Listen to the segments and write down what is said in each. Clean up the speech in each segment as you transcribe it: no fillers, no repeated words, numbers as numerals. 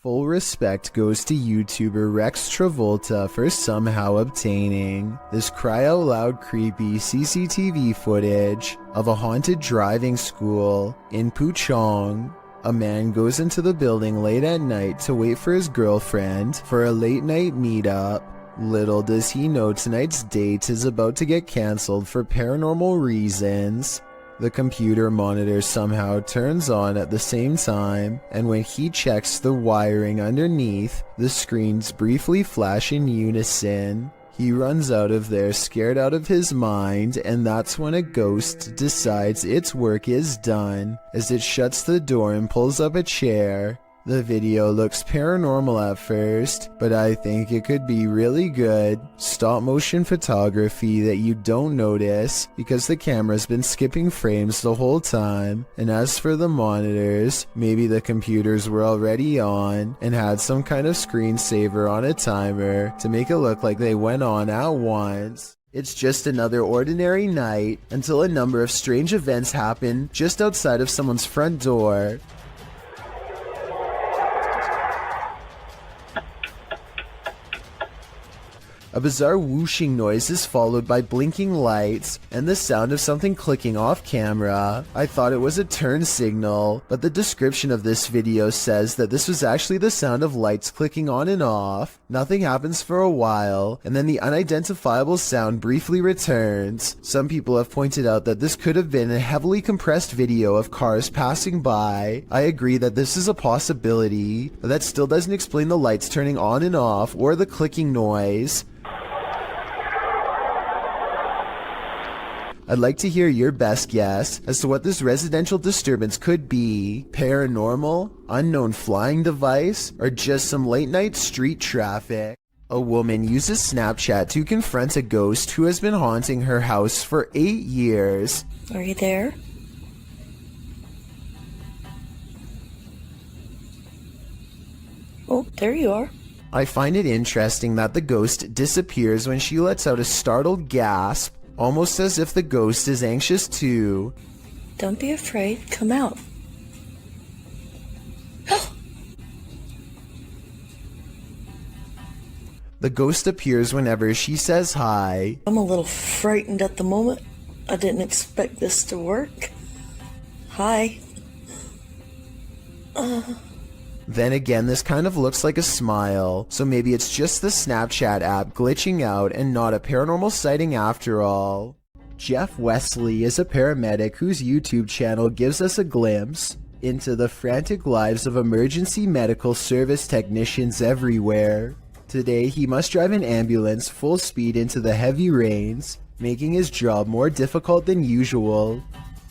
Full respect goes to YouTuber Rex Travolta for somehow obtaining this cry-out-loud creepy CCTV footage of a haunted driving school in Puchong. A man goes into the building late at night to wait for his girlfriend for a late-night meetup. Little does he know tonight's date is about to get cancelled for paranormal reasons. The computer monitor somehow turns on at the same time, and when he checks the wiring underneath, the screens briefly flash in unison. He runs out of there scared out of his mind, and that's when a ghost decides its work is done as it shuts the door and pulls up a chair. The video looks paranormal at first, but I think it could be really good stop motion photography that you don't notice because the camera's been skipping frames the whole time. And as for the monitors, maybe the computers were already on and had some kind of screensaver on a timer to make it look like they went on at once. It's just another ordinary night until a number of strange events happen just outside of someone's front door. A bizarre whooshing noise is followed by blinking lights and the sound of something clicking off camera. I thought it was a turn signal, but the description of this video says that this was actually the sound of lights clicking on and off. Nothing happens for a while, and then the unidentifiable sound briefly returns. Some people have pointed out that this could have been a heavily compressed video of cars passing by. I agree that this is a possibility, but that still doesn't explain the lights turning on and off or the clicking noise. I'd like to hear your best guess as to what this residential disturbance could be. Paranormal, unknown flying device, or just some late night street traffic. A woman uses Snapchat to confront a ghost who has been haunting her house for 8 years. Are you there? Oh, there you are. I find it interesting that the ghost disappears when she lets out a startled gasp, almost as if the ghost is anxious too. Don't be afraid. Come out. The ghost appears whenever she says hi. I'm a little frightened at the moment. I didn't expect this to work. Hi. Then again, this kind of looks like a smile, so maybe it's just the Snapchat app glitching out and not a paranormal sighting after all. Jeff Wesley is a paramedic whose YouTube channel gives us a glimpse into the frantic lives of emergency medical service technicians everywhere. Today, he must drive an ambulance full speed into the heavy rains, making his job more difficult than usual.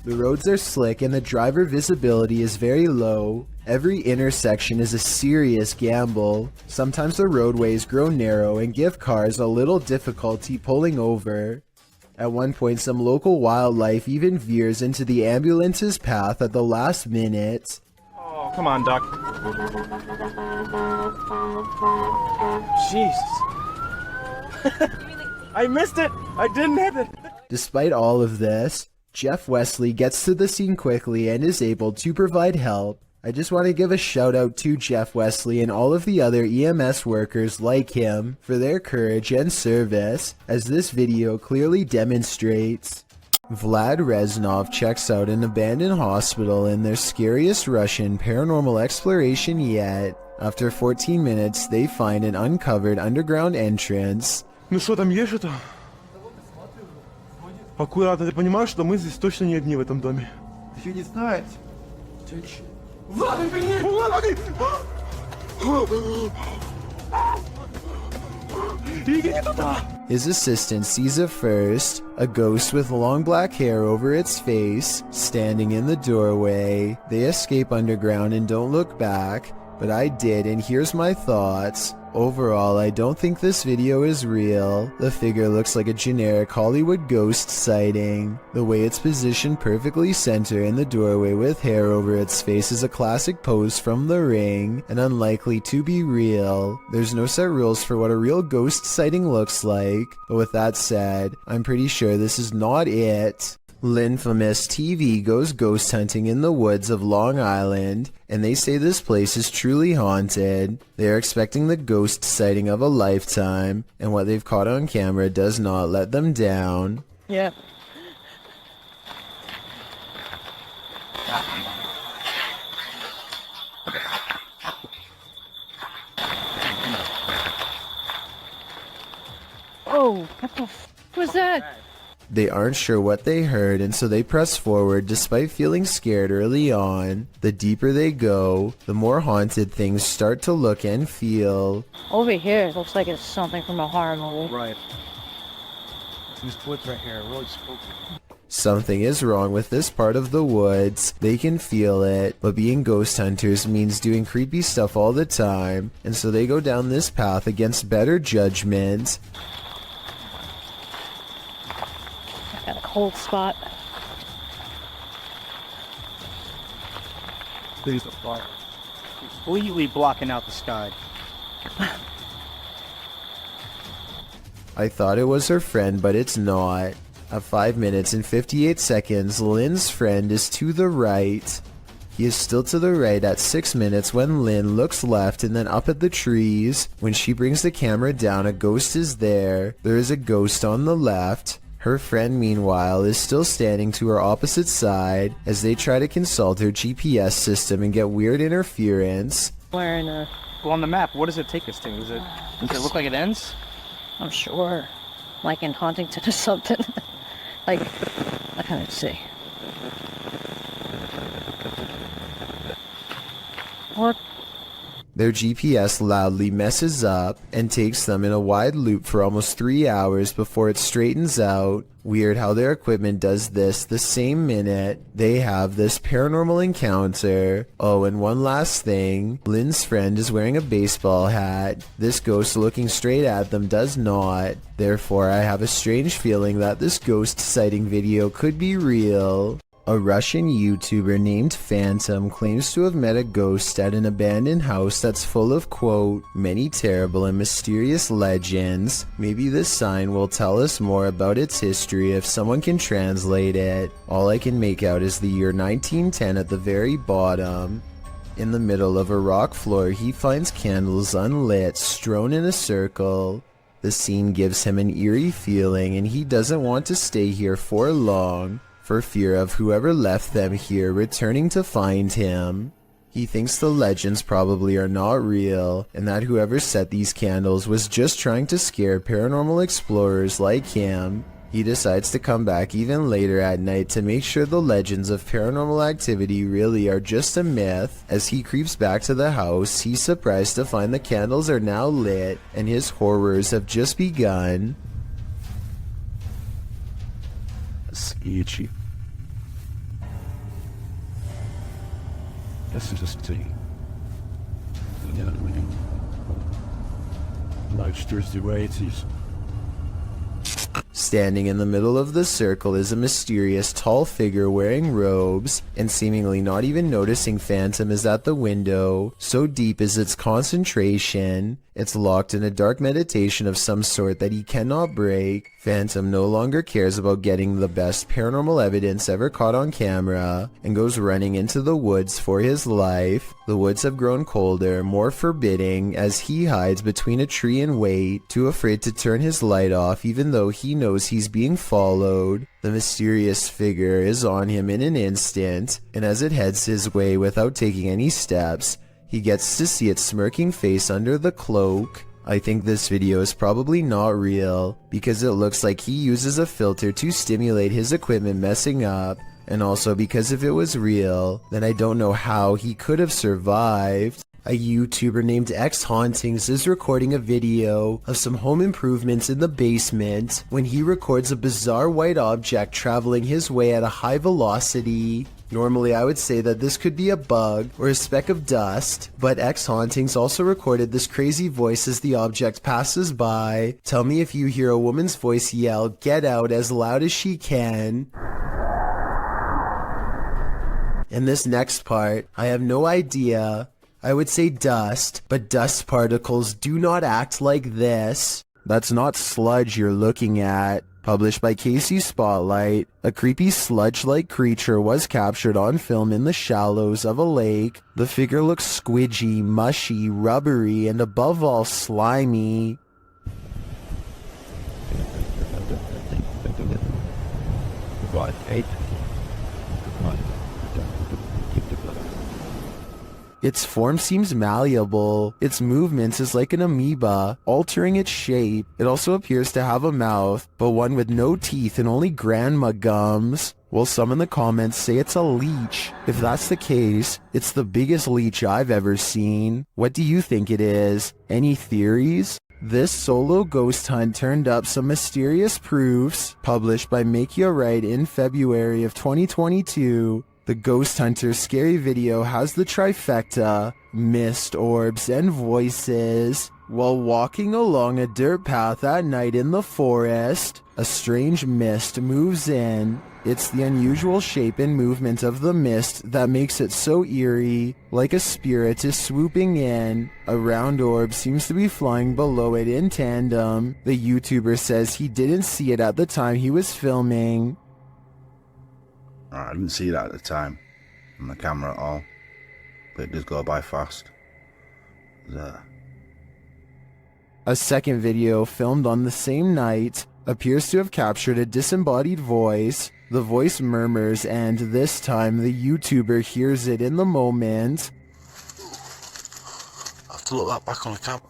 The roads are slick and the driver visibility is very low. Every intersection is a serious gamble. Sometimes the roadways grow narrow and give cars a little difficulty pulling over. At one point, some local wildlife even veers into the ambulance's path at the last minute. Oh, come on, Doc. Jesus. I missed it! I didn't hit it! Despite all of this, Jeff Wesley gets to the scene quickly and is able to provide help. I just want to give a shout out to Jeff Wesley and all of the other EMS workers like him for their courage and service, as this video clearly demonstrates. Vlad Reznov checks out an abandoned hospital in their scariest Russian paranormal exploration yet. After 14 minutes, they find an uncovered underground entrance. Ну что, там есть что-то? Аккуратно, ты понимаешь, что мы здесь точно не одни в этом доме? Еще не знать. Влад, иди туда! His assistant sees it first, a ghost with long black hair over its face, standing in the doorway. They escape underground and don't look back, but I did, and here's my thoughts. Overall, I don't think this video is real. The figure looks like a generic Hollywood ghost sighting. The way it's positioned perfectly center in the doorway with hair over its face is a classic pose from The Ring, and unlikely to be real. There's no set rules for what a real ghost sighting looks like, but with that said, I'm pretty sure this is not it. Linfamous TV goes ghost hunting in the woods of Long Island, and they say this place is truly haunted. They are expecting the ghost sighting of a lifetime, and what they've caught on camera does not let them down. Yeah. Oh, what the f was that? They aren't sure what they heard, and so they press forward despite feeling scared early on. The deeper they go, the more haunted things start to look and feel. Over here, it looks like it's something from a horror movie. Right. These woods right here are really spooky. Something is wrong with this part of the woods. They can feel it, but being ghost hunters means doing creepy stuff all the time, and so they go down this path against better judgment. Got a cold spot. Please the fire. Completely blocking out the sky. I thought it was her friend, but it's not. At 5 minutes and 58 seconds, Lynn's friend is to the right. He is still to the right at 6 minutes when Lynn looks left and then up at the trees. When she brings the camera down, a ghost is there. There is a ghost on the left. Her friend, meanwhile, is still standing to her opposite side as they try to consult her GPS system and get weird interference. Wearing a... Well, on the map, what does it take us to? Does it look like it ends? I'm sure. Like in Huntington or something. Like, I can't see. What? Their GPS loudly messes up and takes them in a wide loop for almost 3 hours before it straightens out. Weird how their equipment does this the same minute they have this paranormal encounter. Oh, and one last thing. Lynn's friend is wearing a baseball hat. This ghost looking straight at them does not. Therefore, I have a strange feeling that this ghost sighting video could be real. A Russian YouTuber named Phantom claims to have met a ghost at an abandoned house that's full of, quote, many terrible and mysterious legends. Maybe this sign will tell us more about its history if someone can translate it. All I can make out is the year 1910 at the very bottom. In the middle of a rock floor, he finds candles unlit, strewn in a circle. The scene gives him an eerie feeling, and he doesn't want to stay here for long, for fear of whoever left them here returning to find him. He thinks the legends probably are not real, and that whoever set these candles was just trying to scare paranormal explorers like him. He decides to come back even later at night to make sure the legends of paranormal activity really are just a myth. As he creeps back to the house, he's surprised to find the candles are now lit, and his horrors have just begun. Sketchy. This is a city. Life's just the way it is. Standing in the middle of the circle is a mysterious tall figure wearing robes, and seemingly not even noticing Phantom is at the window. So deep is its concentration. It's locked in a dark meditation of some sort that he cannot break. Phantom no longer cares about getting the best paranormal evidence ever caught on camera, and goes running into the woods for his life. The woods have grown colder, more forbidding, as he hides between a tree and wait, too afraid to turn his light off even though he knows he's being followed. The mysterious figure is on him in an instant, and as it heads his way without taking any steps, he gets to see its smirking face under the cloak. I think this video is probably not real, because it looks like he uses a filter to stimulate his equipment messing up, and also because if it was real, then I don't know how he could have survived. A YouTuber named X Hauntings is recording a video of some home improvements in the basement when he records a bizarre white object traveling his way at a high velocity. Normally I would say that this could be a bug or a speck of dust, but X Hauntings also recorded this crazy voice as the object passes by. Tell me if you hear a woman's voice yell, "Get out," as loud as she can. In this next part, I have no idea. I would say dust, but dust particles do not act like this. That's not sludge you're looking at. Published by Casey Spotlight, a creepy sludge-like creature was captured on film in the shallows of a lake. The figure looks squidgy, mushy, rubbery, and above all slimy. Right, 8. Its form seems malleable. Its movements is like an amoeba, altering its shape. It also appears to have a mouth, but one with no teeth and only grandma gums. Well, some in the comments say it's a leech. If that's the case, it's the biggest leech I've ever seen. What do you think it is? Any theories? This solo ghost hunt turned up some mysterious proofs, published by Macleod in February of 2022. The Ghost Hunter's scary video has the trifecta, mist, orbs, and voices. While walking along a dirt path at night in the forest, a strange mist moves in. It's the unusual shape and movement of the mist that makes it so eerie, like a spirit is swooping in. A round orb seems to be flying below it in tandem. The YouTuber says he didn't see it at the time he was filming. I didn't see that at the time on the camera at all, but it does go by fast. A second video filmed on the same night appears to have captured a disembodied voice. The voice murmurs, and this time the YouTuber hears it in the moment. I have to look that back on the camera.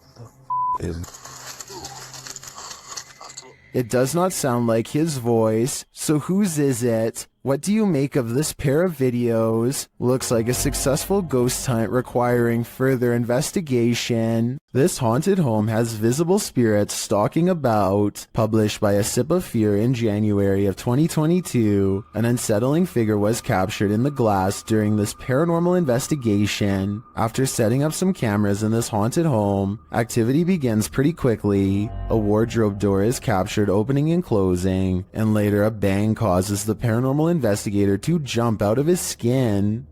It does not sound like his voice, so whose is it? What do you make of this pair of videos? Looks like a successful ghost hunt requiring further investigation. This haunted home has visible spirits stalking about. Published by A Sip of Fear in January of 2022, an unsettling figure was captured in the glass during this paranormal investigation. After setting up some cameras in this haunted home, activity begins pretty quickly. A wardrobe door is captured opening and closing, and later a bang causes the paranormal investigator to jump out of his skin.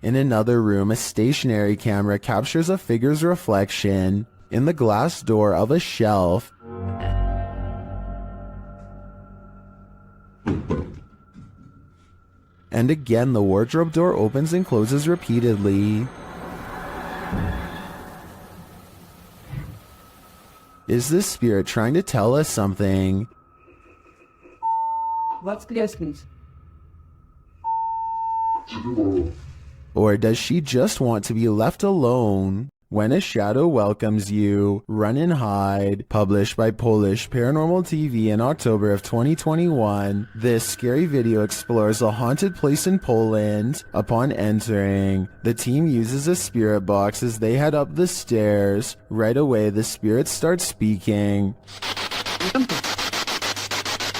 In another room, a stationary camera captures a figure's reflection in the glass door of a shelf. And again, the wardrobe door opens and closes repeatedly. Is this spirit trying to tell us something? What's this, please? Or does she just want to be left alone? When a Shadow Welcomes You, Run and Hide, published by Polish Paranormal TV in October of 2021, this scary video explores a haunted place in Poland. Upon entering, the team uses a spirit box as they head up the stairs. Right away, the spirit starts speaking.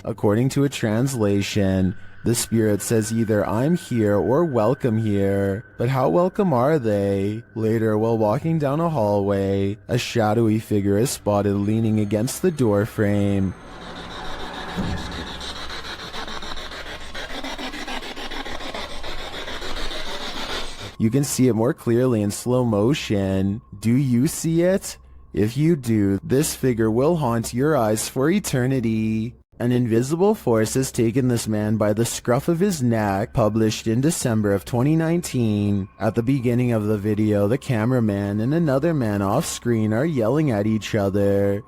According to a translation, the spirit says either "I'm here" or "welcome here." But how welcome are they? Later, while walking down a hallway, a shadowy figure is spotted leaning against the door frame. You can see it more clearly in slow motion. Do you see it? If you do, this figure will haunt your eyes for eternity. An invisible force has taken this man by the scruff of his neck, published in December of 2019. At the beginning of the video, the cameraman and another man off screen are yelling at each other.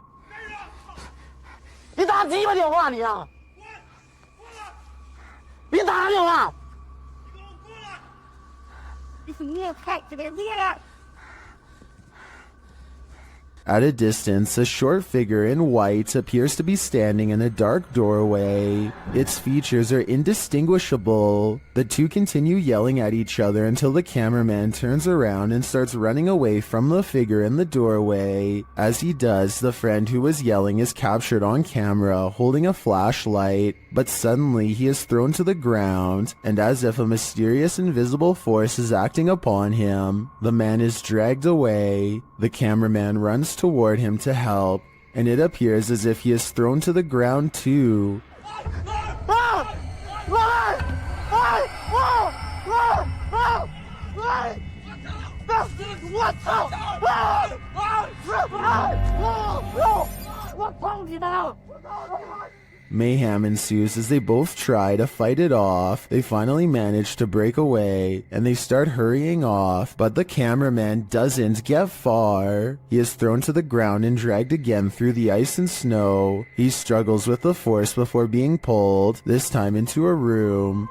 At a distance, a short figure in white appears to be standing in a dark doorway. Its features are indistinguishable. The two continue yelling at each other until the cameraman turns around and starts running away from the figure in the doorway. As he does, the friend who was yelling is captured on camera holding a flashlight, but suddenly he is thrown to the ground, and as if a mysterious invisible force is acting upon him, the man is dragged away. The cameraman runs toward him to help, and it appears as if he is thrown to the ground too. Mayhem ensues as they both try to fight it off. They finally manage to break away and they start hurrying off, but the cameraman doesn't get far. He is thrown to the ground and dragged again through the ice and snow. He struggles with the force before being pulled, this time into a room.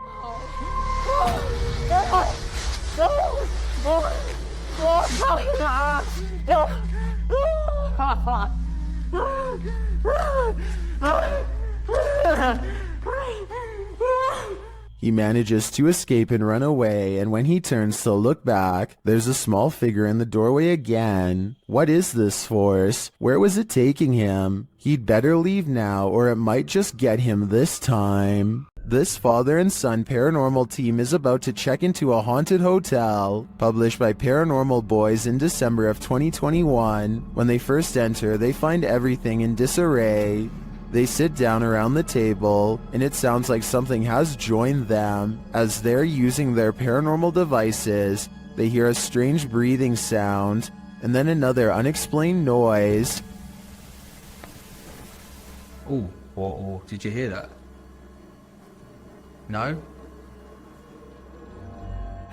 He manages to escape and run away, and when he turns to look back, there's a small figure in the doorway again. What is this force? Where was it taking him? He'd better leave now, or it might just get him this time. This father and son paranormal team is about to check into a haunted hotel. Published by Paranormal Boys in December of 2021. When they first enter, they find everything in disarray. They sit down around the table, and it sounds like something has joined them. As they're using their paranormal devices, they hear a strange breathing sound, and then another unexplained noise. Oh, what? Did you hear that? No?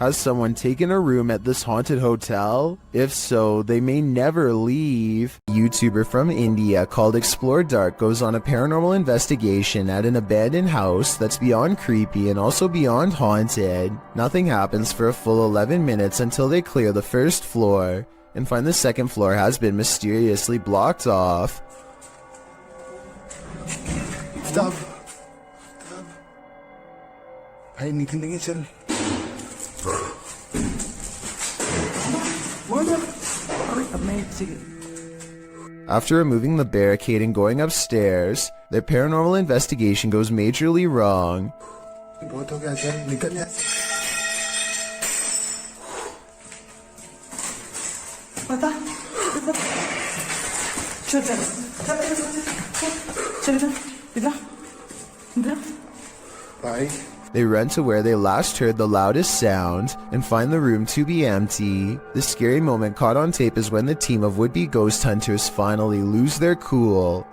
Has someone taken a room at this haunted hotel? If so, they may never leave. A YouTuber from India called Explore Dark goes on a paranormal investigation at an abandoned house that's beyond creepy and also beyond haunted. Nothing happens for a full 11 minutes until they clear the first floor and find the second floor has been mysteriously blocked off. Stop. Pahingi tingin sir. After removing the barricade and going upstairs, their paranormal investigation goes majorly wrong. They run to where they last heard the loudest sound and find the room to be empty. The scary moment caught on tape is when the team of would-be ghost hunters finally lose their cool.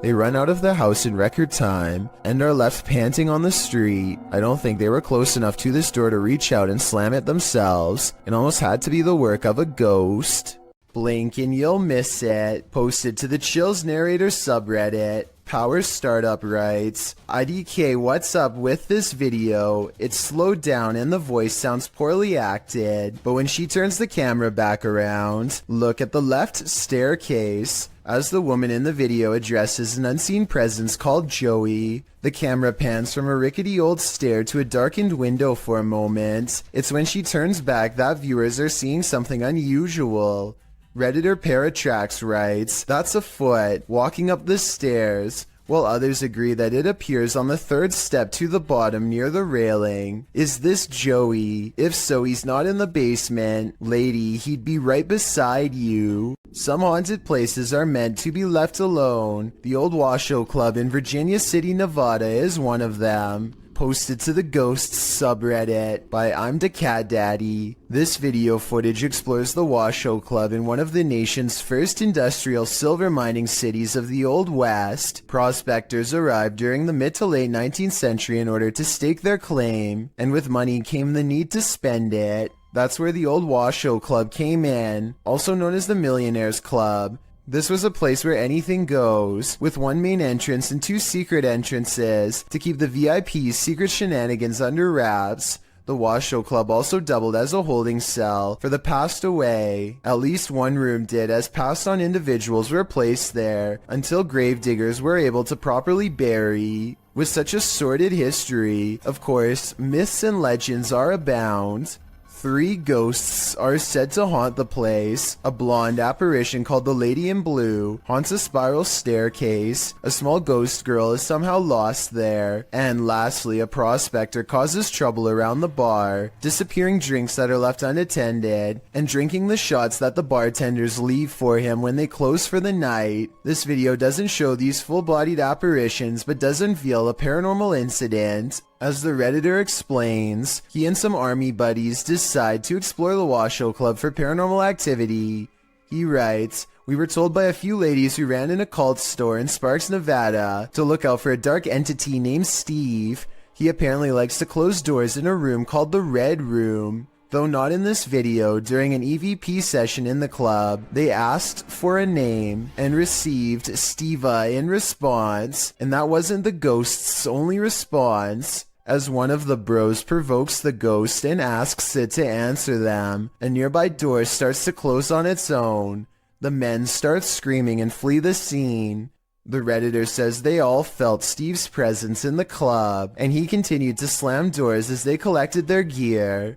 They run out of the house in record time and are left panting on the street. I don't think they were close enough to this door to reach out and slam it themselves. It almost had to be the work of a ghost. Blink and you'll miss it. Posted to the Chills Narrator subreddit. Power Startup writes, IDK, what's up with this video? It's slowed down and the voice sounds poorly acted, but when she turns the camera back around, look at the left staircase. As the woman in the video addresses an unseen presence called Joey, the camera pans from a rickety old stair to a darkened window for a moment. It's when she turns back that viewers are seeing something unusual. Redditor Paratrax writes, that's a foot walking up the stairs, while others agree that it appears on the third step to the bottom near the railing. Is this Joey? If so, he's not in the basement. Lady, he'd be right beside you. Some haunted places are meant to be left alone. The old Washoe Club in Virginia City, Nevada is one of them. Posted to the Ghosts subreddit by I'm the Cat Daddy. This video footage explores the Washoe Club in one of the nation's first industrial silver mining cities of the Old West. Prospectors arrived during the mid to late 19th century in order to stake their claim, and with money came the need to spend it. That's where the old Washoe Club came in, also known as the Millionaires Club. This was a place where anything goes, with one main entrance and two secret entrances to keep the VIP's secret shenanigans under wraps. The Washoe Club also doubled as a holding cell for the passed away. At least one room did, as passed on individuals were placed there until gravediggers were able to properly bury. With such a sordid history, of course, myths and legends are abound. 3 ghosts are said to haunt the place. A blonde apparition called the Lady in Blue haunts a spiral staircase. A small ghost girl is somehow lost there. And lastly, a prospector causes trouble around the bar, disappearing drinks that are left unattended, and drinking the shots that the bartenders leave for him when they close for the night. This video doesn't show these full-bodied apparitions, but does unveil a paranormal incident. As the Redditor explains, he and some army buddies decide to explore the Washoe Club for paranormal activity. He writes, "We were told by a few ladies who ran an occult store in Sparks, Nevada, to look out for a dark entity named Steve. He apparently likes to close doors in a room called the Red Room." Though not in this video, during an EVP session in the club, they asked for a name and received Steva in response, and that wasn't the ghost's only response. As one of the bros provokes the ghost and asks it to answer them, a nearby door starts to close on its own. The men start screaming and flee the scene. The Redditor says they all felt Steve's presence in the club, and he continued to slam doors as they collected their gear.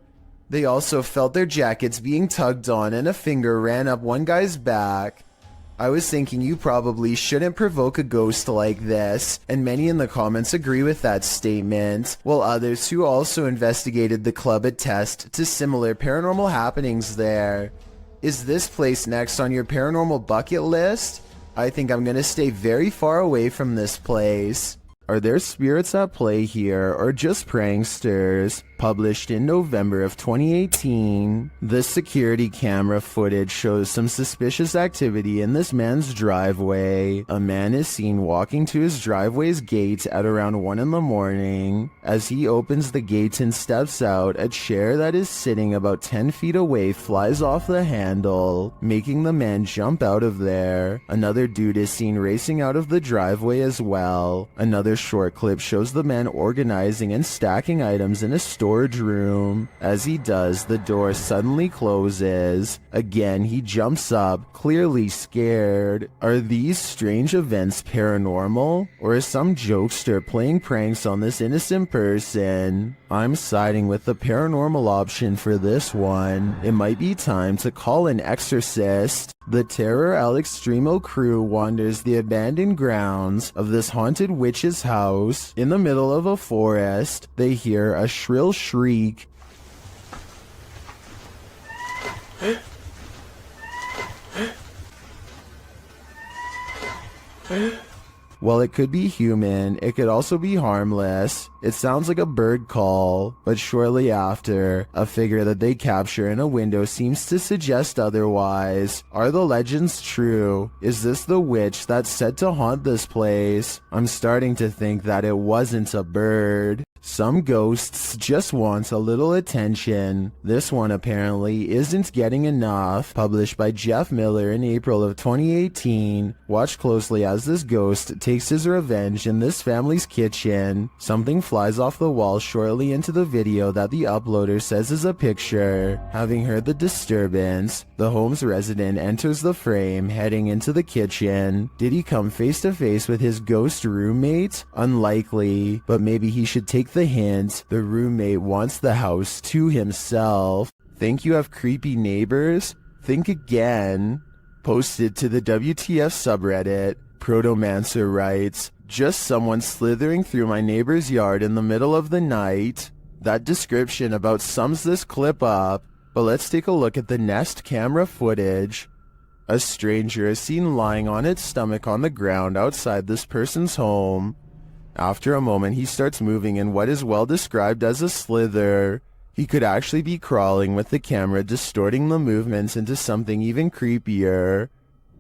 They also felt their jackets being tugged on and a finger ran up one guy's back. I was thinking you probably shouldn't provoke a ghost like this, and many in the comments agree with that statement, while others who also investigated the club attest to similar paranormal happenings there. Is this place next on your paranormal bucket list? I think I'm gonna stay very far away from this place. Are there spirits at play here, or just pranksters? Published in November of 2018, this security camera footage shows some suspicious activity in this man's driveway. A man is seen walking to his driveway's gate at around 1 in the morning. As he opens the gate and steps out, a chair that is sitting about 10 feet away flies off the handle, making the man jump out of there. Another dude is seen racing out of the driveway as well. Another short clip shows the man organizing and stacking items in a storage room. As he does, the door suddenly closes. Again, he jumps up, clearly scared. Are these strange events paranormal? Or is some jokester playing pranks on this innocent person? I'm siding with the paranormal option for this one. It might be time to call an exorcist. The Terror al Extremo crew wanders the abandoned grounds of this haunted witch's house. In the middle of a forest, they hear a shrill shriek. While it could be human, it could also be harmless. It sounds like a bird call, but shortly after, a figure that they capture in a window seems to suggest otherwise. Are the legends true? Is this the witch that's said to haunt this place? I'm starting to think that it wasn't a bird. Some ghosts just want a little attention. This one apparently isn't getting enough. Published by Jeff Miller in April of 2018. Watch closely as this ghost takes his revenge in this family's kitchen. Something flies off the wall shortly into the video that the uploader says is a picture. Having heard the disturbance, the home's resident enters the frame, heading into the kitchen. Did he come face to face with his ghost roommate? Unlikely, but maybe he should take the hint. The roommate wants the house to himself. Think you have creepy neighbors? Think again. Posted to the WTF subreddit, Protomancer writes, "Just someone slithering through my neighbor's yard in the middle of the night." That description about sums this clip up, but let's take a look at the Nest camera footage. A stranger is seen lying on its stomach on the ground outside this person's home. After a moment, he starts moving in what is well described as a slither. He could actually be crawling, with the camera distorting the movements into something even creepier.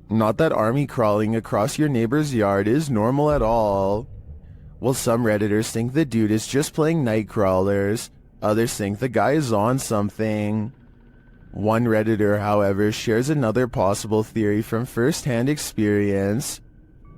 Not that army crawling across your neighbor's yard is normal at all. Well, some Redditors think the dude is just playing night crawlers. Others think the guy is on something. One Redditor, however, shares another possible theory from first-hand experience.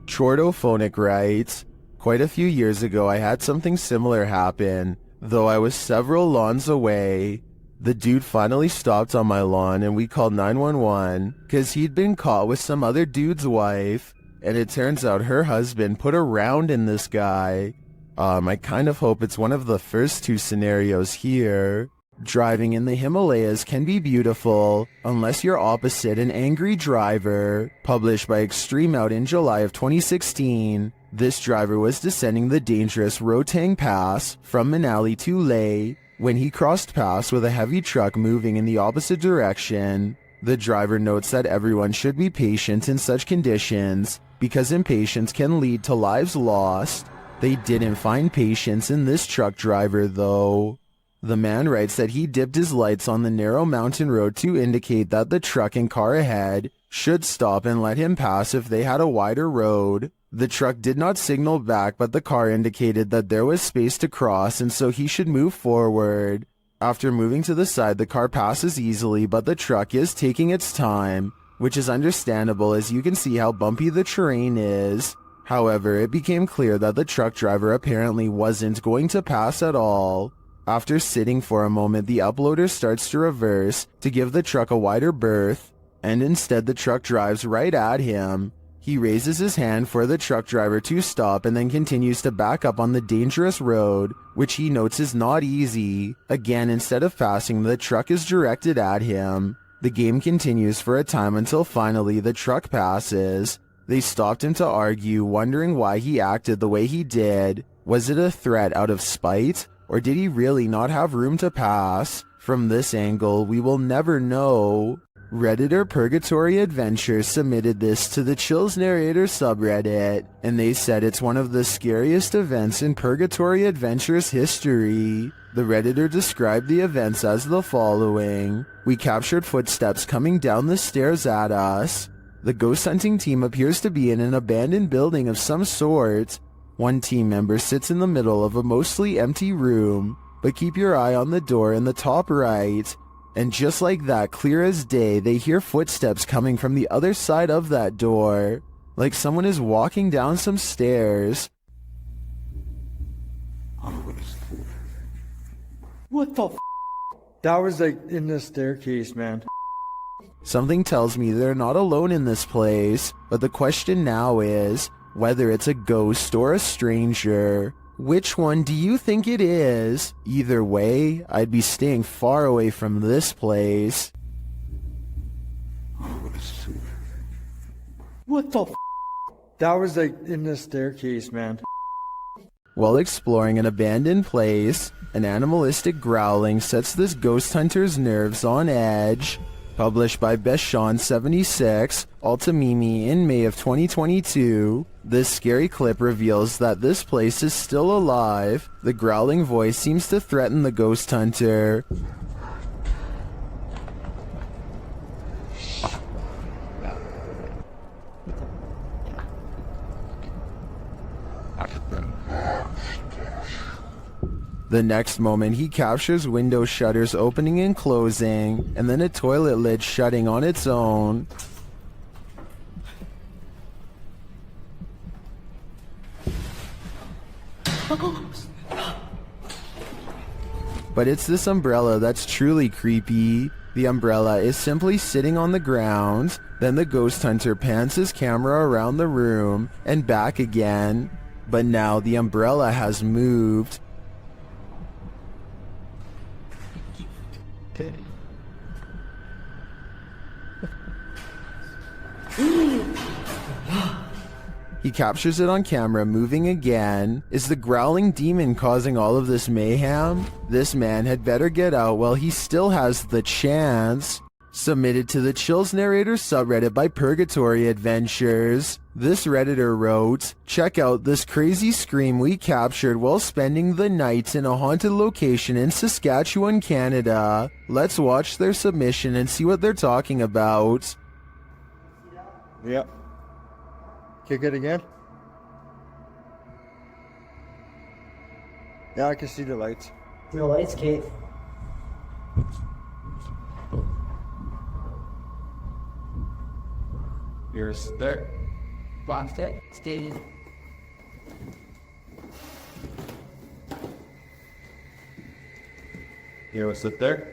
Chordophonic writes, "Quite a few years ago I had something similar happen, though I was several lawns away. The dude finally stopped on my lawn and we called 911 because he'd been caught with some other dude's wife, and it turns out her husband put a round in this guy. I kind of hope it's one of the first two scenarios here." Driving in the Himalayas can be beautiful unless you're opposite an angry driver. Published by Extreme Out in July of 2016, this driver was descending the dangerous Rotang Pass from Manali to Leh when he crossed paths with a heavy truck moving in the opposite direction. The driver notes that everyone should be patient in such conditions because impatience can lead to lives lost. They didn't find patience in this truck driver though. The man writes that he dipped his lights on the narrow mountain road to indicate that the truck and car ahead should stop and let him pass if they had a wider road. The truck did not signal back, but the car indicated that there was space to cross and so he should move forward. After moving to the side, the car passes easily, but the truck is taking its time, which is understandable as you can see how bumpy the terrain is. However, it became clear that the truck driver apparently wasn't going to pass at all. After sitting for a moment, the uploader starts to reverse to give the truck a wider berth, and instead the truck drives right at him. He raises his hand for the truck driver to stop and then continues to back up on the dangerous road, which he notes is not easy. Again, instead of passing, the truck is directed at him. The game continues for a time until finally the truck passes. They stopped him to argue, wondering why he acted the way he did. Was it a threat out of spite? Or did he really not have room to pass? From this angle, we will never know. Redditor Purgatory Adventures submitted this to the Chills Narrator subreddit, and they said it's one of the scariest events in Purgatory Adventures history. The Redditor described the events as the following. We captured footsteps coming down the stairs at us. The ghost hunting team appears to be in an abandoned building of some sort. One team member sits in the middle of a mostly empty room, but keep your eye on the door in the top right. And just like that, clear as day, they hear footsteps coming from the other side of that door, like someone is walking down some stairs. What the f? That was like in the staircase, man. Something tells me they're not alone in this place, but the question now is whether it's a ghost or a stranger. Which one do you think it is? Either way, I'd be staying far away from this place. What the f? That was like in the staircase, man. While exploring an abandoned place, an animalistic growling sets this ghost hunter's nerves on edge. Published by Beshawn76, Altamimi in May of 2022, this scary clip reveals that this place is still alive. The growling voice seems to threaten the ghost hunter. The next moment, he captures window shutters opening and closing, and then a toilet lid shutting on its own. But it's this umbrella that's truly creepy. The umbrella is simply sitting on the ground. Then the ghost hunter pans his camera around the room and back again. But now the umbrella has moved. Okay. He captures it on camera moving again. Is the growling demon causing all of this mayhem? This man had better get out while he still has the chance. Submitted to the Chills Narrator subreddit by Purgatory Adventures. This Redditor wrote, "Check out this crazy scream we captured while spending the night in a haunted location in Saskatchewan, Canada." Let's watch their submission and see what they're talking about. Yep. Kick it again. Yeah, I can see the lights. No lights, Kate. You're there. Box it. Stay. You sit there.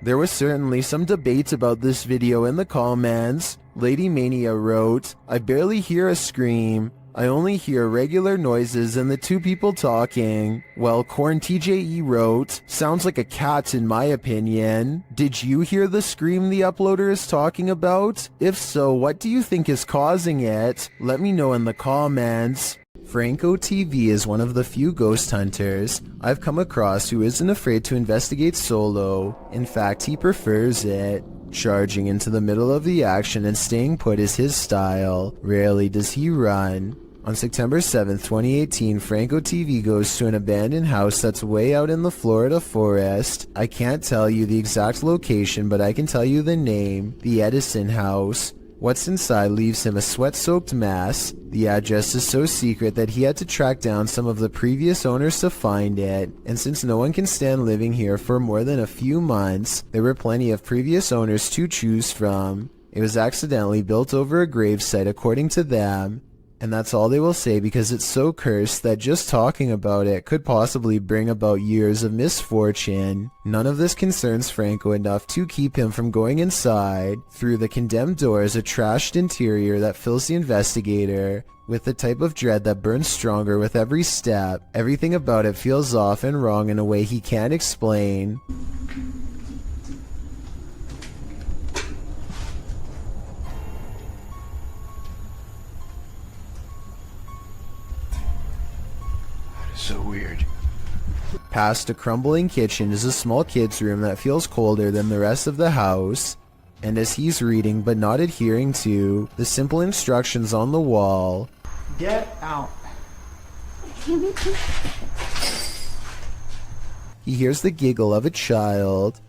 There was certainly some debate about this video in the comments. Lady Mania wrote, "I barely hear a scream. I only hear regular noises and the two people talking. Well, Corn TJE wrote, sounds like a cat in my opinion. Did you hear the scream the uploader is talking about? If so, what do you think is causing it? Let me know in the comments. Franco TV is one of the few ghost hunters I've come across who isn't afraid to investigate solo. In fact, he prefers it. Charging into the middle of the action and staying put is his style. Rarely does he run. On September 7th, 2018, Franco TV goes to an abandoned house that's way out in the Florida forest. I can't tell you the exact location, but I can tell you the name, the Edison House. What's inside leaves him a sweat-soaked mess. The address is so secret that he had to track down some of the previous owners to find it, and since no one can stand living here for more than a few months, there were plenty of previous owners to choose from. It was accidentally built over a gravesite according to them, and that's all they will say because it's so cursed that just talking about it could possibly bring about years of misfortune. None of this concerns Franco enough to keep him from going inside. Through the condemned door is a trashed interior that fills the investigator with the type of dread that burns stronger with every step. Everything about it feels off and wrong in a way he can't explain. So weird. Past a crumbling kitchen is a small kid's room that feels colder than the rest of the house. And as he's reading but not adhering to the simple instructions on the wall, Get out. he hears the giggle of a child.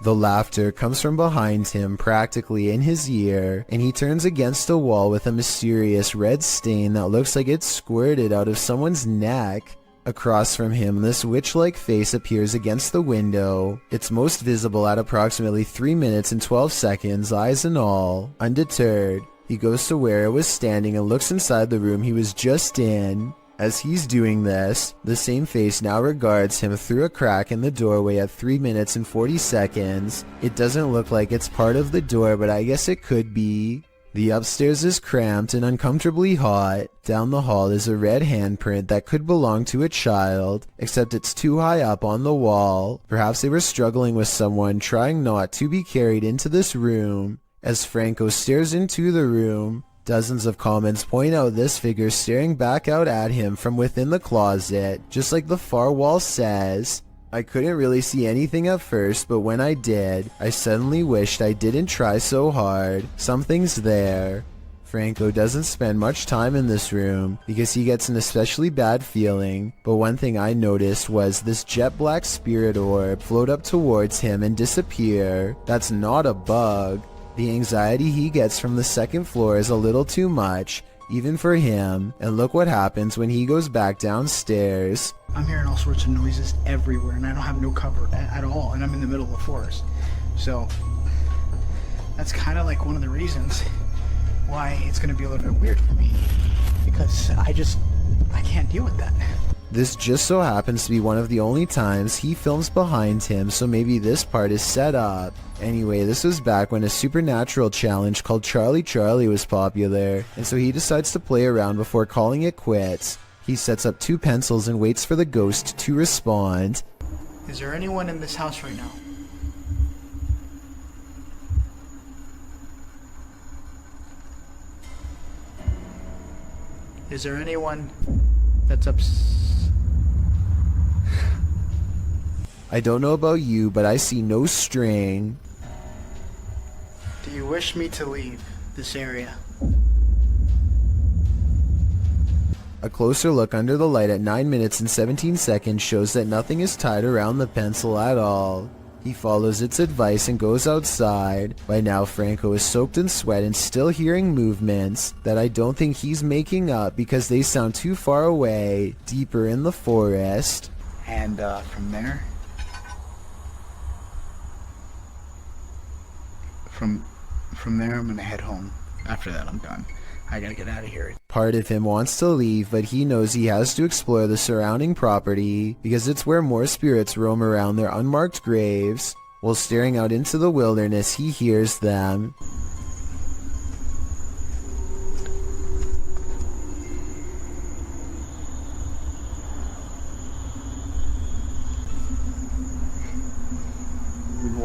The laughter comes from behind him, practically in his ear, and he turns against a wall with a mysterious red stain that looks like it's squirted out of someone's neck. Across from him, this witch-like face appears against the window. It's most visible at approximately 3 minutes and 12 seconds, eyes and all. Undeterred, he goes to where it was standing and looks inside the room he was just in. As he's doing this, the same face now regards him through a crack in the doorway at 3 minutes and 40 seconds. It doesn't look like it's part of the door, but I guess it could be. The upstairs is cramped and uncomfortably hot. Down the hall is a red handprint that could belong to a child, except it's too high up on the wall. Perhaps they were struggling with someone, trying not to be carried into this room. As Franco stares into the room, dozens of comments point out this figure staring back out at him from within the closet, just like the far wall says. I couldn't really see anything at first, but when I did, I suddenly wished I didn't try so hard. Something's there. Franco doesn't spend much time in this room because he gets an especially bad feeling, but one thing I noticed was this jet black spirit orb float up towards him and disappear. That's not a bug. The anxiety he gets from the second floor is a little too much, even for him, and look what happens when he goes back downstairs. I'm hearing all sorts of noises everywhere, and I don't have no cover at all, and I'm in the middle of the forest. So that's kind of like one of the reasons why it's going to be a little bit weird for me, because I can't deal with that. This just so happens to be one of the only times he films behind him, so maybe this part is set up. Anyway, this was back when a supernatural challenge called Charlie Charlie was popular, and so he decides to play around before calling it quits. He sets up 2 pencils and waits for the ghost to respond. Is there anyone in this house right now? Is there anyone that's I don't know about you, but I see no string. Do you wish me to leave this area? A closer look under the light at 9 minutes and 17 seconds shows that nothing is tied around the pencil at all. He follows its advice and goes outside. By now, Franco is soaked in sweat and still hearing movements that I don't think he's making up because they sound too far away, deeper in the forest. And from there, from there, I'm gonna head home. After that, I'm done. I gotta get out of here. Part of him wants to leave, but he knows he has to explore the surrounding property because it's where more spirits roam around their unmarked graves. While staring out into the wilderness, he hears them.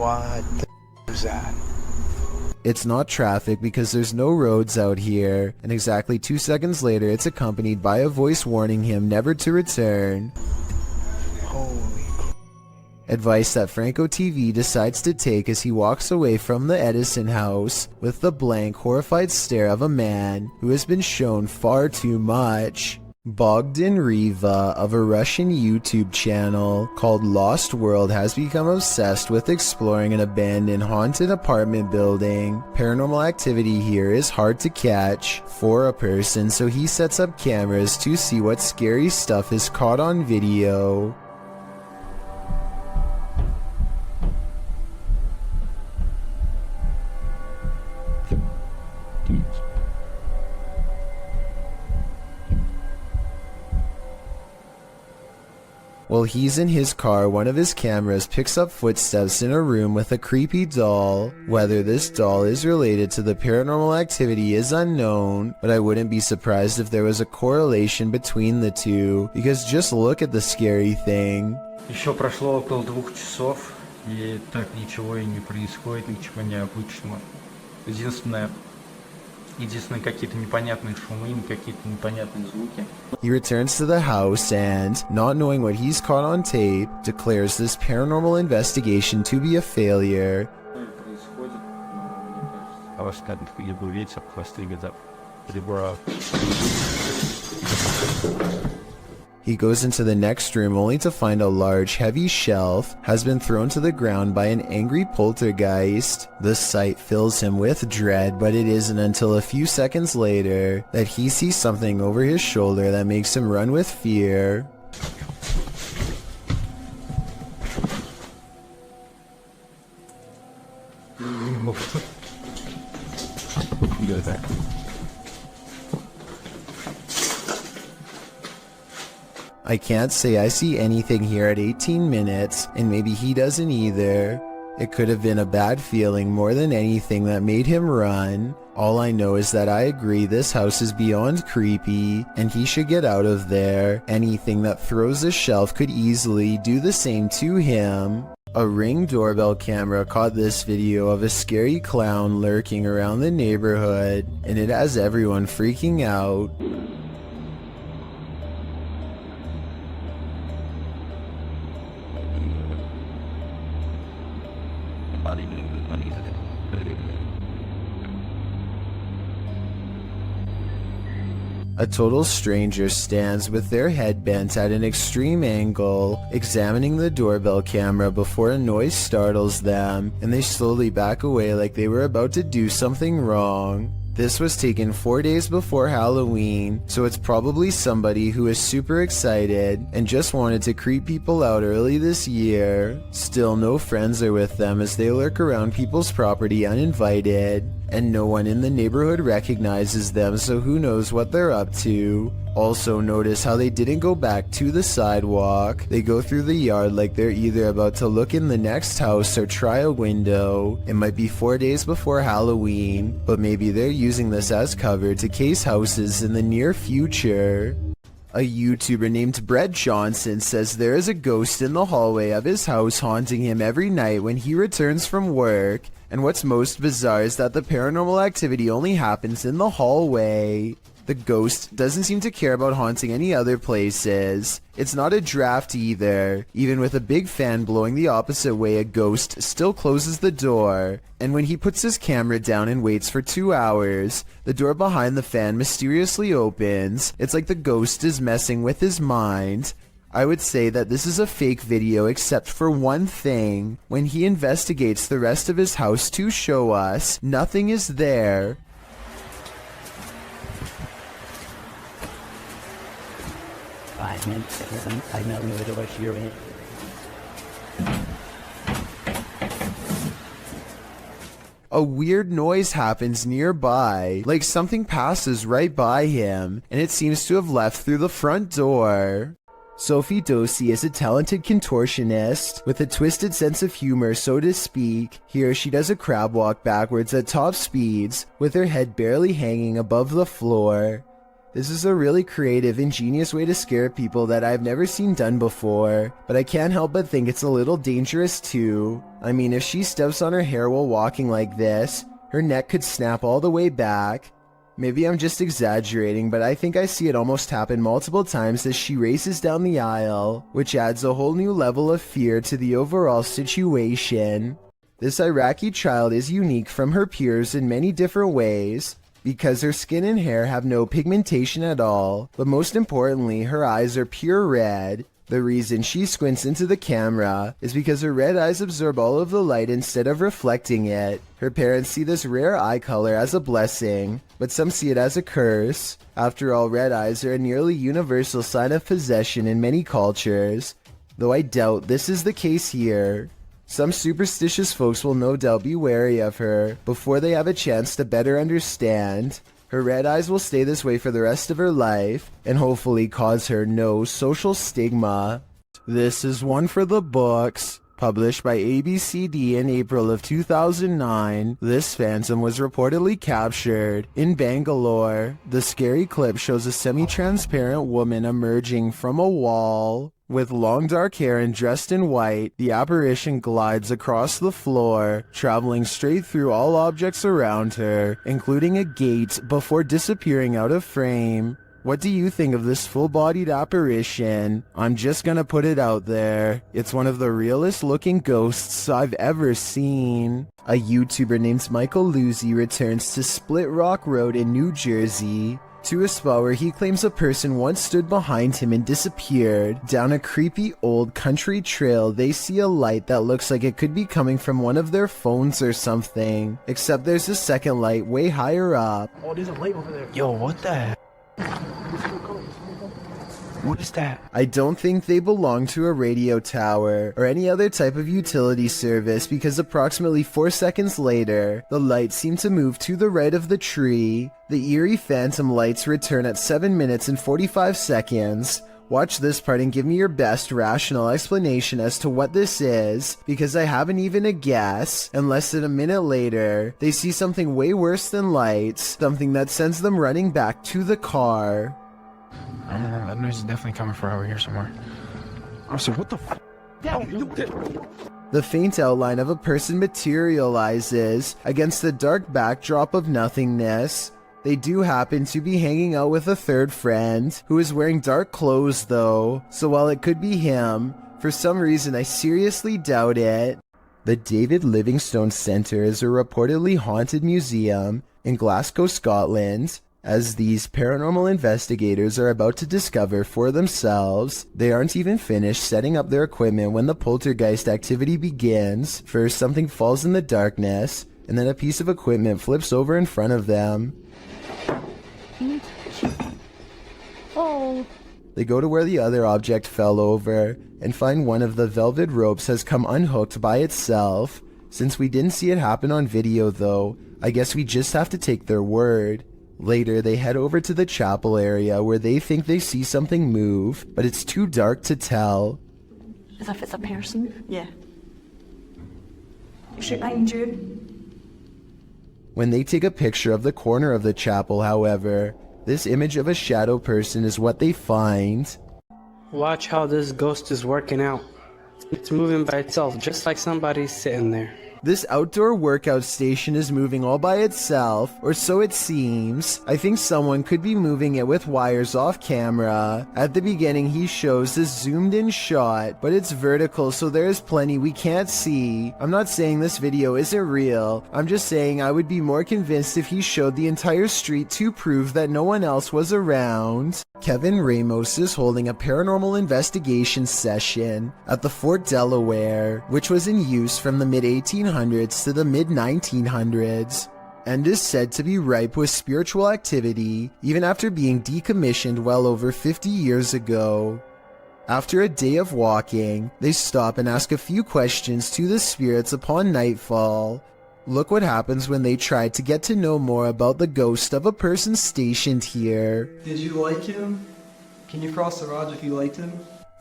What the is that? It's not traffic because there's no roads out here, and exactly 2 seconds later it's accompanied by a voice warning him never to return. Holy Advice that Franco TV decides to take as he walks away from the Edison house with the blank, horrified stare of a man who has been shown far too much. Bogdan Riva of a Russian YouTube channel called Lost World has become obsessed with exploring an abandoned haunted apartment building. Paranormal activity here is hard to catch for a person, so he sets up cameras to see what scary stuff is caught on video. While he's in his car, one of his cameras picks up footsteps in a room with a creepy doll. Whether this doll is related to the paranormal activity is unknown, but I wouldn't be surprised if there was a correlation between the two, because just look at the scary thing. Еще прошло около 2 часов, и так ничего и не происходит, ничего необычного. Единственное, какие-то непонятные шумы, какие-то непонятные звуки. He returns to the house and, not knowing what he's caught on tape, declares this paranormal investigation to be a failure. He goes into the next room only to find a large, heavy shelf has been thrown to the ground by an angry poltergeist. The sight fills him with dread, but it isn't until a few seconds later that he sees something over his shoulder that makes him run with fear. I can't say I see anything here at 18 minutes, and maybe he doesn't either. It could have been a bad feeling more than anything that made him run. All I know is that I agree this house is beyond creepy, and he should get out of there. Anything that throws a shelf could easily do the same to him. A Ring doorbell camera caught this video of a scary clown lurking around the neighborhood, and it has everyone freaking out. A total stranger stands with their head bent at an extreme angle, examining the doorbell camera before a noise startles them, and they slowly back away like they were about to do something wrong. This was taken 4 days before Halloween, so it's probably somebody who is super excited and just wanted to creep people out early this year. Still, no friends are with them as they lurk around people's property uninvited, and no one in the neighborhood recognizes them, so who knows what they're up to. Also, notice how they didn't go back to the sidewalk. They go through the yard like they're either about to look in the next house or try a window. It might be 4 days before Halloween, but maybe they're using this as cover to case houses in the near future. A YouTuber named Brett Johnson says there is a ghost in the hallway of his house haunting him every night when he returns from work. And what's most bizarre is that the paranormal activity only happens in the hallway. The ghost doesn't seem to care about haunting any other places. It's not a draft either. Even with a big fan blowing the opposite way, a ghost still closes the door. And when he puts his camera down and waits for 2 hours, the door behind the fan mysteriously opens. It's like the ghost is messing with his mind. I would say that this is a fake video except for one thing. When he investigates the rest of his house to show us, nothing is there. A weird noise happens nearby, like something passes right by him, and it seems to have left through the front door. Sophie Dosey is a talented contortionist with a twisted sense of humor, so to speak. Here she does a crab walk backwards at top speeds, with her head barely hanging above the floor. This is a really creative, ingenious way to scare people that I've never seen done before, but I can't help but think it's a little dangerous too. I mean, if she steps on her hair while walking like this, her neck could snap all the way back. Maybe I'm just exaggerating, but I think I see it almost happen multiple times as she races down the aisle, which adds a whole new level of fear to the overall situation. This Iraqi child is unique from her peers in many different ways, because her skin and hair have no pigmentation at all, but most importantly, her eyes are pure red. The reason she squints into the camera is because her red eyes absorb all of the light instead of reflecting it. Her parents see this rare eye color as a blessing, but some see it as a curse. After all, red eyes are a nearly universal sign of possession in many cultures, though I doubt this is the case here. Some superstitious folks will no doubt be wary of her before they have a chance to better understand. Her red eyes will stay this way for the rest of her life and hopefully cause her no social stigma. This is one for the books. Published by ABCD in April of 2009, this phantom was reportedly captured in Bangalore. The scary clip shows a semi-transparent woman emerging from a wall. With long dark hair and dressed in white, the apparition glides across the floor, traveling straight through all objects around her, including a gate, before disappearing out of frame. What do you think of this full-bodied apparition? I'm just gonna put it out there. It's one of the realest looking ghosts I've ever seen. A YouTuber named Michael Luzzi returns to Split Rock Road in New Jersey, to a spot where he claims a person once stood behind him and disappeared. Down a creepy old country trail, they see a light that looks like it could be coming from one of their phones or something. Except there's a second light way higher up. Oh, there's a light over there. Yo, what the heck? What is that? I don't think they belong to a radio tower or any other type of utility service, because approximately 4 seconds later, the lights seem to move to the right of the tree. The eerie phantom lights return at 7 minutes and 45 seconds. Watch this part and give me your best rational explanation as to what this is, because I haven't even a guess. And less than a minute later, they see something way worse than lights, something that sends them running back to the car. I don't know, that noise is definitely coming from over here somewhere. Oh, so what the f? The faint outline of a person materializes against the dark backdrop of nothingness. They do happen to be hanging out with a third friend, who is wearing dark clothes though, so while it could be him, for some reason I seriously doubt it. The David Livingstone Centre is a reportedly haunted museum in Glasgow, Scotland. As these paranormal investigators are about to discover for themselves, they aren't even finished setting up their equipment when the poltergeist activity begins. First, something falls in the darkness, and then a piece of equipment flips over in front of them. Oh. They go to where the other object fell over, and find one of the velvet ropes has come unhooked by itself. Since we didn't see it happen on video though, I guess we just have to take their word. Later, they head over to the chapel area where they think they see something move, but it's too dark to tell. As if it's a person? Yeah. Straight behind you. When they take a picture of the corner of the chapel, however, this image of a shadow person is what they find. Watch how this ghost is working out. It's moving by itself, just like somebody's sitting there. This outdoor workout station is moving all by itself, or so it seems. I think someone could be moving it with wires off camera. At the beginning he shows this zoomed in shot, but it's vertical, so there's plenty we can't see. I'm not saying this video isn't real, I'm just saying I would be more convinced if he showed the entire street to prove that no one else was around. Kevin Ramos is holding a paranormal investigation session at the Fort Delaware, which was in use from the mid-1800s to the mid-1900s, and is said to be ripe with spiritual activity even after being decommissioned well over 50 years ago. After a day of walking, they stop and ask a few questions to the spirits upon nightfall. Look what happens when they try to get to know more about the ghost of a person stationed here. Did you like him? Can you cross the rods if you liked him?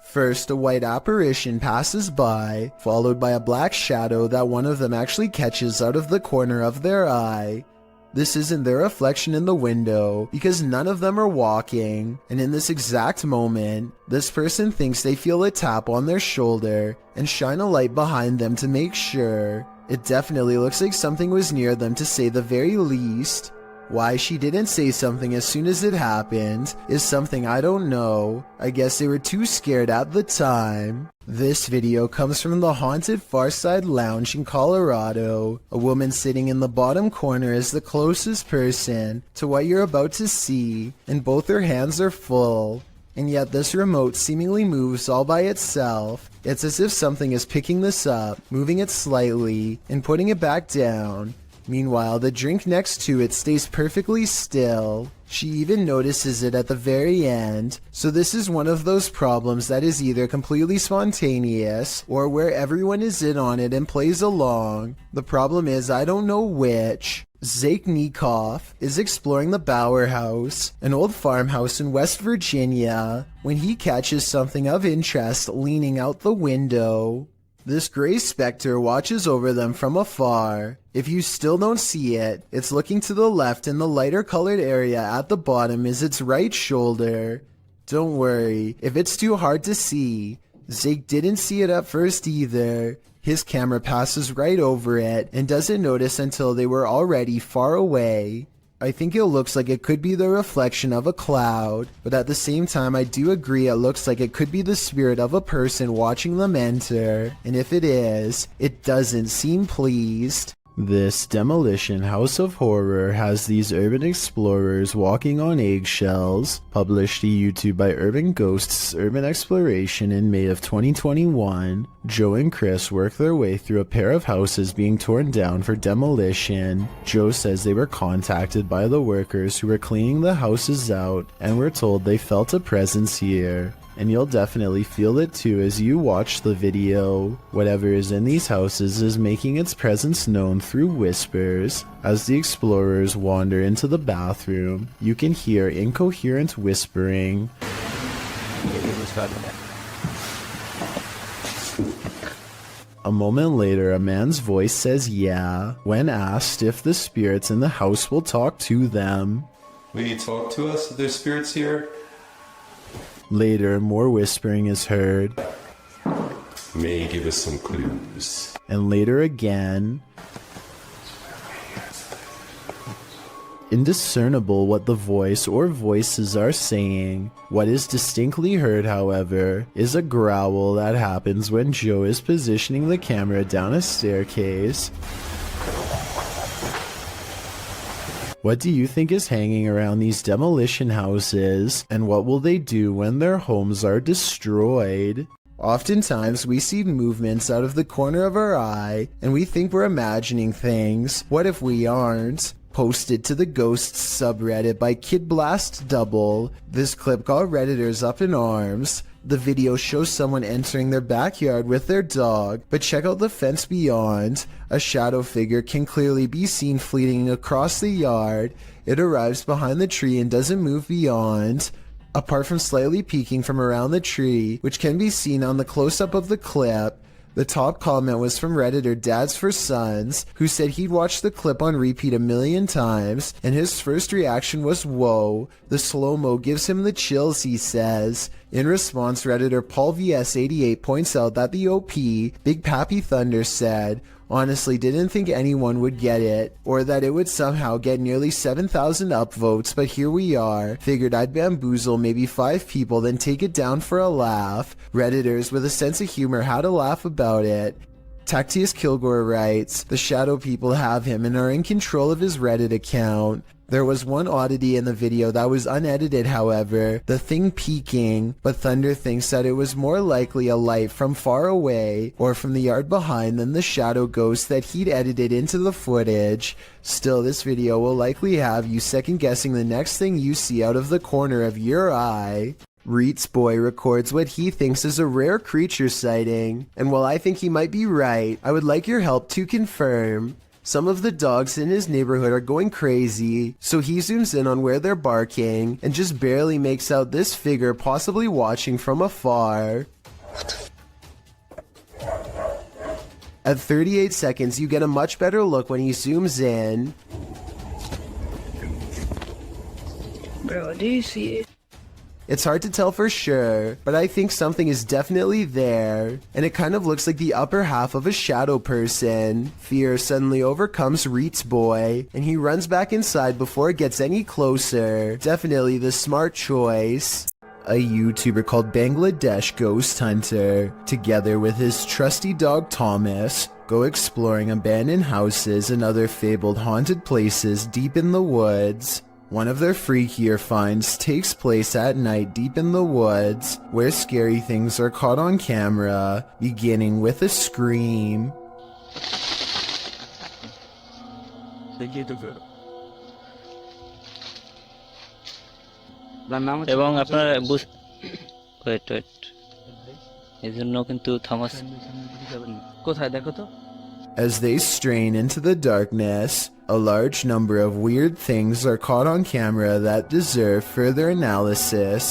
First, a white apparition passes by, followed by a black shadow that one of them actually catches out of the corner of their eye. This isn't their reflection in the window because none of them are walking, and in this exact moment, this person thinks they feel a tap on their shoulder and shine a light behind them to make sure. It definitely looks like something was near them to say the very least. Why she didn't say something as soon as it happened is something I don't know. I guess they were too scared at the time. This video comes from the haunted Farside Lounge in Colorado. A woman sitting in the bottom corner is the closest person to what you're about to see, and both her hands are full. And yet this remote seemingly moves all by itself. It's as if something is picking this up, moving it slightly, and putting it back down. Meanwhile, the drink next to it stays perfectly still. She even notices it at the very end. So this is one of those problems that is either completely spontaneous or where everyone is in on it and plays along. The problem is I don't know which. Zake Nikoff is exploring the Bower House, an old farmhouse in West Virginia, when he catches something of interest leaning out the window. This gray specter watches over them from afar. If you still don't see it, it's looking to the left and the lighter colored area at the bottom is its right shoulder. Don't worry, if it's too hard to see, Zake didn't see it at first either. His camera passes right over it and doesn't notice until they were already far away. I think it looks like it could be the reflection of a cloud, but at the same time I do agree it looks like it could be the spirit of a person watching them enter, and if it is, it doesn't seem pleased. This demolition house of horror has these urban explorers walking on eggshells, published to YouTube by Urban Ghosts Urban Exploration in May of 2021. Joe and Chris work their way through a pair of houses being torn down for demolition. Joe says they were contacted by the workers who were cleaning the houses out and were told they felt a presence here. And you'll definitely feel it too as you watch the video. Whatever is in these houses is making its presence known through whispers. As the explorers wander into the bathroom, you can hear incoherent whispering. A moment later, a man's voice says yeah, when asked if the spirits in the house will talk to them. Will you talk to us? There's spirits here? Later, more whispering is heard. May give us some clues. And later again. Indiscernible what the voice or voices are saying. What is distinctly heard, however, is a growl that happens when Joe is positioning the camera down a staircase. What do you think is hanging around these demolition houses, and what will they do when their homes are destroyed? Oftentimes, we see movements out of the corner of our eye, and we think we're imagining things. What if we aren't? Posted to the Ghosts subreddit by Kid Blast Double, this clip got Redditors up in arms. The video shows someone entering their backyard with their dog, but check out the fence beyond. A shadow figure can clearly be seen fleeting across the yard. It arrives behind the tree and doesn't move beyond. Apart from slightly peeking from around the tree, which can be seen on the close-up of the clip. The top comment was from Redditor Dads for Sons, who said he'd watched the clip on repeat 1,000,000 times, and his first reaction was whoa, the slow-mo gives him the chills, he says. In response, Redditor Paul VS88 points out that the OP, Big Pappy Thunder, said, honestly didn't think anyone would get it, or that it would somehow get nearly 7,000 upvotes, but here we are. Figured I'd bamboozle maybe 5 people, then take it down for a laugh. Redditors with a sense of humor had a laugh about it. Tactius Kilgore writes, the shadow people have him and are in control of his Reddit account. There was one oddity in the video that was unedited, however, the thing peeking, but Thunder thinks that it was more likely a light from far away or from the yard behind than the shadow ghost that he'd edited into the footage. Still, this video will likely have you second guessing the next thing you see out of the corner of your eye. Reets Boy records what he thinks is a rare creature sighting, and while I think he might be right, I would like your help to confirm. Some of the dogs in his neighborhood are going crazy, so he zooms in on where they're barking and just barely makes out this figure possibly watching from afar. At 38 seconds, you get a much better look when he zooms in. Bro, do you see it? It's hard to tell for sure, but I think something is definitely there, and it kind of looks like the upper half of a shadow person. Fear suddenly overcomes Reet's boy, and he runs back inside before it gets any closer. Definitely the smart choice. A YouTuber called Bangladesh Ghost Hunter, together with his trusty dog Thomas, go exploring abandoned houses and other fabled haunted places deep in the woods. One of their freakier finds takes place at night deep in the woods, where scary things are caught on camera, beginning with a scream. এবং আপনারা wait এই জন্য কিন্তু Thomas কোথায় দেখো তো। As they strain into the darkness, a large number of weird things are caught on camera that deserve further analysis.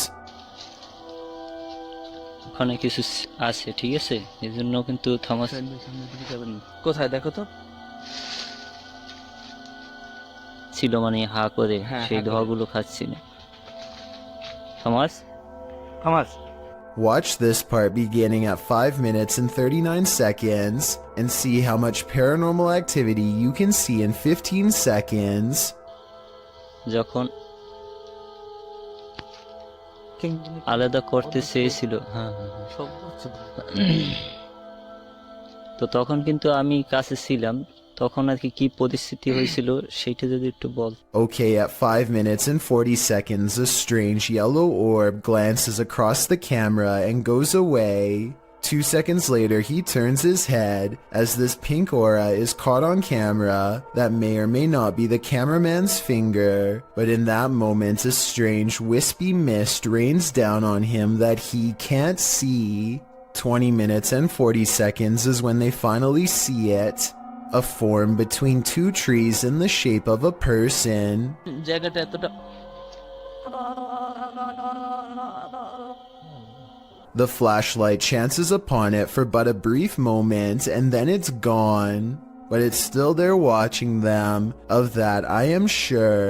ওখানে কিছু আছে, ঠিক আছে, এই জন্য কিন্তু থমাস কোথায় দেখো তো ছিল, মানে হা করে সেই ধোয়াগুলো খাচ্ছিল। Thomas. Watch this part beginning at 5 minutes and 39 seconds and see how much paranormal activity you can see in 15 seconds. যখন আলাদা করতে চেয়েছিল, তো তখন কিন্তু আমি কাছে ছিলাম, তখন আর কি পরিস্থিতি হয়েছিল সেটা যদি একটু বল। Okay, at 5 minutes and 40 seconds, a strange yellow orb glances across the camera and goes away. 2 seconds later, he turns his head as this pink aura is caught on camera that may or may not be the cameraman's finger, but in that moment, a strange wispy mist rains down on him that he can't see. 20 minutes and 40 seconds is when they finally see it. A form between two trees in the shape of a person. The flashlight chances upon it for but a brief moment and then it's gone. But it's still there watching them, of that I am sure.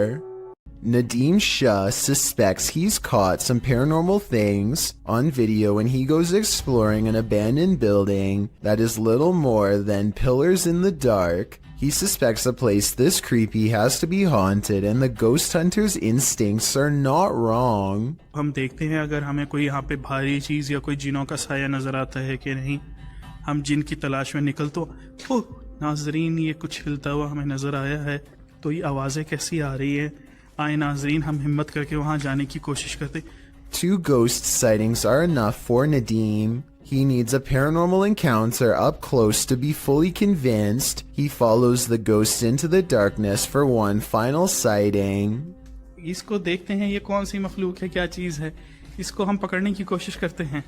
Nadeem Shah suspects he's caught some paranormal things on video when he goes exploring an abandoned building that is little more than pillars in the dark. He suspects a place this creepy has to be haunted, and the ghost hunter's instincts are not wrong. हम देखते हैं अगर हमें कोई यहाँ पे भारी चीज या कोई जिनों का साया नजर आता है कि नहीं। हम जिन की तलाश में निकल तो ओह नाजरीन, ये कुछ हिलता हुआ हमें नजर आया है, तो ये आवाजें कैसी आ रही है। आए नाजरीन, हम हिम्मत करके वहां जाने की कोशिश करते। 2 ghost sightings are enough for Nadeem. He needs a paranormal encounter up close to be fully convinced. He follows the ghost into the darkness for one final sighting. इसको देखते हैं, ये कौन सी मखलूक है, क्या चीज है, इसको हम पकड़ने की कोशिश करते हैं।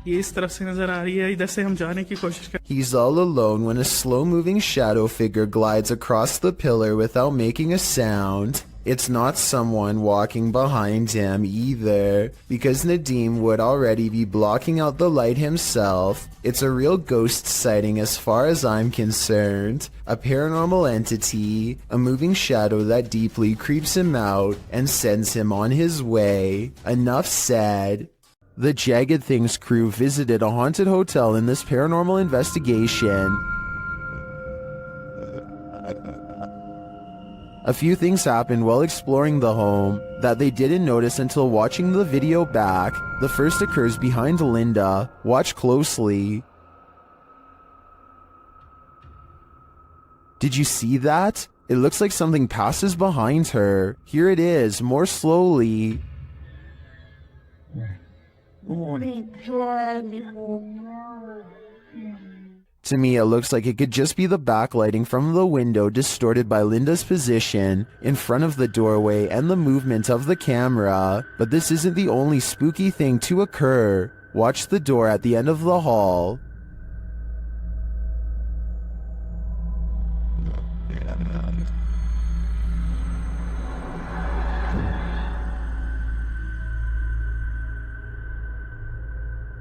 ये इस तरफ से नजर आ रही है, इधर से हम जाने की कोशिश करते हैं। He's all alone when a slow-moving shadow figure glides across the pillar without making a sound. It's not someone walking behind him either, because Nadeem would already be blocking out the light himself. It's a real ghost sighting as far as I'm concerned. A paranormal entity, a moving shadow that deeply creeps him out and sends him on his way. Enough said. The Jagged Things crew visited a haunted hotel in this paranormal investigation. A few things happened while exploring the home that they didn't notice until watching the video back. The first occurs behind Linda. Watch closely. Did you see that? It looks like something passes behind her. Here it is, more slowly. To me, it looks like it could just be the backlighting from the window distorted by Linda's position in front of the doorway and the movement of the camera. But this isn't the only spooky thing to occur. Watch the door at the end of the hall.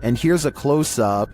And here's a close-up.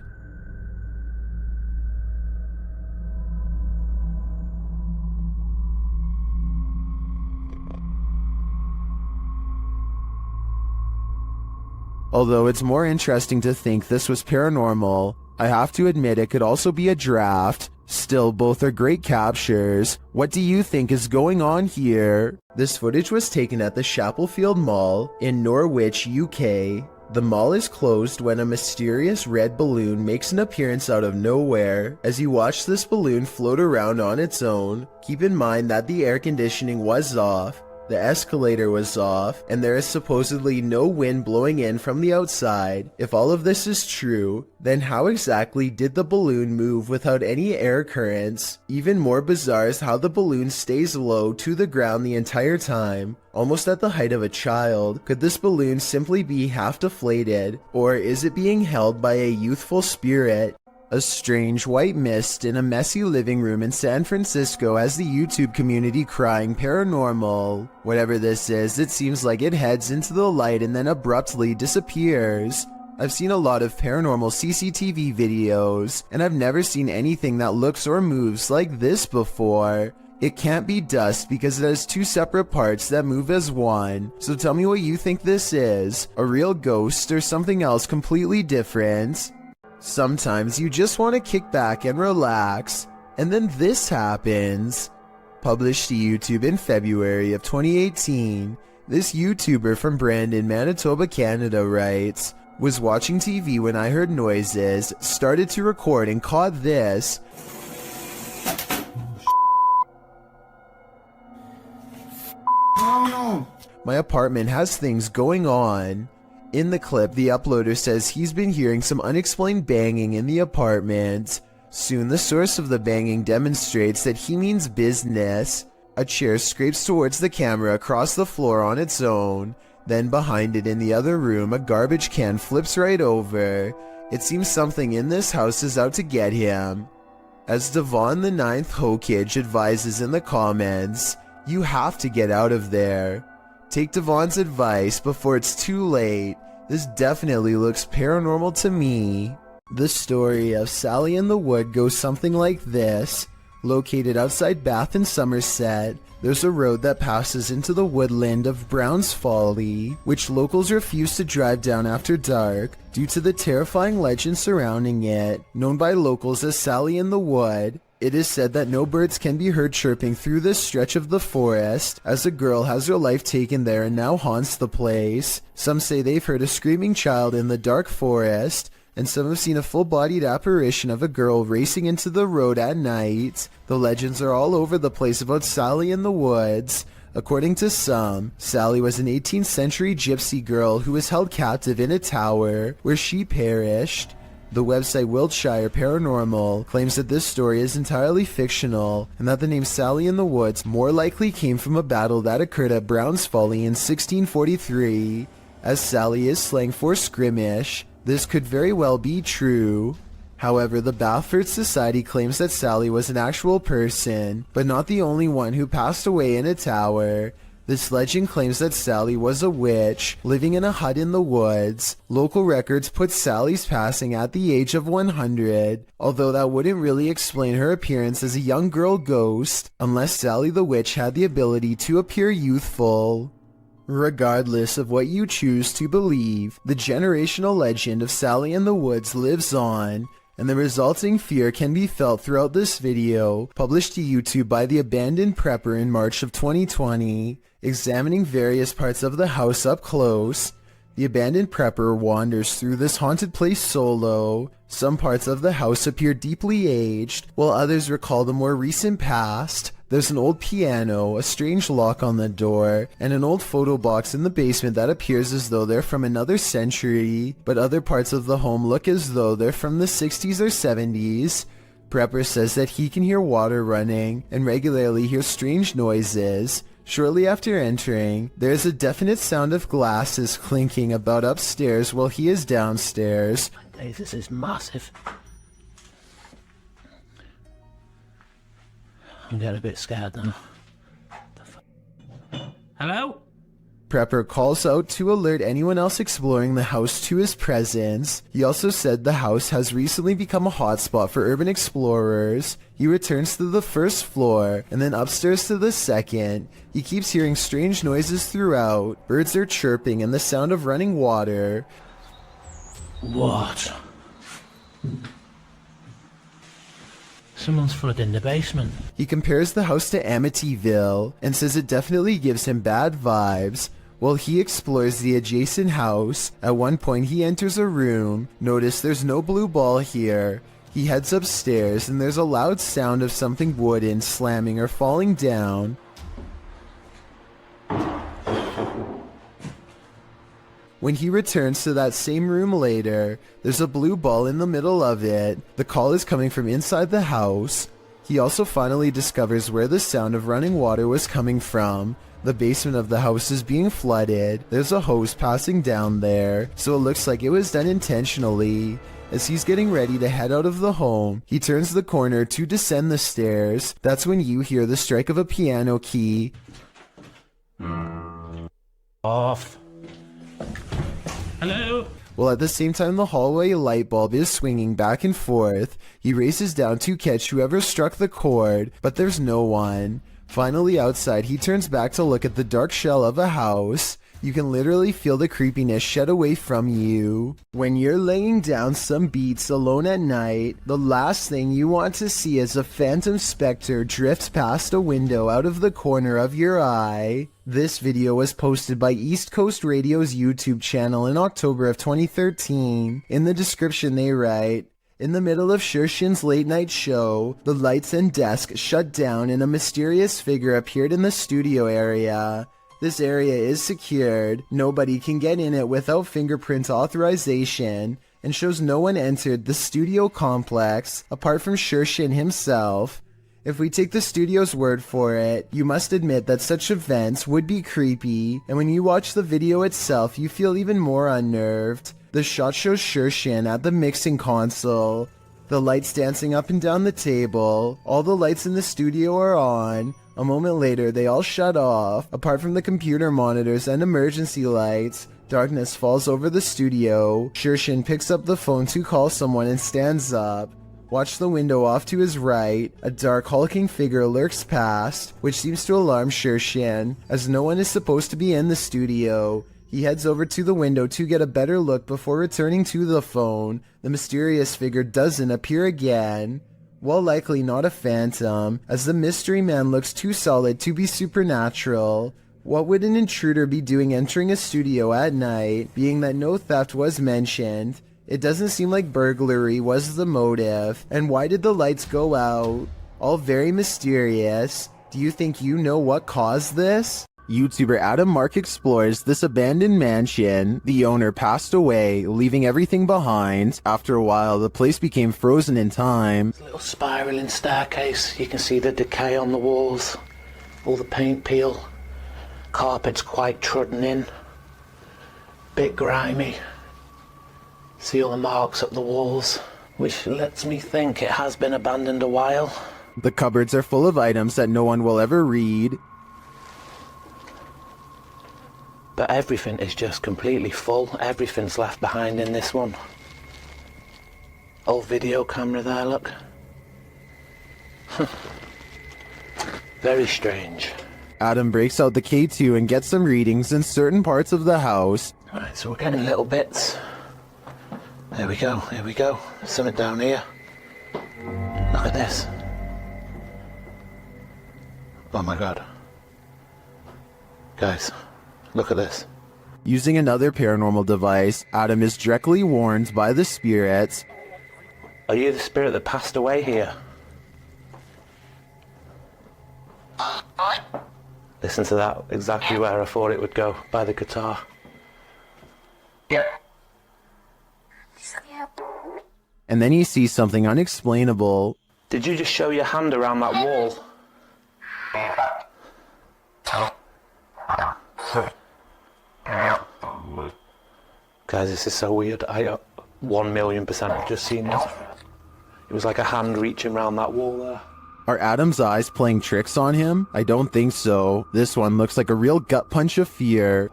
Although it's more interesting to think this was paranormal, I have to admit it could also be a draft. Still, both are great captures. What do you think is going on here? This footage was taken at the Chapelfield Mall in Norwich, UK. The mall is closed when a mysterious red balloon makes an appearance out of nowhere. As you watch this balloon float around on its own, keep in mind that the air conditioning was off, the escalator was off, and there is supposedly no wind blowing in from the outside. If all of this is true, then how exactly did the balloon move without any air currents? Even more bizarre is how the balloon stays low to the ground the entire time, almost at the height of a child. Could this balloon simply be half deflated, or is it being held by a youthful spirit? A strange white mist in a messy living room in San Francisco has the YouTube community crying paranormal. Whatever this is, it seems like it heads into the light and then abruptly disappears. I've seen a lot of paranormal CCTV videos, and I've never seen anything that looks or moves like this before. It can't be dust because it has two separate parts that move as one. So tell me what you think this is, a real ghost or something else completely different? Sometimes you just want to kick back and relax, and then this happens. Published to YouTube in February of 2018, this YouTuber from Brandon, Manitoba, Canada writes, "Was watching TV when I heard noises, started to record and caught this." My apartment has things going on. In the clip, the uploader says he's been hearing some unexplained banging in the apartment. Soon the source of the banging demonstrates that he means business. A chair scrapes towards the camera across the floor on its own. Then behind it in the other room, a garbage can flips right over. It seems something in this house is out to get him. As Devon the Ninth Hokage advises in the comments, you have to get out of there. Take Devon's advice before it's too late. This definitely looks paranormal to me. The story of Sally in the Wood goes something like this. Located outside Bath in Somerset, there's a road that passes into the woodland of Brown's Folly, which locals refuse to drive down after dark due to the terrifying legend surrounding it, known by locals as Sally in the Wood. It is said that no birds can be heard chirping through this stretch of the forest, as a girl has her life taken there and now haunts the place. Some say they've heard a screaming child in the dark forest, and some have seen a full-bodied apparition of a girl racing into the road at night. The legends are all over the place about Sally in the Woods. According to some, Sally was an 18th century gypsy girl who was held captive in a tower, where she perished. The website Wiltshire Paranormal claims that this story is entirely fictional, and that the name Sally in the Woods more likely came from a battle that occurred at Brown's Folly in 1643. As Sally is slang for skirmish, this could very well be true. However, the Bathford Society claims that Sally was an actual person, but not the only one who passed away in a tower. This legend claims that Sally was a witch, living in a hut in the woods. Local records put Sally's passing at the age of 100, although that wouldn't really explain her appearance as a young girl ghost, unless Sally the witch had the ability to appear youthful. Regardless of what you choose to believe, the generational legend of Sally in the Woods lives on, and the resulting fear can be felt throughout this video, published to YouTube by the Abandoned Prepper in March of 2020. Examining various parts of the house up close, the Abandoned Prepper wanders through this haunted place solo. Some parts of the house appear deeply aged, while others recall the more recent past. There's an old piano, a strange lock on the door, and an old photo box in the basement that appears as though they're from another century, but other parts of the home look as though they're from the 60s or 70s. Prepper says that he can hear water running and regularly hears strange noises. Shortly after entering, there is a definite sound of glasses clinking about upstairs while he is downstairs. Hey, this is massive. I'm getting a bit scared now. Hello? Prepper calls out to alert anyone else exploring the house to his presence. He also said the house has recently become a hotspot for urban explorers. He returns to the first floor, and then upstairs to the second. He keeps hearing strange noises throughout. Birds are chirping and the sound of running water. What? Someone's flooding the basement. He compares the house to Amityville and says it definitely gives him bad vibes. While he explores the adjacent house, at one point he enters a room. Notice there's no blue ball here. He heads upstairs and there's a loud sound of something wooden slamming or falling down. When he returns to that same room later, there's a blue ball in the middle of it. The call is coming from inside the house. He also finally discovers where the sound of running water was coming from. The basement of the house is being flooded. There's a hose passing down there, so it looks like it was done intentionally. As he's getting ready to head out of the home, he turns the corner to descend the stairs. That's when you hear the strike of a piano key. Off. Hello? While at the same time the hallway light bulb is swinging back and forth, he races down to catch whoever struck the cord, but there's no one. Finally outside, he turns back to look at the dark shell of a house. You can literally feel the creepiness shed away from you. When you're laying down some beats alone at night, the last thing you want to see is a phantom specter drift past a window out of the corner of your eye. This video was posted by East Coast Radio's YouTube channel in October of 2013. In the description they write, "In the middle of Shershin's late night show, the lights and desk shut down and a mysterious figure appeared in the studio area. This area is secured, nobody can get in it without fingerprint authorization, and shows no one entered the studio complex apart from Shershin himself. If we take the studio's word for it, you must admit that such events would be creepy, and when you watch the video itself you feel even more unnerved. The shot shows Shershin at the mixing console, the lights dancing up and down the table, all the lights in the studio are on. A moment later, they all shut off. Apart from the computer monitors and emergency lights, darkness falls over the studio. Shershin picks up the phone to call someone and stands up. Watch the window off to his right. A dark hulking figure lurks past, which seems to alarm Shershin, as no one is supposed to be in the studio. He heads over to the window to get a better look before returning to the phone. The mysterious figure doesn't appear again. While likely not a phantom, as the mystery man looks too solid to be supernatural. What would an intruder be doing entering a studio at night, being that no theft was mentioned? It doesn't seem like burglary was the motive, and why did the lights go out? All very mysterious. Do you think you know what caused this? YouTuber Adam Mark explores this abandoned mansion. The owner passed away, leaving everything behind. After a while, the place became frozen in time. Little spiraling staircase. You can see the decay on the walls. All the paint peel. Carpet's quite trodden in. Bit grimy. See all the marks up the walls, which lets me think it has been abandoned a while. The cupboards are full of items that no one will ever read. But everything is just completely full. Everything's left behind in this one. Old video camera there, look. Very strange. Adam breaks out the K2 and gets some readings in certain parts of the house. Right, so we're getting little bits. There we go, here we go. There's something down here. Look at this. Oh my god. Guys. Look at this. Using another paranormal device, Adam is directly warned by the spirits. Are you the spirit that passed away here? Listen to that, exactly where I thought it would go, by the guitar. Yep. And then he sees something unexplainable. Did you just show your hand around that wall? Guys, this is so weird. I 1,000,000% have just seen it. It was like a hand reaching around that wall there. Are Adam's eyes playing tricks on him? I don't think so. This one looks like a real gut punch of fear.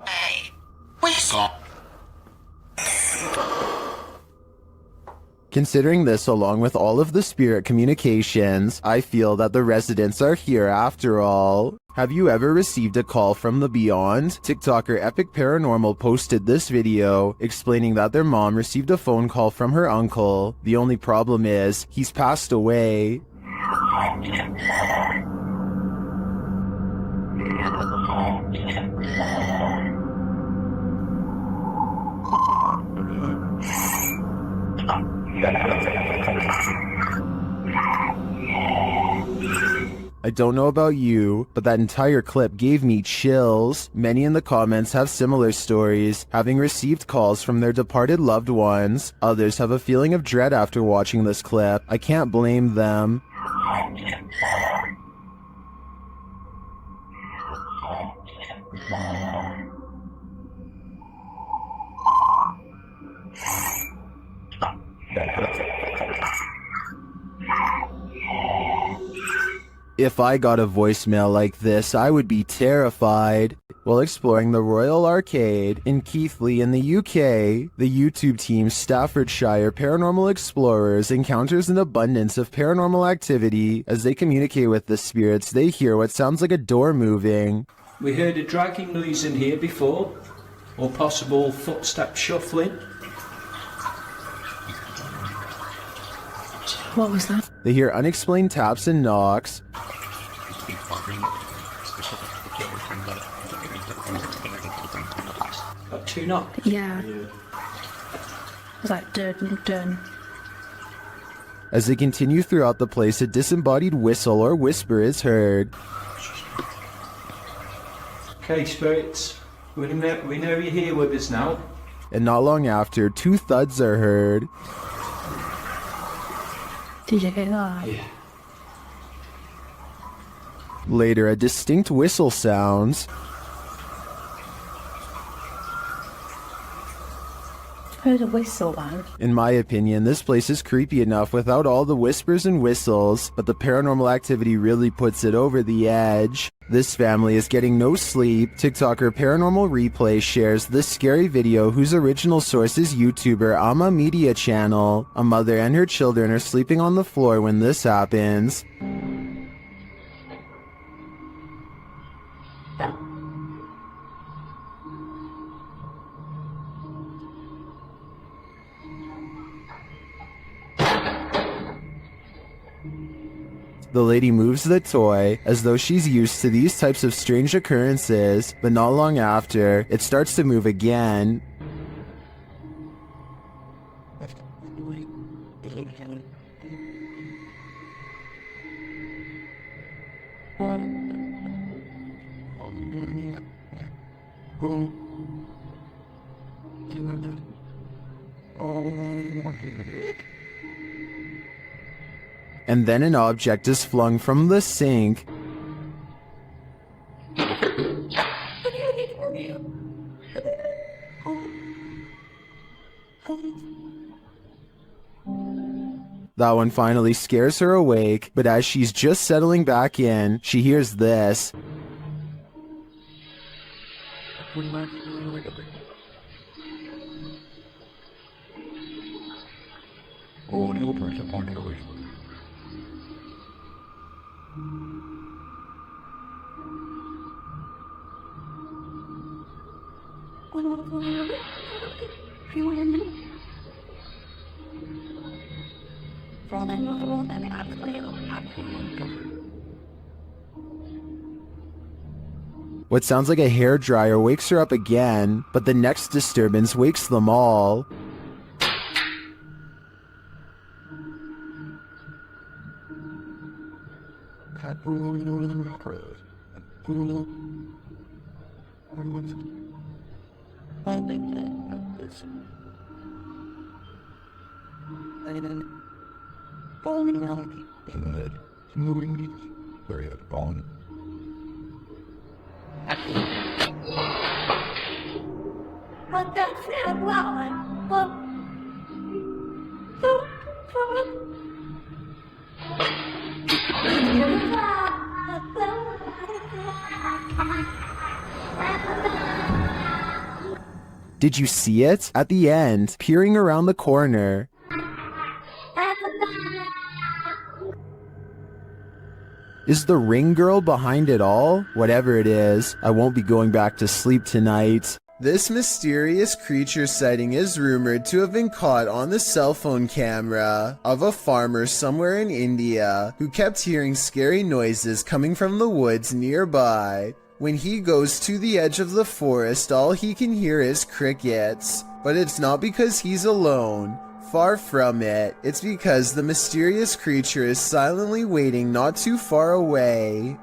Considering this along with all of the spirit communications, I feel that the residents are here after all. Have you ever received a call from the beyond? TikToker Epic Paranormal posted this video explaining that their mom received a phone call from her uncle. The only problem is, he's passed away. I don't know about you, but that entire clip gave me chills. Many in the comments have similar stories, having received calls from their departed loved ones. Others have a feeling of dread after watching this clip. I can't blame them. If I got a voicemail like this, I would be terrified. While exploring the Royal Arcade in Keighley in the UK, the YouTube team Staffordshire Paranormal Explorers encounters an abundance of paranormal activity. As they communicate with the spirits, they hear what sounds like a door moving. We heard a dragging noise in here before, or possible footstep shuffling. What was that? They hear unexplained taps and knocks. Got two knocks? Yeah. It was like dun dun. As they continue throughout the place, a disembodied whistle or whisper is heard. Okay, spirits, we know you're here with us now. And not long after, two thuds are heard. Did you hear that? Yeah. Later, a distinct whistle sounds. Heard a whistle, man. In my opinion, this place is creepy enough without all the whispers and whistles, but the paranormal activity really puts it over the edge. This family is getting no sleep. TikToker Paranormal Replay shares this scary video whose original source is YouTuber Ama Media Channel. A mother and her children are sleeping on the floor when this happens. The lady moves the toy as though she's used to these types of strange occurrences, but not long after, it starts to move again. And then an object is flung from the sink. That one finally scares her awake, but as she's just settling back in, she hears this. What sounds like a hairdryer wakes her up again, but the next disturbance wakes them all. Did you see it? At the end, peering around the corner. Is the ring girl behind it all? Whatever it is, I won't be going back to sleep tonight. This mysterious creature sighting is rumored to have been caught on the cell phone camera of a farmer somewhere in India who kept hearing scary noises coming from the woods nearby. When he goes to the edge of the forest, all he can hear is crickets. But it's not because he's alone. Far from it. It's because the mysterious creature is silently waiting not too far away.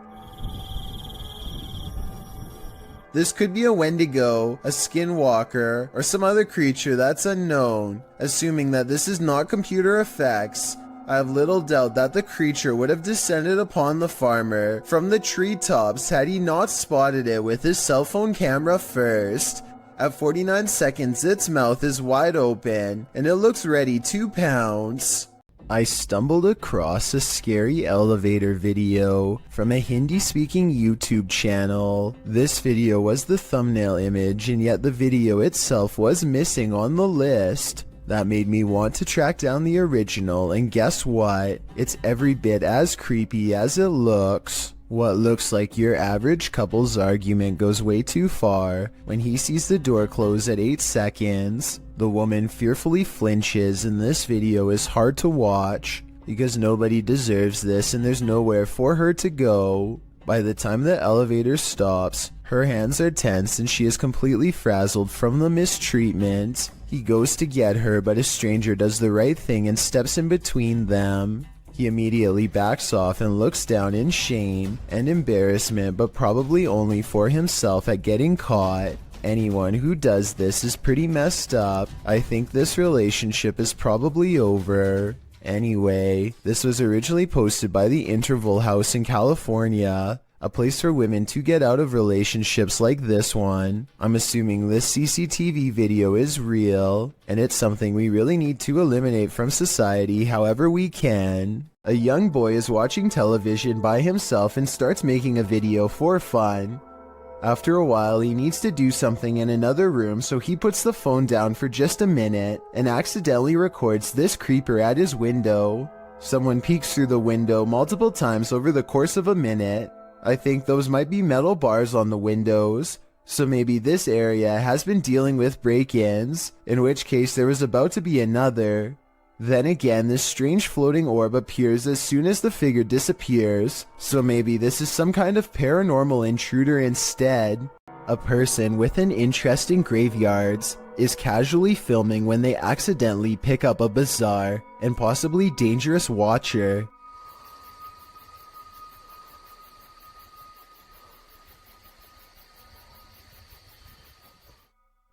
This could be a Wendigo, a skinwalker, or some other creature that's unknown. Assuming that this is not computer effects, I have little doubt that the creature would have descended upon the farmer from the treetops had he not spotted it with his cell phone camera first. At 49 seconds, its mouth is wide open, and it looks ready to pounce. I stumbled across a scary elevator video from a Hindi-speaking YouTube channel. This video was the thumbnail image, and yet the video itself was missing on the list. That made me want to track down the original, and guess what? It's every bit as creepy as it looks. What looks like your average couple's argument goes way too far when he sees the door close at 8 seconds. The woman fearfully flinches, and this video is hard to watch because nobody deserves this and there's nowhere for her to go. By the time the elevator stops, her hands are tense and she is completely frazzled from the mistreatment. He goes to get her, but a stranger does the right thing and steps in between them. He immediately backs off and looks down in shame and embarrassment, but probably only for himself at getting caught. Anyone who does this is pretty messed up. I think this relationship is probably over. Anyway, this was originally posted by the Interval House in California, a place for women to get out of relationships like this one. I'm assuming this CCTV video is real, and it's something we really need to eliminate from society however we can. A young boy is watching television by himself and starts making a video for fun. After a while, he needs to do something in another room, so he puts the phone down for just a minute and accidentally records this creeper at his window. Someone peeks through the window multiple times over the course of a minute. I think those might be metal bars on the windows, so maybe this area has been dealing with break-ins, in which case there was about to be another. Then again, this strange floating orb appears as soon as the figure disappears, so maybe this is some kind of paranormal intruder instead. A person with an interest in graveyards is casually filming when they accidentally pick up a bizarre and possibly dangerous watcher.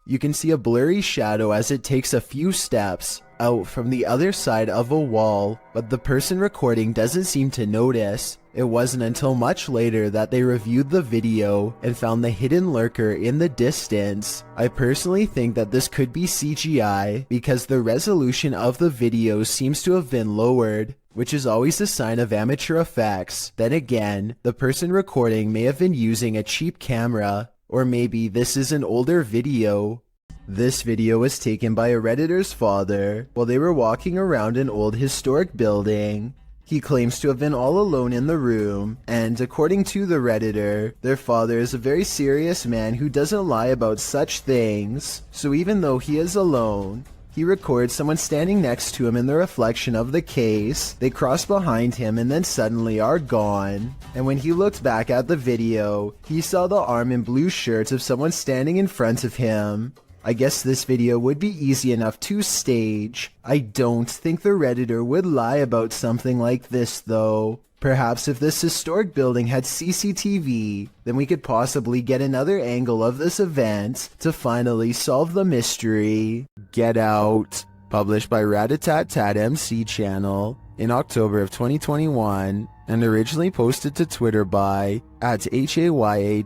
You can see a blurry shadow as it takes a few steps out from the other side of a wall, but the person recording doesn't seem to notice. It wasn't until much later that they reviewed the video and found the hidden lurker in the distance. I personally think that this could be CGI because the resolution of the video seems to have been lowered, which is always a sign of amateur effects. Then again, the person recording may have been using a cheap camera, or maybe this is an older video. This video was taken by a Redditor's father while they were walking around an old historic building. He claims to have been all alone in the room, and according to the Redditor, their father is a very serious man who doesn't lie about such things. So even though he is alone, he records someone standing next to him in the reflection of the case. They cross behind him and then suddenly are gone. And when he looked back at the video, he saw the arm and blue shirt of someone standing in front of him. I guess this video would be easy enough to stage. I don't think the Redditor would lie about something like this though. Perhaps if this historic building had CCTV, then we could possibly get another angle of this event to finally solve the mystery. Get Out, published by Ratatat MC channel in October of 2021, and originally posted to Twitter by @HAYATIJTS.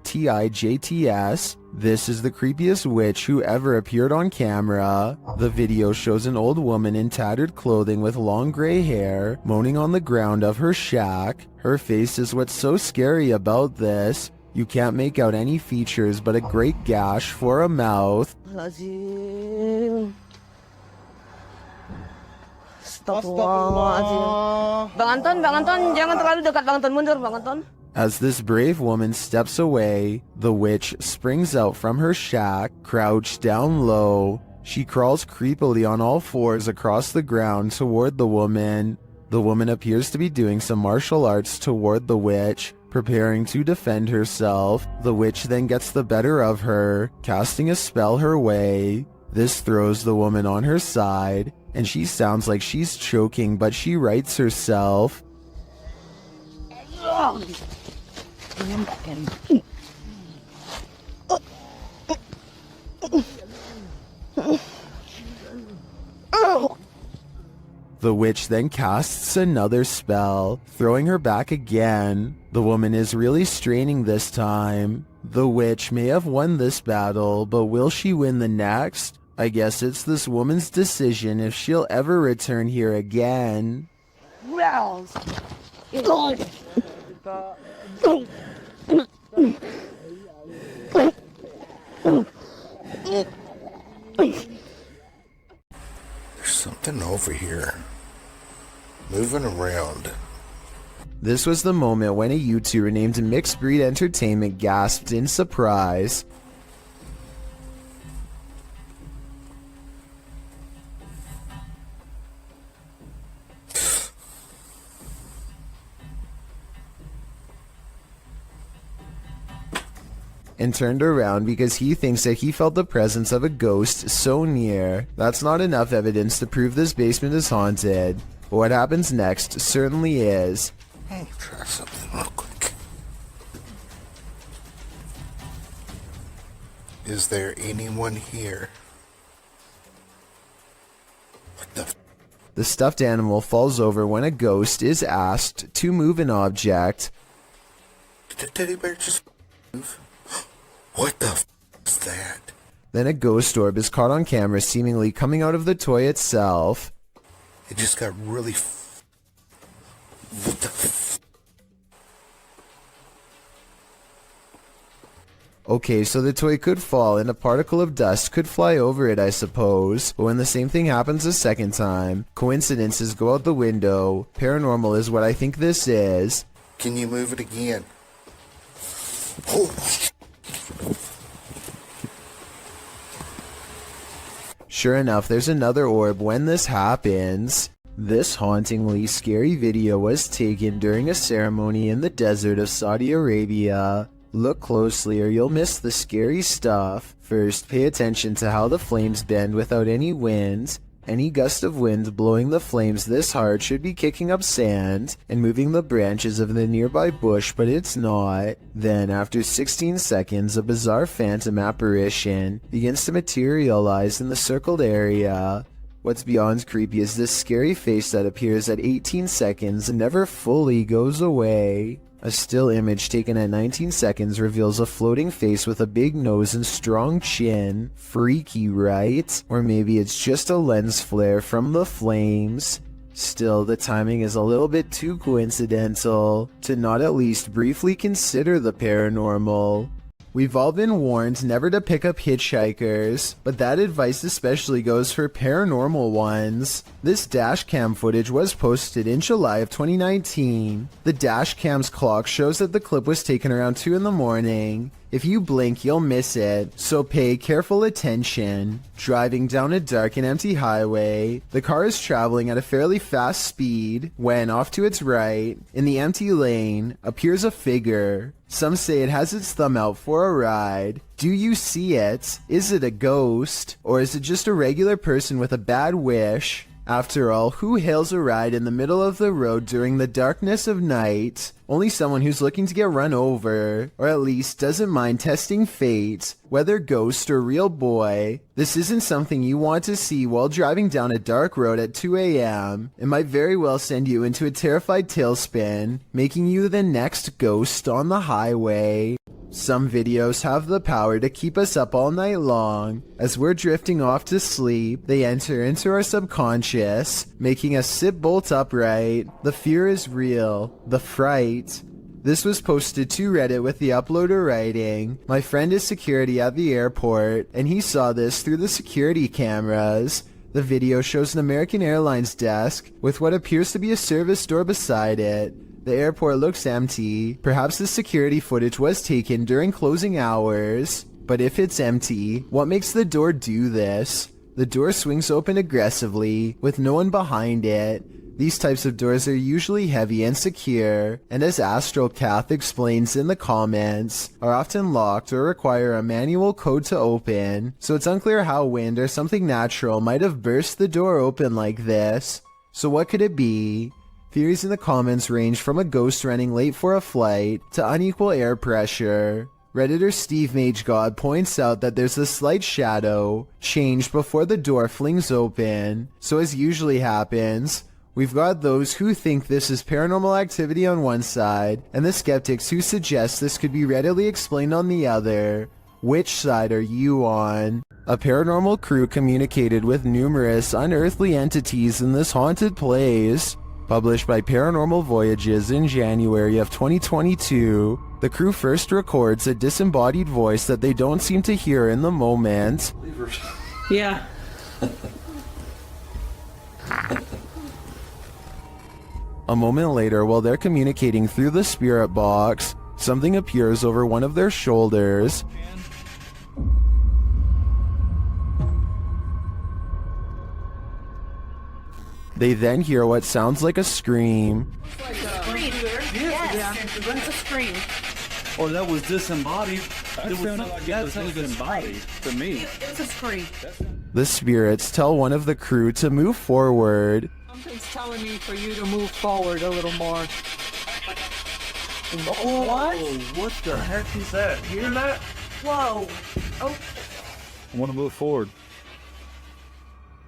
This is the creepiest witch who ever appeared on camera. The video shows an old woman in tattered clothing with long gray hair, moaning on the ground of her shack. Her face is what's so scary about this. You can't make out any features but a great gash for a mouth. Astagfirullahaladzim. Bang Anton, jangan terlalu dekat. Bang Anton, mundur, Bang Anton. As this brave woman steps away, the witch springs out from her shack, crouched down low. She crawls creepily on all fours across the ground toward the woman. The woman appears to be doing some martial arts toward the witch, preparing to defend herself. The witch then gets the better of her, casting a spell her way. This throws the woman on her side, and she sounds like she's choking, but she rights herself. The witch then casts another spell, throwing her back again. The woman is really straining this time. The witch may have won this battle, but will she win the next? I guess it's this woman's decision if she'll ever return here again. There's something over here. Moving around. This was the moment when a YouTuber named Mixed Breed Entertainment gasped in surprise. And turned around because he thinks that he felt the presence of a ghost so near. That's not enough evidence to prove this basement is haunted, but what happens next certainly is. Let me try something real quick. Is there anyone here? What the The stuffed animal falls over when a ghost is asked to move an object. Did the teddy bear just move? What the is that? Then a ghost orb is caught on camera seemingly coming out of the toy itself. It just got really what the Okay, so the toy could fall and a particle of dust could fly over it, I suppose. But when the same thing happens a second time, coincidences go out the window. Paranormal is what I think this is. Can you move it again? Oh. Sure enough, there's another orb when this happens. This hauntingly scary video was taken during a ceremony in the desert of Saudi Arabia. Look closely or you'll miss the scary stuff. First, pay attention to how the flames bend without any wind. Any gust of wind blowing the flames this hard should be kicking up sand and moving the branches of the nearby bush, but it's not. Then, after 16 seconds, a bizarre phantom apparition begins to materialize in the circled area. What's beyond creepy is this scary face that appears at 18 seconds and never fully goes away. A still image taken at 19 seconds reveals a floating face with a big nose and strong chin. Freaky, right? Or maybe it's just a lens flare from the flames. Still, the timing is a little bit too coincidental to not at least briefly consider the paranormal. We've all been warned never to pick up hitchhikers, but that advice especially goes for paranormal ones. This dash cam footage was posted in July of 2019. The dash cam's clock shows that the clip was taken around 2 in the morning. If you blink, you'll miss it, so pay careful attention. Driving down a dark and empty highway, the car is traveling at a fairly fast speed when, off to its right, in the empty lane, appears a figure. Some say it has its thumb out for a ride. Do you see it? Is it a ghost? Or is it just a regular person with a bad wish? After all, who hails a ride in the middle of the road during the darkness of night? Only someone who's looking to get run over, or at least doesn't mind testing fate, whether ghost or real boy. This isn't something you want to see while driving down a dark road at 2 a.m. It might very well send you into a terrified tailspin, making you the next ghost on the highway. Some videos have the power to keep us up all night long. As we're drifting off to sleep, they enter into our subconscious, making us sit bolt upright. The fear is real. The fright. This was posted to Reddit with the uploader writing, "My friend is security at the airport, and he saw this through the security cameras. The video shows an American Airlines desk with what appears to be a service door beside it. The airport looks empty. Perhaps the security footage was taken during closing hours. But if it's empty, what makes the door do this? The door swings open aggressively, with no one behind it. These types of doors are usually heavy and secure, and as Astral Cath explains in the comments, are often locked or require a manual code to open, so it's unclear how wind or something natural might have burst the door open like this. So what could it be? Theories in the comments range from a ghost running late for a flight to unequal air pressure. Redditor Steve MageGod points out that there's a slight shadow change before the door flings open, so as usually happens, we've got those who think this is paranormal activity on one side, and the skeptics who suggest this could be readily explained on the other. Which side are you on? A paranormal crew communicated with numerous unearthly entities in this haunted place. Published by Paranormal Voyages in January of 2022, the crew first records a disembodied voice that they don't seem to hear in the moment. Yeah. A moment later, while they're communicating through the spirit box, something appears over one of their shoulders. They then hear what sounds like a scream. Yes, it's a scream. Or that was disembodied. That's disembodied to me. It's a scream. The spirits tell one of the crew to move forward. Something's telling me for you to move forward a little more. What? What the heck is that? Hear that? Whoa. Oh. I want to move forward.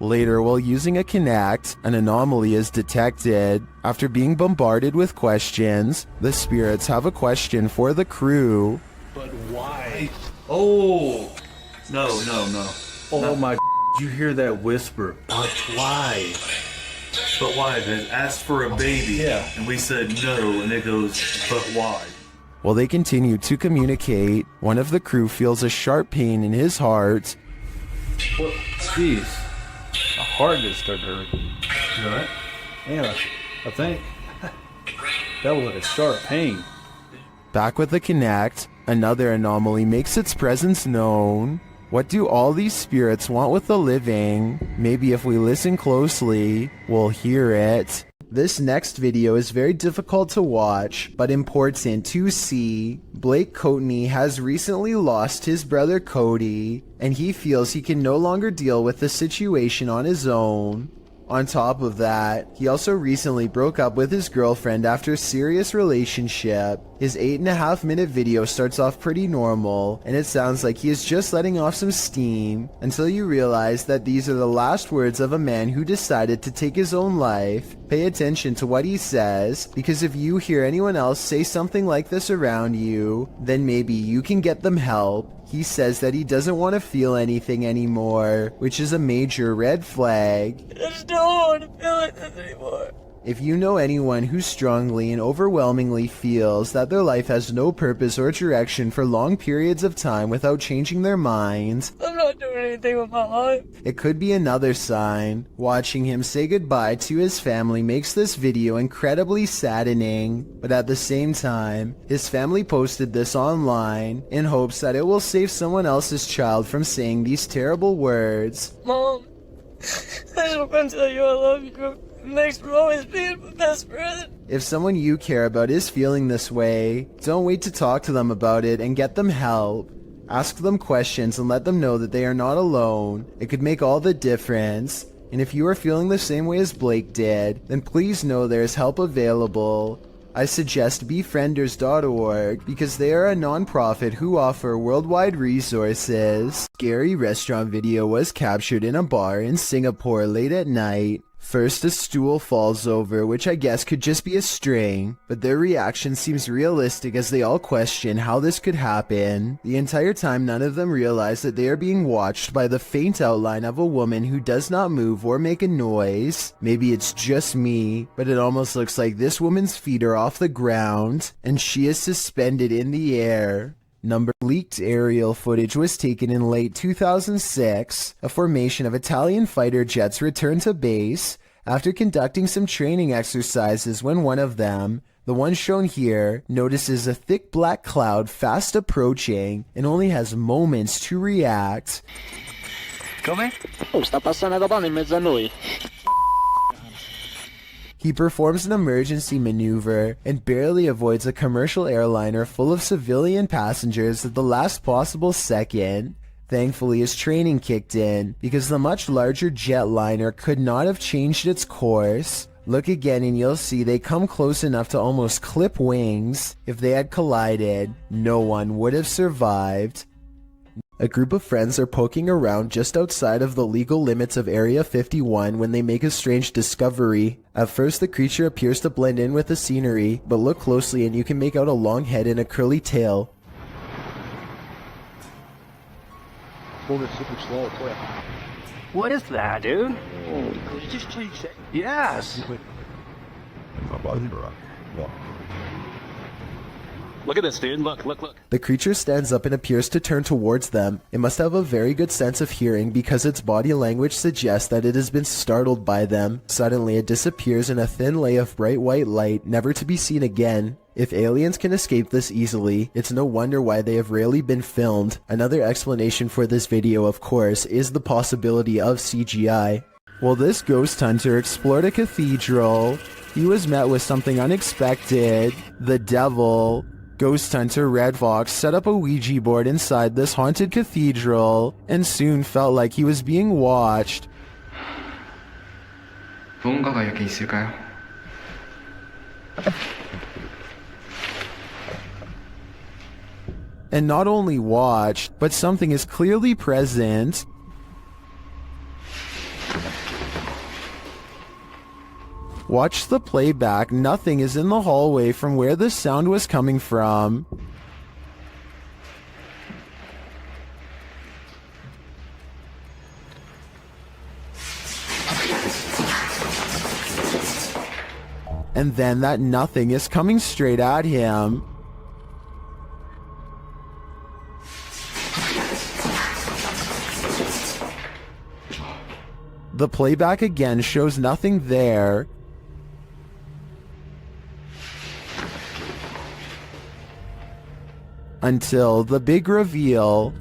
Later, while using a Kinect, an anomaly is detected. After being bombarded with questions, the spirits have a question for the crew. But why? Oh! No. Oh my, you hear that whisper? But why? But why? They asked for a baby. Yeah. And we said no, and it goes, but why? While they continue to communicate, one of the crew feels a sharp pain in his heart. What? Jeez. My heart just started hurting. You alright? Yeah, I think. That was like a sharp pain. Back with the Kinect, another anomaly makes its presence known. What do all these spirits want with the living? Maybe if we listen closely, we'll hear it. This next video is very difficult to watch, but important to see. Blake Coatney has recently lost his brother Cody, and he feels he can no longer deal with the situation on his own. On top of that, he also recently broke up with his girlfriend after a serious relationship. His 8.5-minute video starts off pretty normal, and it sounds like he is just letting off some steam, until you realize that these are the last words of a man who decided to take his own life. Pay attention to what he says, because if you hear anyone else say something like this around you, then maybe you can get them help. He says that he doesn't want to feel anything anymore, which is a major red flag. I just don't want to feel like this anymore. If you know anyone who strongly and overwhelmingly feels that their life has no purpose or direction for long periods of time without changing their minds, I'm not doing anything with my life. It could be another sign. Watching him say goodbye to his family makes this video incredibly saddening, but at the same time, his family posted this online in hopes that it will save someone else's child from saying these terrible words. Mom, I just want to tell you I love you. Thanks for always being my best friend. If someone you care about is feeling this way, don't wait to talk to them about it and get them help. Ask them questions and let them know that they are not alone. It could make all the difference. And if you are feeling the same way as Blake did, then please know there is help available. I suggest befrienders.org because they are a non-profit who offer worldwide resources. Scary restaurant video was captured in a bar in Singapore late at night. First, a stool falls over, which I guess could just be a string, but their reaction seems realistic as they all question how this could happen. The entire time, none of them realize that they are being watched by the faint outline of a woman who does not move or make a noise. Maybe it's just me, but it almost looks like this woman's feet are off the ground, and she is suspended in the air. Leaked aerial footage was taken in late 2006. A formation of Italian fighter jets returned to base after conducting some training exercises when one of them, the one shown here, notices a thick black cloud fast approaching and only has moments to react. Come? Oh, sta passando una donna in mezzo a noi. He performs an emergency maneuver and barely avoids a commercial airliner full of civilian passengers at the last possible second. Thankfully, his training kicked in because the much larger jetliner could not have changed its course. Look again and you'll see they come close enough to almost clip wings. If they had collided, no one would have survived. A group of friends are poking around just outside of the legal limits of Area 51 when they make a strange discovery. At first, the creature appears to blend in with the scenery, but look closely and you can make out a long head and a curly tail. Moving super slow, quick. What is that, dude? Oh, could you just change it? Yes. Look at this, dude. Look, look, look. The creature stands up and appears to turn towards them. It must have a very good sense of hearing because its body language suggests that it has been startled by them. Suddenly, it disappears in a thin lay of bright white light, never to be seen again. If aliens can escape this easily, it's no wonder why they have rarely been filmed. Another explanation for this video, of course, is the possibility of CGI. While this ghost hunter explored a cathedral, he was met with something unexpected: the devil. Ghost hunter Red Fox set up a Ouija board inside this haunted cathedral and soon felt like he was being watched. 무언가가 여기 있을까요? And not only watched, but something is clearly present. Watch the playback. Nothing is in the hallway from where the sound was coming from. And then that nothing is coming straight at him. The playback again shows nothing there. Until the big reveal.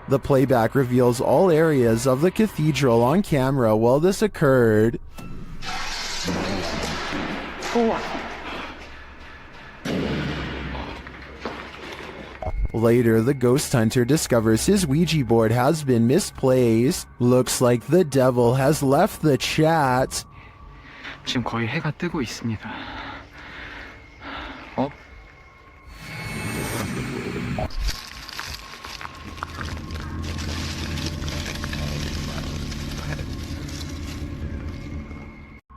The playback reveals all areas of the cathedral on camera while this occurred. Later, the ghost hunter discovers his Ouija board has been misplaced. Looks like the devil has left the chat. 지금 거의 해가 뜨고 있습니다.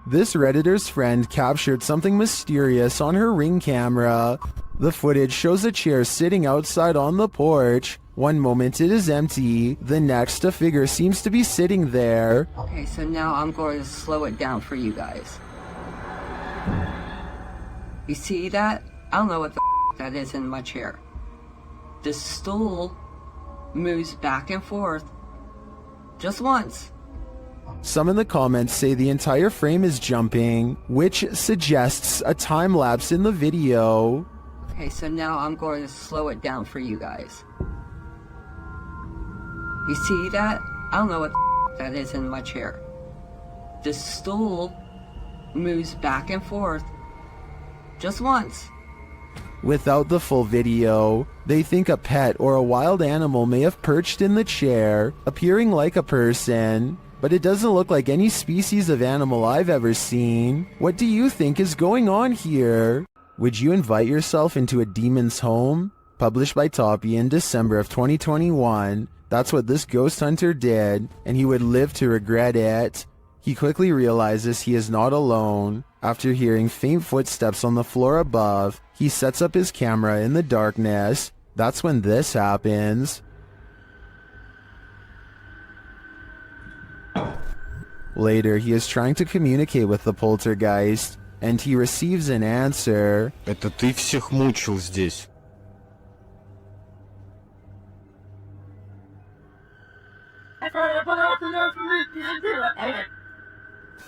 This Redditor's friend captured something mysterious on her Ring camera. The footage shows a chair sitting outside on the porch. One moment it is empty, the next a figure seems to be sitting there. Okay, so now I'm going to slow it down for you guys. You see that? I don't know what the that is in my chair. The stool moves back and forth just once. Some in the comments say the entire frame is jumping, which suggests a time lapse in the video. Okay, so now I'm going to slow it down for you guys. You see that? I don't know what that is in my chair. The stool moves back and forth just once. Without the full video, they think a pet or a wild animal may have perched in the chair, appearing like a person, but it doesn't look like any species of animal I've ever seen. What do you think is going on here? Would you invite yourself into a demon's home? Published by Toppy in December of 2021. That's what this ghost hunter did, and he would live to regret it. He quickly realizes he is not alone. After hearing faint footsteps on the floor above, he sets up his camera in the darkness. That's when this happens. Later, he is trying to communicate with the poltergeist, and he receives an answer. Это ты всех мучил здесь.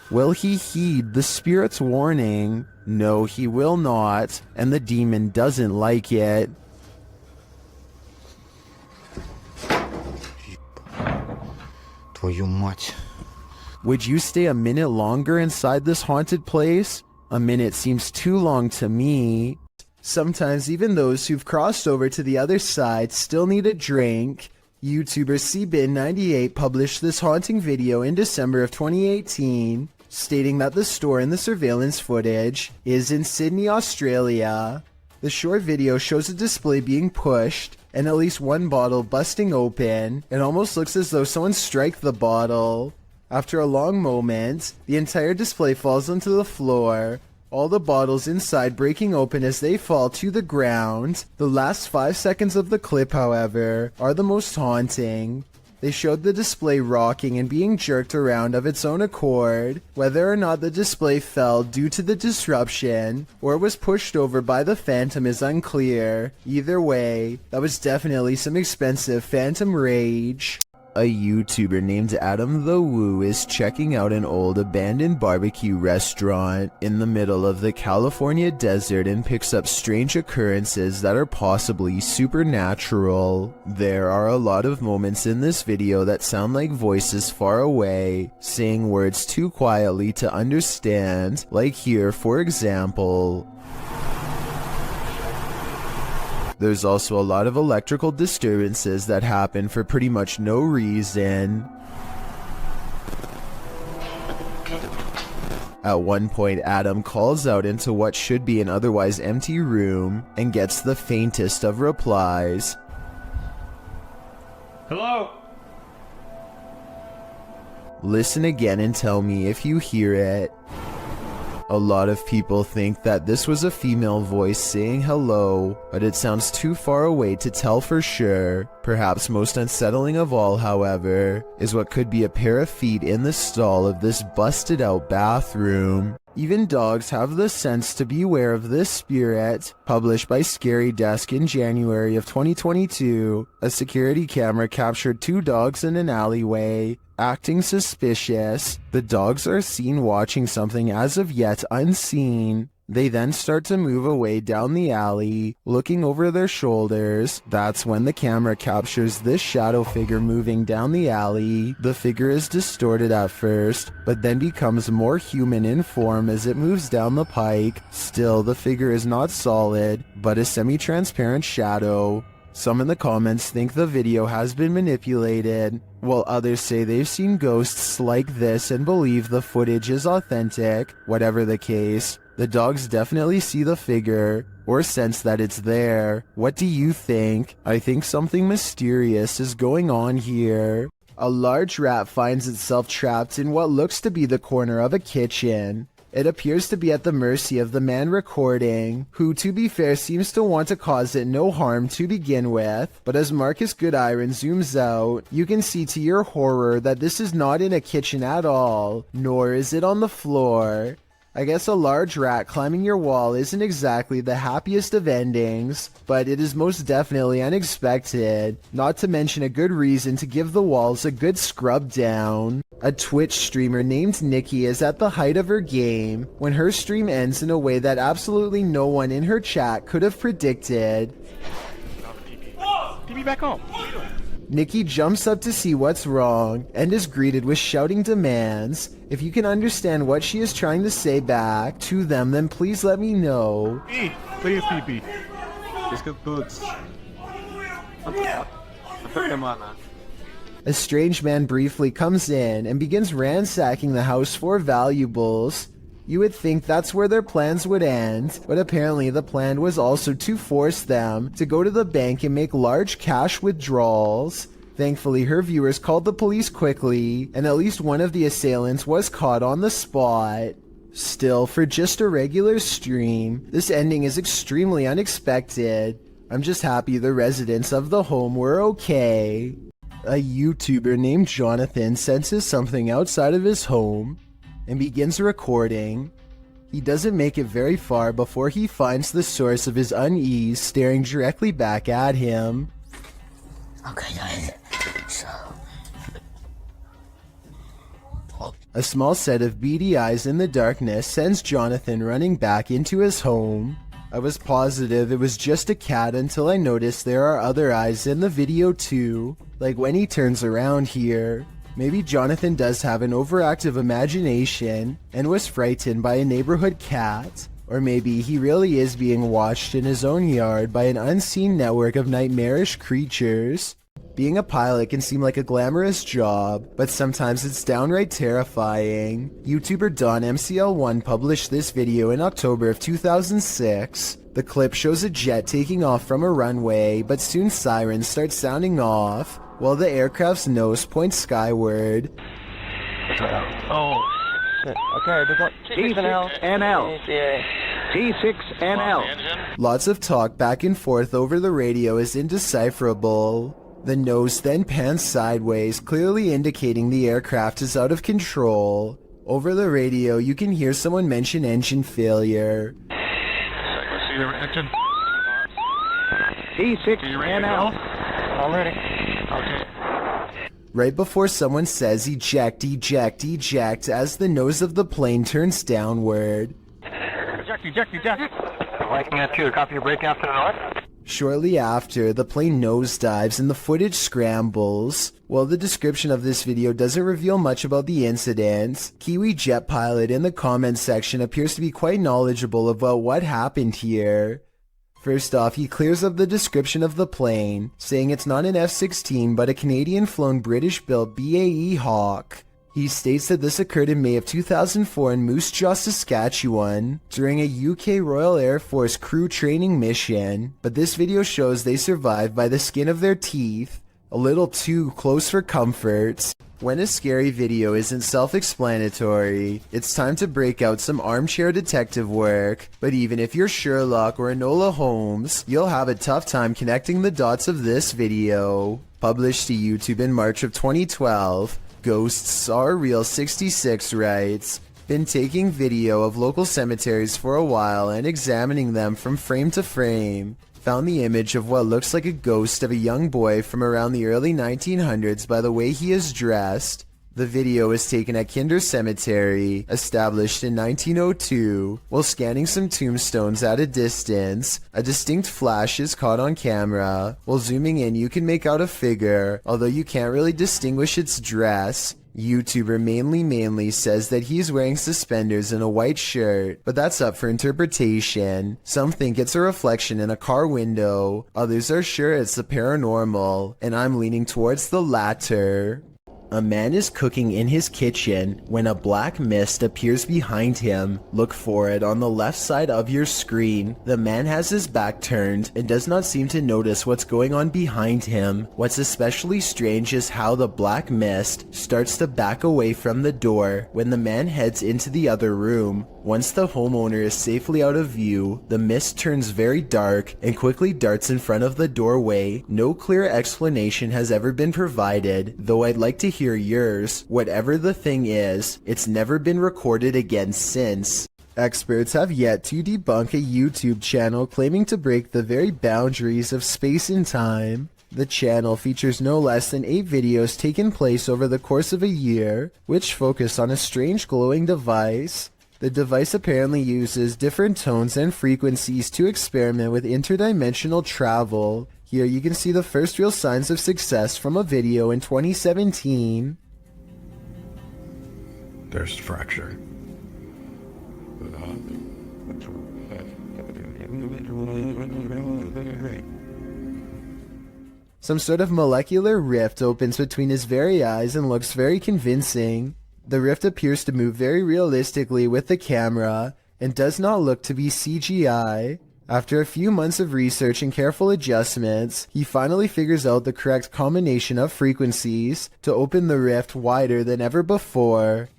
Will he heed the spirit's warning? No, he will not, and the demon doesn't like it. Твою мать. Would you stay a minute longer inside this haunted place? A minute seems too long to me. Sometimes even those who've crossed over to the other side still need a drink. YouTuber cbin98 published this haunting video in December of 2018, stating that the store in the surveillance footage is in Sydney, Australia. The short video shows a display being pushed and at least one bottle busting open. It almost looks as though someone struck the bottle. After a long moment, the entire display falls onto the floor, all the bottles inside breaking open as they fall to the ground. The last 5 seconds of the clip, however, are the most haunting. They showed the display rocking and being jerked around of its own accord. Whether or not the display fell due to the disruption or was pushed over by the phantom is unclear. Either way, that was definitely some expensive phantom rage. A YouTuber named Adam the Woo is checking out an old abandoned barbecue restaurant in the middle of the California desert and picks up strange occurrences that are possibly supernatural. There are a lot of moments in this video that sound like voices far away, saying words too quietly to understand, like here for example. There's also a lot of electrical disturbances that happen for pretty much no reason. At one point, Adam calls out into what should be an otherwise empty room and gets the faintest of replies. Hello? Listen again and tell me if you hear it. A lot of people think that this was a female voice saying hello, but it sounds too far away to tell for sure. Perhaps most unsettling of all, however, is what could be a pair of feet in the stall of this busted out bathroom. Even dogs have the sense to beware of this spirit. Published by Scary Desk in January of 2022, a security camera captured 2 dogs in an alleyway, acting suspicious. The dogs are seen watching something as of yet unseen. They then start to move away down the alley, looking over their shoulders. That's when the camera captures this shadow figure moving down the alley. The figure is distorted at first, but then becomes more human in form as it moves down the pike. Still, the figure is not solid, but a semi-transparent shadow. Some in the comments think the video has been manipulated, while others say they've seen ghosts like this and believe the footage is authentic. Whatever the case, the dogs definitely see the figure, or sense that it's there. What do you think? I think something mysterious is going on here. A large rat finds itself trapped in what looks to be the corner of a kitchen. It appears to be at the mercy of the man recording, who, to be fair, seems to want to cause it no harm to begin with. But as Marcus Goodiron zooms out, you can see to your horror that this is not in a kitchen at all, nor is it on the floor. I guess a large rat climbing your wall isn't exactly the happiest of endings, but it is most definitely unexpected, not to mention a good reason to give the walls a good scrub down. A Twitch streamer named Nikki is at the height of her game when her stream ends in a way that absolutely no one in her chat could have predicted. Get me back home. Nikki jumps up to see what's wrong and is greeted with shouting demands. If you can understand what she is trying to say back to them, then please let me know. Please, pee-pee. Let's get boots. A strange man briefly comes in and begins ransacking the house for valuables. You would think that's where their plans would end, but apparently the plan was also to force them to go to the bank and make large cash withdrawals. Thankfully, her viewers called the police quickly, and at least one of the assailants was caught on the spot. Still, for just a regular stream, this ending is extremely unexpected. I'm just happy the residents of the home were okay. A YouTuber named Jonathan senses something outside of his home and begins recording. He doesn't make it very far before he finds the source of his unease staring directly back at him. Okay, guys. So. A small set of beady eyes in the darkness sends Jonathan running back into his home. I was positive it was just a cat until I noticed there are other eyes in the video too, like when he turns around here. Maybe Jonathan does have an overactive imagination and was frightened by a neighborhood cat, or maybe he really is being watched in his own yard by an unseen network of nightmarish creatures. Being a pilot can seem like a glamorous job, but sometimes it's downright terrifying. YouTuber DonMCL1 published this video in October of 2006. The clip shows a jet taking off from a runway, but soon sirens start sounding off, while the aircraft's nose points skyward. Oh, shit. Okay, we got T6NL. T6NL. Lots of talk back and forth over the radio is indecipherable. The nose then pans sideways, clearly indicating the aircraft is out of control. Over the radio, you can hear someone mention engine failure. T6NL. I'm ready. Okay. Right before someone says eject, eject, eject as the nose of the plane turns downward. Eject, eject, eject. Liking that too. Copy your brake after the north. Shortly after, the plane nosedives and the footage scrambles. While the description of this video doesn't reveal much about the incident, Kiwi Jet Pilot in the comments section appears to be quite knowledgeable about what happened here. First off, he clears up the description of the plane, saying it's not an F-16 but a Canadian-flown British-built BAE Hawk. He states that this occurred in May of 2004 in Moose Jaw, Saskatchewan, during a UK Royal Air Force crew training mission, but this video shows they survived by the skin of their teeth, a little too close for comfort. When a scary video isn't self-explanatory, it's time to break out some armchair detective work, but even if you're Sherlock or Enola Holmes, you'll have a tough time connecting the dots of this video. Published to YouTube in March of 2012, Ghosts Are Real 66 writes, "Been taking video of local cemeteries for a while and examining them from frame to frame. Found the image of what looks like a ghost of a young boy from around the early 1900s by the way he is dressed. The video was taken at Kinder Cemetery, established in 1902. While scanning some tombstones at a distance, a distinct flash is caught on camera. While zooming in, you can make out a figure, although you can't really distinguish its dress. YouTuber Manly says that he's wearing suspenders and a white shirt, but that's up for interpretation. Some think it's a reflection in a car window, others are sure it's the paranormal, and I'm leaning towards the latter." A man is cooking in his kitchen when a black mist appears behind him. Look for it on the left side of your screen. The man has his back turned and does not seem to notice what's going on behind him. What's especially strange is how the black mist starts to back away from the door when the man heads into the other room. Once the homeowner is safely out of view, the mist turns very dark and quickly darts in front of the doorway. No clear explanation has ever been provided, though I'd like to hear yours. Whatever the thing is, it's never been recorded again since. Experts have yet to debunk a YouTube channel claiming to break the very boundaries of space and time. The channel features no less than 8 videos taking place over the course of a year, which focus on a strange glowing device. The device apparently uses different tones and frequencies to experiment with interdimensional travel. Here you can see the first real signs of success from a video in 2017. There's fracture. Some sort of molecular rift opens between his very eyes and looks very convincing. The rift appears to move very realistically with the camera and does not look to be CGI. After a few months of research and careful adjustments, he finally figures out the correct combination of frequencies to open the rift wider than ever before.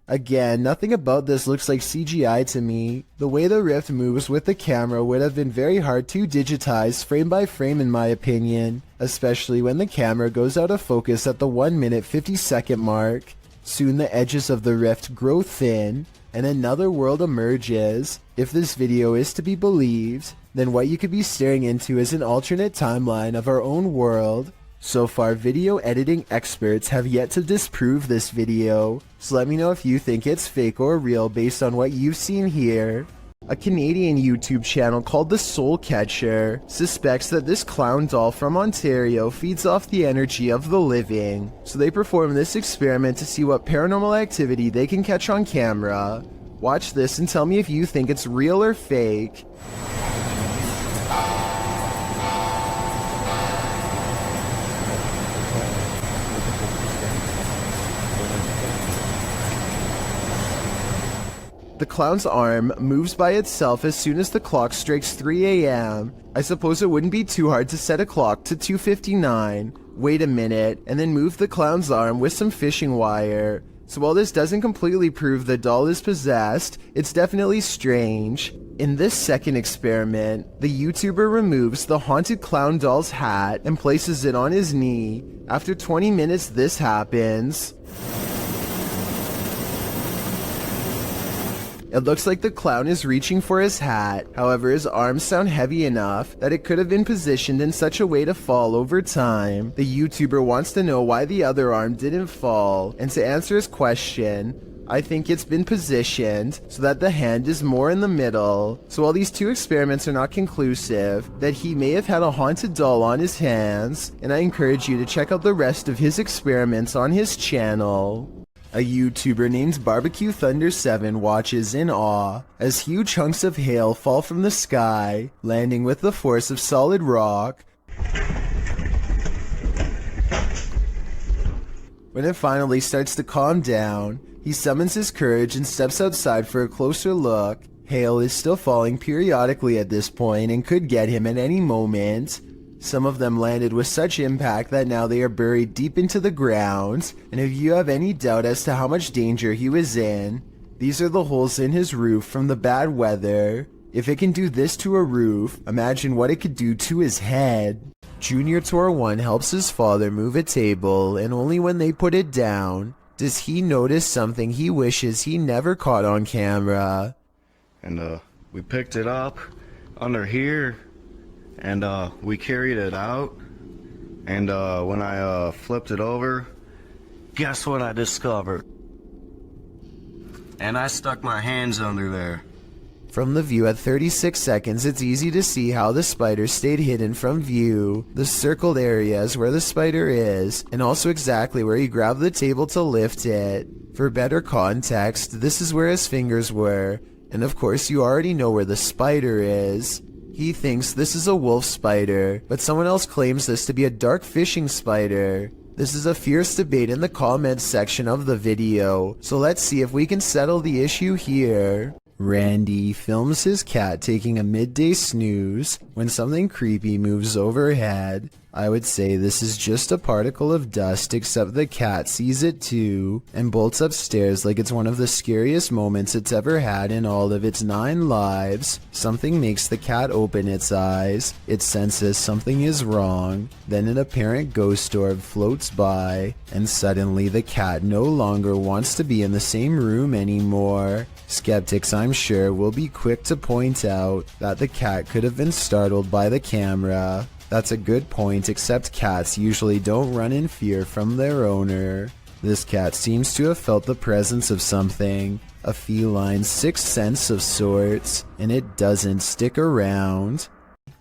Again, nothing about this looks like CGI to me. The way the rift moves with the camera would have been very hard to digitize frame by frame in my opinion, especially when the camera goes out of focus at the 1 minute 50-second mark. Soon the edges of the rift grow thin, and another world emerges. If this video is to be believed, then what you could be staring into is an alternate timeline of our own world. So far, video editing experts have yet to disprove this video, so let me know if you think it's fake or real based on what you've seen here. A Canadian YouTube channel called The Soul Catcher suspects that this clown doll from Ontario feeds off the energy of the living, so they perform this experiment to see what paranormal activity they can catch on camera. Watch this and tell me if you think it's real or fake. The clown's arm moves by itself as soon as the clock strikes 3 a.m. I suppose it wouldn't be too hard to set a clock to 2:59. Wait a minute, and then move the clown's arm with some fishing wire. So while this doesn't completely prove the doll is possessed, it's definitely strange. In this second experiment, the YouTuber removes the haunted clown doll's hat and places it on his knee. After 20 minutes, this happens. It looks like the clown is reaching for his hat, however his arms sound heavy enough that it could have been positioned in such a way to fall over time. The YouTuber wants to know why the other arm didn't fall, and to answer his question, I think it's been positioned so that the hand is more in the middle. So while these two experiments are not conclusive, that he may have had a haunted doll on his hands, and I encourage you to check out the rest of his experiments on his channel. A YouTuber named Barbecue Thunder 7 watches in awe as huge chunks of hail fall from the sky, landing with the force of solid rock. When it finally starts to calm down, he summons his courage and steps outside for a closer look. Hail is still falling periodically at this point and could get him at any moment. Some of them landed with such impact that now they are buried deep into the ground, and if you have any doubt as to how much danger he was in, these are the holes in his roof from the bad weather. If it can do this to a roof, imagine what it could do to his head. Junior Tor 1 helps his father move a table, and only when they put it down does he notice something he wishes he never caught on camera. And we picked it up under here, and we carried it out, and when I flipped it over, guess what I discovered? And I stuck my hands under there. From the view at 36 seconds, it's easy to see how the spider stayed hidden from view. The circled area is where the spider is, and also exactly where he grabbed the table to lift it. For better context, this is where his fingers were, and of course you already know where the spider is. He thinks this is a wolf spider, but someone else claims this to be a dark fishing spider. This is a fierce debate in the comments section of the video, so let's see if we can settle the issue here. Randy films his cat taking a midday snooze when something creepy moves overhead. I would say this is just a particle of dust, except the cat sees it too and bolts upstairs like it's one of the scariest moments it's ever had in all of its 9 lives. Something makes the cat open its eyes. It senses something is wrong. Then an apparent ghost orb floats by, and suddenly the cat no longer wants to be in the same room anymore. Skeptics, I'm sure, will be quick to point out that the cat could have been startled by the camera. That's a good point, except cats usually don't run in fear from their owner. This cat seems to have felt the presence of something, a feline sixth sense of sorts, and it doesn't stick around.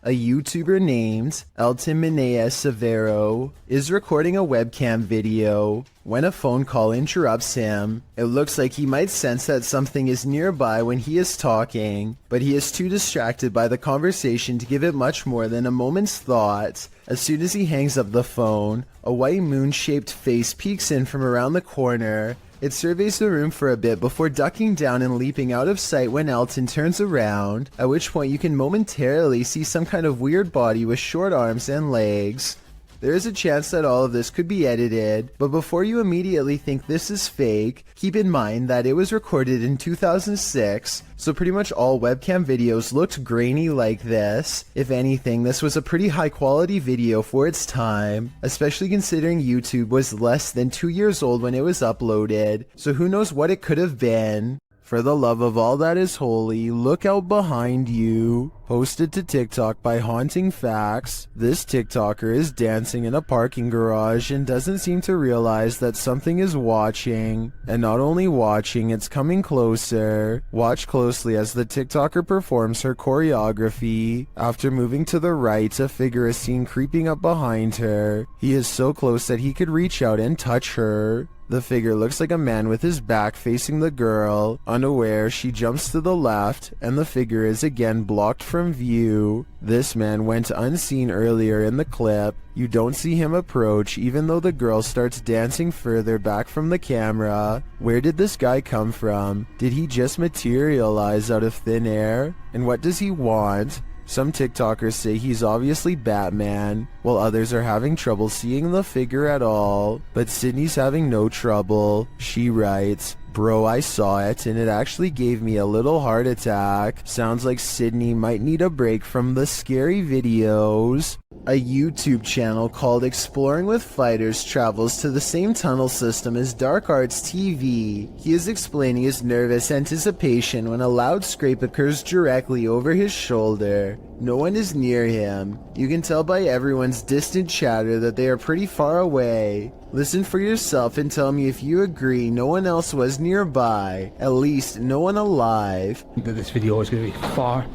A YouTuber named Elton Minea Severo is recording a webcam video when a phone call interrupts him. It looks like he might sense that something is nearby when he is talking, but he is too distracted by the conversation to give it much more than a moment's thought. As soon as he hangs up the phone, a white moon-shaped face peeks in from around the corner. It surveys the room for a bit before ducking down and leaping out of sight when Elton turns around, at which point you can momentarily see some kind of weird body with short arms and legs. There is a chance that all of this could be edited, but before you immediately think this is fake, keep in mind that it was recorded in 2006, so pretty much all webcam videos looked grainy like this. If anything, this was a pretty high quality video for its time, especially considering YouTube was less than 2 years old when it was uploaded, so who knows what it could have been. For the love of all that is holy, look out behind you. Posted to TikTok by Haunting Facts, this TikToker is dancing in a parking garage and doesn't seem to realize that something is watching. And not only watching, it's coming closer. Watch closely as the TikToker performs her choreography. After moving to the right, a figure is seen creeping up behind her. He is so close that he could reach out and touch her. The figure looks like a man with his back facing the girl. Unaware, she jumps to the left, and the figure is again blocked from view. This man went unseen earlier in the clip. You don't see him approach, even though the girl starts dancing further back from the camera. Where did this guy come from? Did he just materialize out of thin air? And what does he want? Some TikTokers say he's obviously Batman, while others are having trouble seeing the figure at all. But Sydney's having no trouble. She writes, "Bro, I saw it and it actually gave me a little heart attack. Sounds like Sydney might need a break from the scary videos." A YouTube channel called Exploring with Fighters travels to the same tunnel system as Dark Arts TV. He is explaining his nervous anticipation when a loud scrape occurs directly over his shoulder. No one is near him. You can tell by everyone's distant chatter that they are pretty far away. Listen for yourself and tell me if you agree no one else was nearby. At least no one alive. This video is going to be far.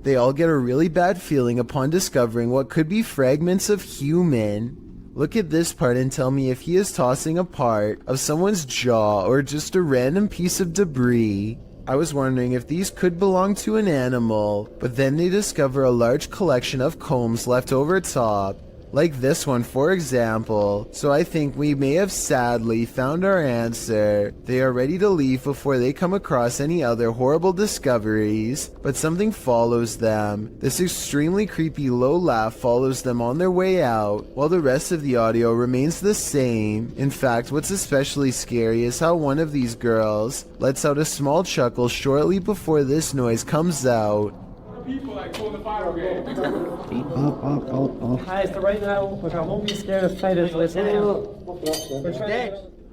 They all get a really bad feeling upon discovering what could be fragments of human. Look at this part and tell me if he is tossing a part of someone's jaw or just a random piece of debris. I was wondering if these could belong to an animal, but then they discover a large collection of combs left over top. Like this one, for example. So I think we may have sadly found our answer. They are ready to leave before they come across any other horrible discoveries, but something follows them. This extremely creepy low laugh follows them on their way out, while the rest of the audio remains the same. In fact, what's especially scary is how one of these girls lets out a small chuckle shortly before this noise comes out. People like pull the fire game. Hi, so right now, I won't be scared of spiders.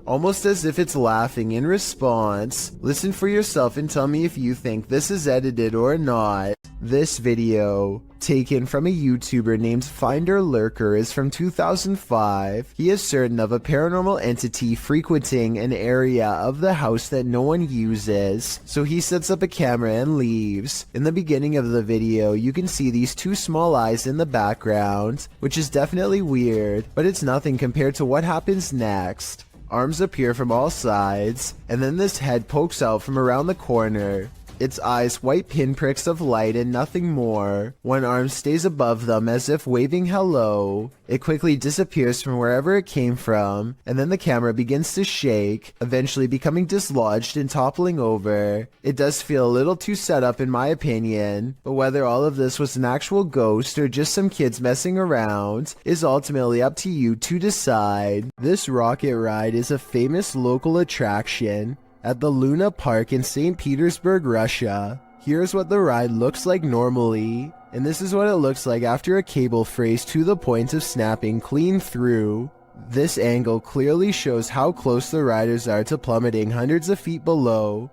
Almost as if it's laughing in response. Listen for yourself and tell me if you think this is edited or not. This video, taken from a YouTuber named Finder Lurker, is from 2005. He is certain of a paranormal entity frequenting an area of the house that no one uses, so he sets up a camera and leaves. In the beginning of the video, you can see these two small eyes in the background, which is definitely weird, but it's nothing compared to what happens next. Arms appear from all sides, and then this head pokes out from around the corner. Its eyes white pinpricks of light and nothing more. One arm stays above them as if waving hello. It quickly disappears from wherever it came from, and then the camera begins to shake, eventually becoming dislodged and toppling over. It does feel a little too set up in my opinion, but whether all of this was an actual ghost or just some kids messing around is ultimately up to you to decide. This rocket ride is a famous local attraction at the Luna Park in St. Petersburg, Russia. Here's what the ride looks like normally, and this is what it looks like after a cable frays to the point of snapping clean through. This angle clearly shows how close the riders are to plummeting hundreds of feet below.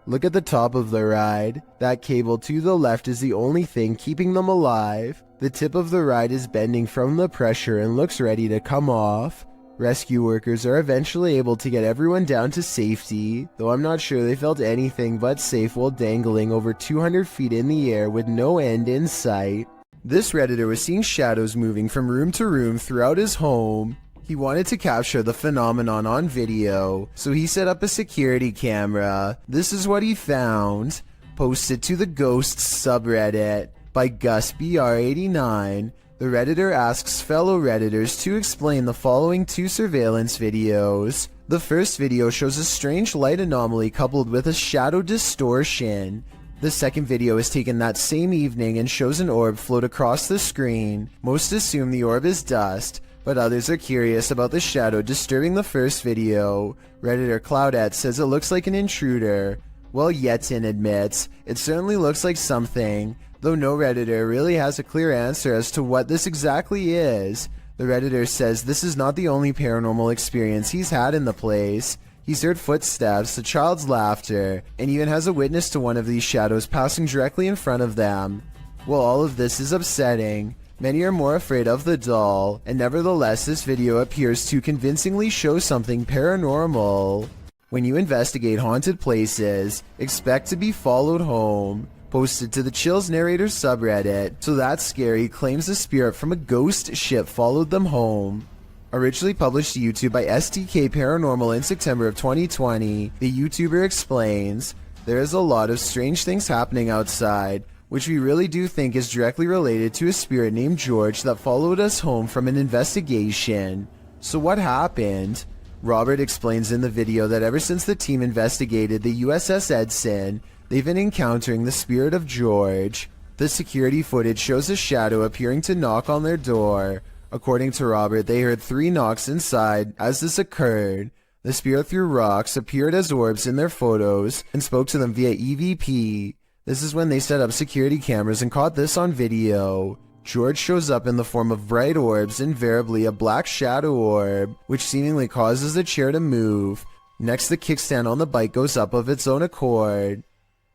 Look at the top of the ride. That cable to the left is the only thing keeping them alive. The tip of the ride is bending from the pressure and looks ready to come off. Rescue workers are eventually able to get everyone down to safety, though I'm not sure they felt anything but safe while dangling over 200 feet in the air with no end in sight. This Redditor was seeing shadows moving from room to room throughout his home. He wanted to capture the phenomenon on video, so he set up a security camera. This is what he found. Posted to the Ghosts subreddit by GusBR89. The Redditor asks fellow Redditors to explain the following two surveillance videos. The first video shows a strange light anomaly coupled with a shadow distortion. The second video is taken that same evening and shows an orb float across the screen. Most assume the orb is dust, but others are curious about the shadow disturbing the first video. Redditor Cloudette says it looks like an intruder, while Yetin admits it certainly looks like something, though no Redditor really has a clear answer as to what this exactly is. The Redditor says this is not the only paranormal experience he's had in the place. He's heard footsteps, a child's laughter, and even has a witness to one of these shadows passing directly in front of them. While all of this is upsetting, many are more afraid of the doll, and nevertheless this video appears to convincingly show something paranormal. When you investigate haunted places, expect to be followed home. Posted to the Chills Narrator subreddit, So That's Scary claims a spirit from a ghost ship followed them home. Originally published to YouTube by STK Paranormal in September of 2020, the YouTuber explains, there is a lot of strange things happening outside, which we really do think is directly related to a spirit named George that followed us home from an investigation. So what happened? Robert explains in the video that ever since the team investigated the USS Edson, they've been encountering the spirit of George. The security footage shows a shadow appearing to knock on their door. According to Robert, they heard 3 knocks inside as this occurred. The spirit threw rocks, appeared as orbs in their photos, and spoke to them via EVP. This is when they set up security cameras and caught this on video. George shows up in the form of bright orbs, invariably a black shadow orb, which seemingly causes the chair to move. Next, the kickstand on the bike goes up of its own accord.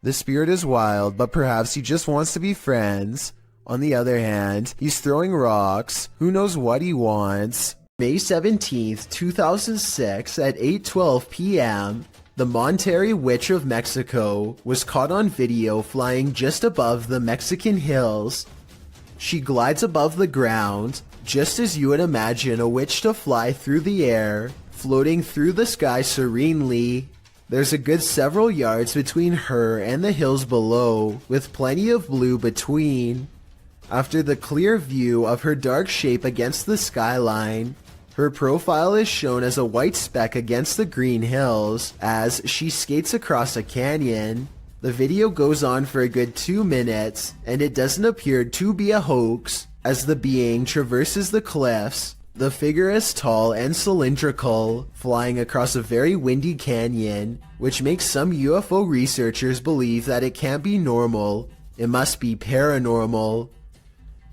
The spirit is wild, but perhaps he just wants to be friends. On the other hand, he's throwing rocks. Who knows what he wants? May 17th, 2006 at 8:12 p.m., the Monterrey Witch of Mexico was caught on video flying just above the Mexican hills. She glides above the ground, just as you would imagine a witch to fly through the air, floating through the sky serenely. There's a good several yards between her and the hills below, with plenty of blue between. After the clear view of her dark shape against the skyline, her profile is shown as a white speck against the green hills as she skates across a canyon. The video goes on for a good 2 minutes, and it doesn't appear to be a hoax. As the being traverses the cliffs, the figure is tall and cylindrical, flying across a very windy canyon, which makes some UFO researchers believe that it can't be normal. It must be paranormal.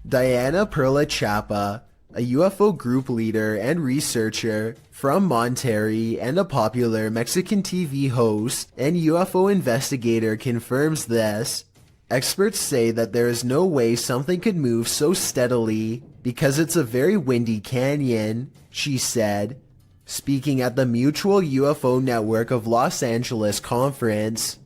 Diana Perla Chapa, a UFO group leader and researcher from Monterrey and a popular Mexican TV host and UFO investigator, confirms this. Experts say that there is no way something could move so steadily because it's a very windy canyon, she said, speaking at the Mutual UFO Network of Los Angeles conference.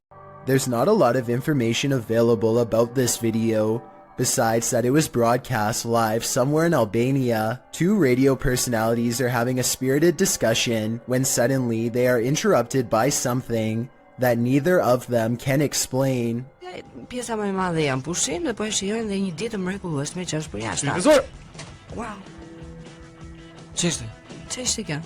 There's not a lot of information available about this video, besides that it was broadcast live somewhere in Albania. 2 radio personalities are having a spirited discussion when suddenly they are interrupted by something that neither of them can explain. Pjesa më e madhe janë pushim dhe po e shijojnë dhe një ditë mrekullueshme që është për jashtë. Profesor! Wow. Ç'ishte? Ç'ishte kjo?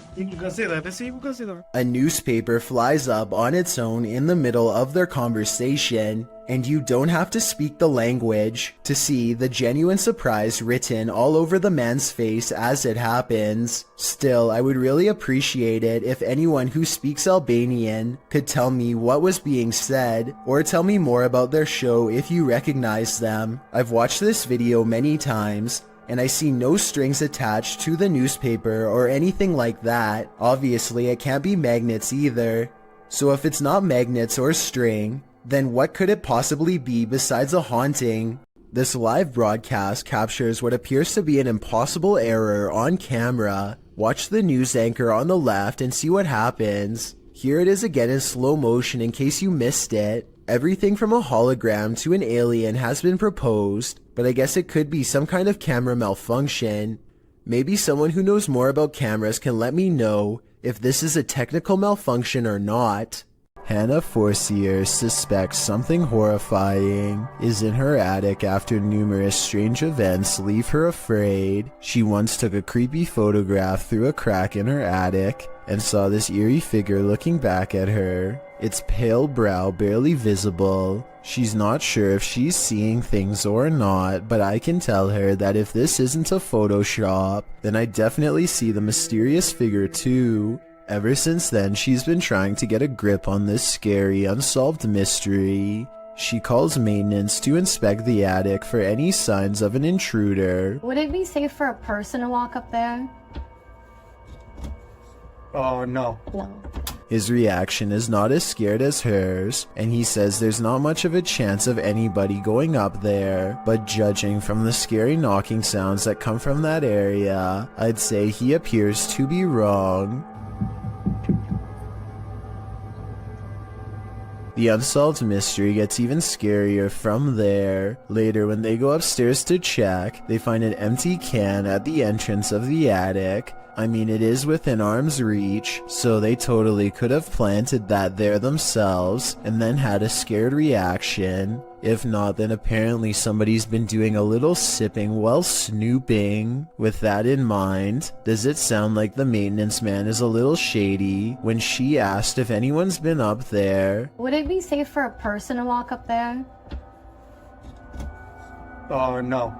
A newspaper flies up on its own in the middle of their conversation, and you don't have to speak the language to see the genuine surprise written all over the man's face as it happens. Still, I would really appreciate it if anyone who speaks Albanian could tell me what was being said, or tell me more about their show if you recognize them. I've watched this video many times, and I see no strings attached to the newspaper or anything like that. Obviously, it can't be magnets either. So if it's not magnets or string, then what could it possibly be besides a haunting? This live broadcast captures what appears to be an impossible error on camera. Watch the news anchor on the left and see what happens. Here it is again in slow motion in case you missed it. Everything from a hologram to an alien has been proposed, but I guess it could be some kind of camera malfunction. Maybe someone who knows more about cameras can let me know if this is a technical malfunction or not. Hannah Forcier suspects something horrifying is in her attic after numerous strange events leave her afraid. She once took a creepy photograph through a crack in her attic and saw this eerie figure looking back at her. Its pale brow barely visible. She's not sure if she's seeing things or not, but I can tell her that if this isn't a Photoshop, then I definitely see the mysterious figure too. Ever since then, she's been trying to get a grip on this scary, unsolved mystery. She calls maintenance to inspect the attic for any signs of an intruder. Would it be safe for a person to walk up there? Oh, no. No. His reaction is not as scared as hers, and he says there's not much of a chance of anybody going up there, but judging from the scary knocking sounds that come from that area, I'd say he appears to be wrong. The unsolved mystery gets even scarier from there. Later, when they go upstairs to check, they find an empty can at the entrance of the attic. I mean, it is within arm's reach, so they totally could have planted that there themselves and then had a scared reaction. If not, then apparently somebody's been doing a little sipping while snooping. With that in mind, does it sound like the maintenance man is a little shady when she asked if anyone's been up there? Would it be safe for a person to walk up there? Oh, no.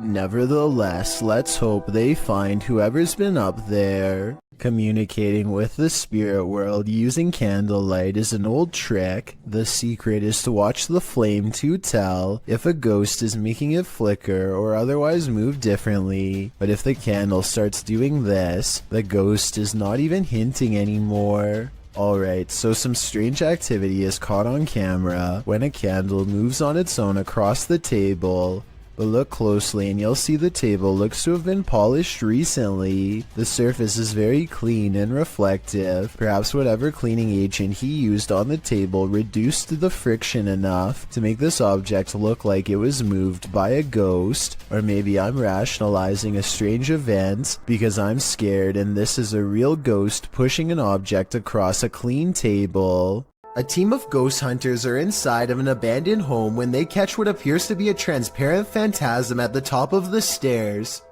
Nevertheless, let's hope they find whoever's been up there. Communicating with the spirit world using candlelight is an old trick. The secret is to watch the flame to tell if a ghost is making it flicker or otherwise move differently. But if the candle starts doing this, the ghost is not even hinting anymore. Alright, so some strange activity is caught on camera when a candle moves on its own across the table. But look closely and you'll see the table looks to have been polished recently. The surface is very clean and reflective. Perhaps whatever cleaning agent he used on the table reduced the friction enough to make this object look like it was moved by a ghost. Or maybe I'm rationalizing a strange event because I'm scared and this is a real ghost pushing an object across a clean table. A team of ghost hunters are inside of an abandoned home when they catch what appears to be a transparent phantasm at the top of the stairs.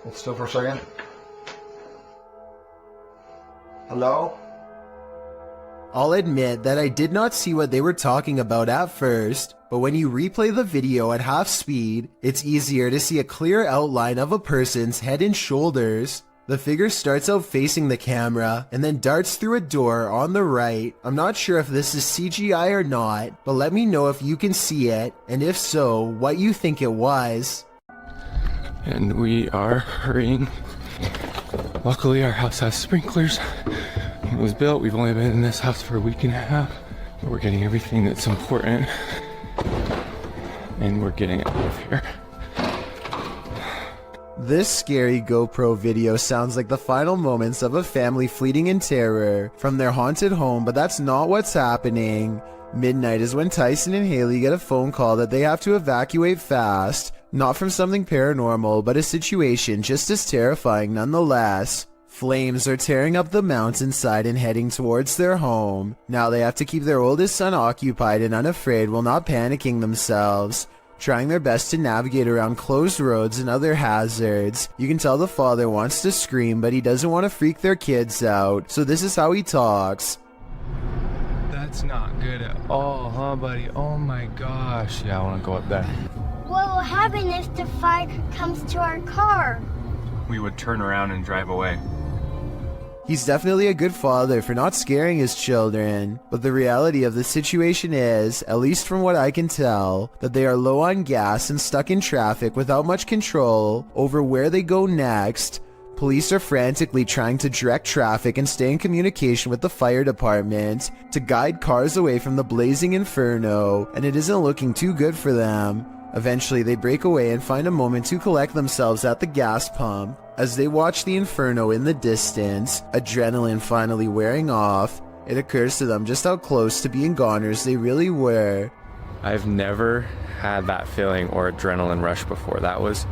Hold still for a second. Hello? I'll admit that I did not see what they were talking about at first, but when you replay the video at half speed, it's easier to see a clear outline of a person's head and shoulders. The figure starts out facing the camera and then darts through a door on the right. I'm not sure if this is CGI or not, but let me know if you can see it, and if so, what you think it was. And we are hurrying. Luckily, our house has sprinklers. When it was built, we've only been in this house for a week and a half, but we're getting everything that's important, and we're getting it out of here. This scary GoPro video sounds like the final moments of a family fleeing in terror from their haunted home, but that's not what's happening. Midnight is when Tyson and Haley get a phone call that they have to evacuate fast, not from something paranormal, but a situation just as terrifying nonetheless. Flames are tearing up the mountainside and heading towards their home. Now they have to keep their oldest son occupied and unafraid while not panicking themselves, trying their best to navigate around closed roads and other hazards. You can tell the father wants to scream, but he doesn't want to freak their kids out, so this is how he talks. That's not good at all, huh, buddy? Oh my gosh. Yeah, I want to go up there. What will happen if the fire comes to our car? We would turn around and drive away. He's definitely a good father for not scaring his children, but the reality of the situation is, at least from what I can tell, that they are low on gas and stuck in traffic without much control over where they go next. Police are frantically trying to direct traffic and stay in communication with the fire department to guide cars away from the blazing inferno, and it isn't looking too good for them. Eventually, they break away and find a moment to collect themselves at the gas pump. As they watch the inferno in the distance, adrenaline finally wearing off, it occurs to them just how close to being goners they really were. I've never had that feeling or adrenaline rush before. That was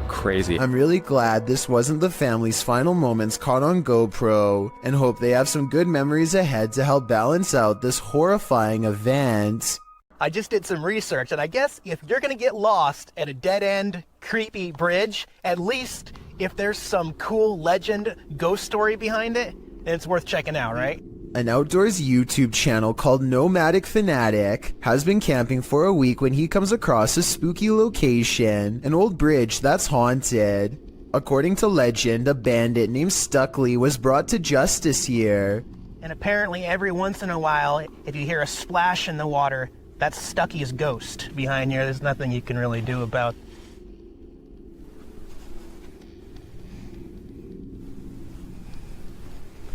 crazy. I'm really glad this wasn't the family's final moments caught on GoPro, and hope they have some good memories ahead to help balance out this horrifying event. I just did some research, and I guess if you're gonna get lost at a dead-end, creepy bridge, at least if there's some cool legend ghost story behind it, then it's worth checking out, right? An outdoors YouTube channel called Nomadic Fanatic has been camping for a week when he comes across a spooky location, an old bridge that's haunted. According to legend, a bandit named Stuckley was brought to justice here. And apparently every once in a while, if you hear a splash in the water, that's Stucky's ghost behind here. There's nothing you can really do about.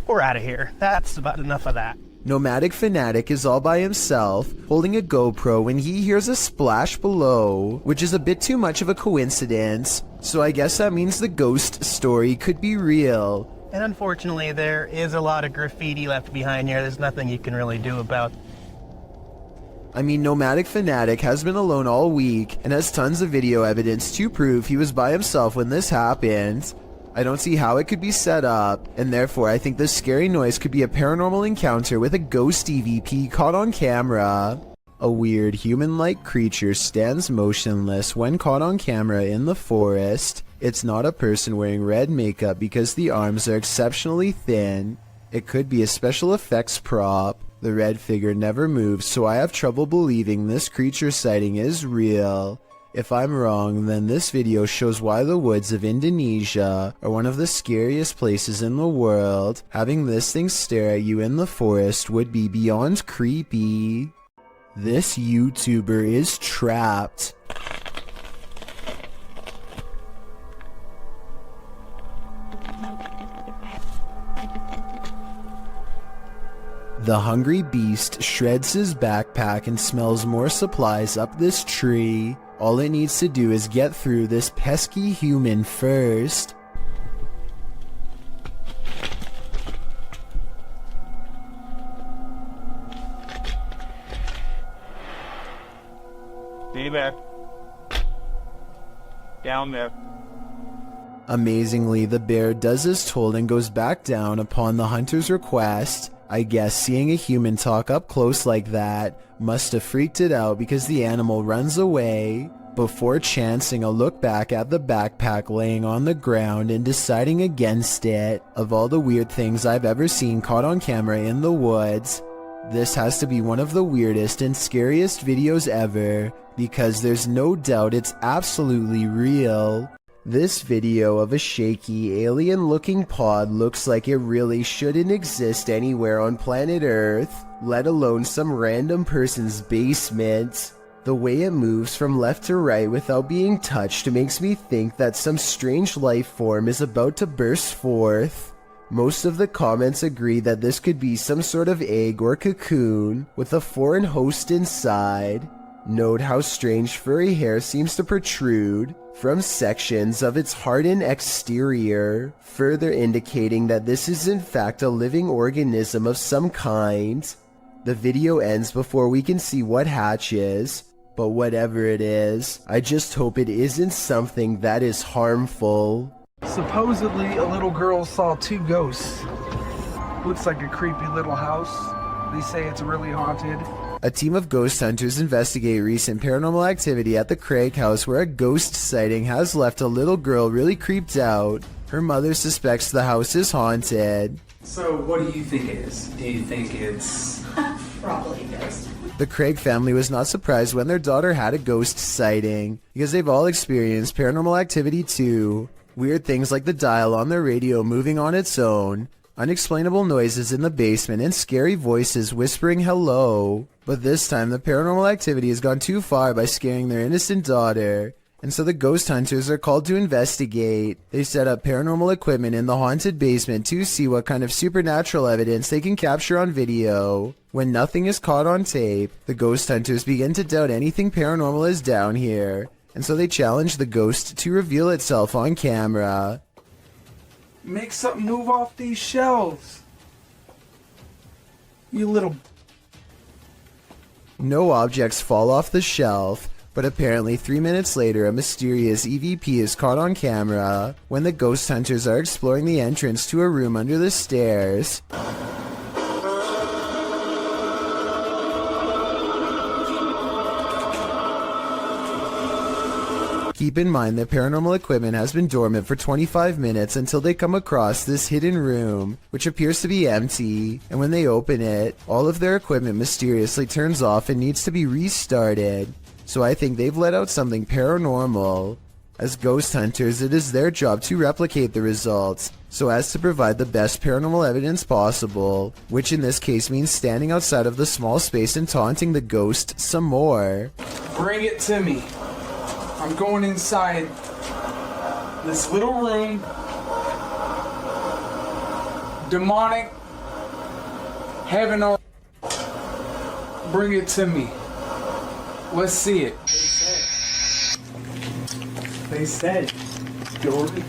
We're out of here. That's about enough of that. Nomadic Fanatic is all by himself, holding a GoPro when he hears a splash below, which is a bit too much of a coincidence, so I guess that means the ghost story could be real. And unfortunately, there is a lot of graffiti left behind here. There's nothing you can really do about. I mean, Nomadic Fanatic has been alone all week and has tons of video evidence to prove he was by himself when this happened. I don't see how it could be set up, and therefore I think this scary noise could be a paranormal encounter with a ghost EVP caught on camera. A weird human-like creature stands motionless when caught on camera in the forest. It's not a person wearing red makeup because the arms are exceptionally thin. It could be a special effects prop. The red figure never moves, so I have trouble believing this creature sighting is real. If I'm wrong, then this video shows why the woods of Indonesia are one of the scariest places in the world. Having this thing stare at you in the forest would be beyond creepy. This YouTuber is trapped. The hungry beast shreds his backpack and smells more supplies up this tree. All it needs to do is get through this pesky human first. Stay there. Down there. Amazingly, the bear does as told and goes back down upon the hunter's request. I guess seeing a human talk up close like that must have freaked it out because the animal runs away before chancing a look back at the backpack laying on the ground and deciding against it. Of all the weird things I've ever seen caught on camera in the woods, this has to be one of the weirdest and scariest videos ever because there's no doubt it's absolutely real. This video of a shaky, alien-looking pod looks like it really shouldn't exist anywhere on planet Earth, let alone some random person's basement. The way it moves from left to right without being touched makes me think that some strange life form is about to burst forth. Most of the comments agree that this could be some sort of egg or cocoon with a foreign host inside. Note how strange furry hair seems to protrude from sections of its hardened exterior, further indicating that this is in fact a living organism of some kind. The video ends before we can see what hatches, but whatever it is, I just hope it isn't something that is harmful. Supposedly, a little girl saw two ghosts. Looks like a creepy little house. They say it's really haunted. A team of ghost hunters investigate recent paranormal activity at the Craig house where a ghost sighting has left a little girl really creeped out. Her mother suspects the house is haunted. So what do you think it is? Do you think it's... Probably a ghost. The Craig family was not surprised when their daughter had a ghost sighting, because they've all experienced paranormal activity too. Weird things like the dial on their radio moving on its own, unexplainable noises in the basement, and scary voices whispering hello. But this time the paranormal activity has gone too far by scaring their innocent daughter, and so the ghost hunters are called to investigate. They set up paranormal equipment in the haunted basement to see what kind of supernatural evidence they can capture on video. When nothing is caught on tape, the ghost hunters begin to doubt anything paranormal is down here, and so they challenge the ghost to reveal itself on camera. Make something move off these shelves. You little... No objects fall off the shelf, but apparently 3 minutes later a mysterious EVP is caught on camera when the ghost hunters are exploring the entrance to a room under the stairs. Keep in mind that paranormal equipment has been dormant for 25 minutes until they come across this hidden room, which appears to be empty, and when they open it, all of their equipment mysteriously turns off and needs to be restarted. So I think they've let out something paranormal. As ghost hunters, it is their job to replicate the results, so as to provide the best paranormal evidence possible, which in this case means standing outside of the small space and taunting the ghost some more. Bring it to me. I'm going inside this little room. Demonic. Heaven or... Bring it to me. Let's see it. They said, Jordan.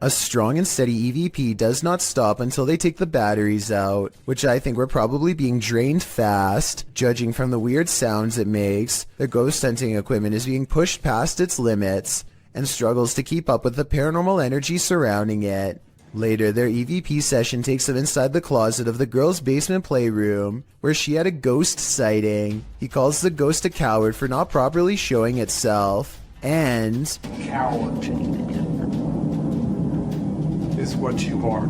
A strong and steady EVP does not stop until they take the batteries out, which I think were probably being drained fast. Judging from the weird sounds it makes, the ghost hunting equipment is being pushed past its limits and struggles to keep up with the paranormal energy surrounding it. Later, their EVP session takes them inside the closet of the girl's basement playroom, where she had a ghost sighting. He calls the ghost a coward for not properly showing itself, and... Coward is what you are.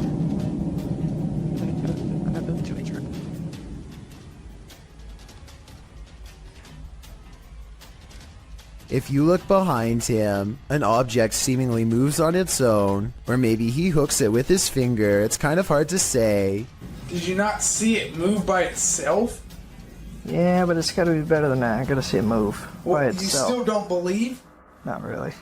If you look behind him, an object seemingly moves on its own, or maybe he hooks it with his finger. It's kind of hard to say. Did you not see it move by itself? Yeah, but it's gotta be better than that. I gotta see it move by itself. You still don't believe? Not really.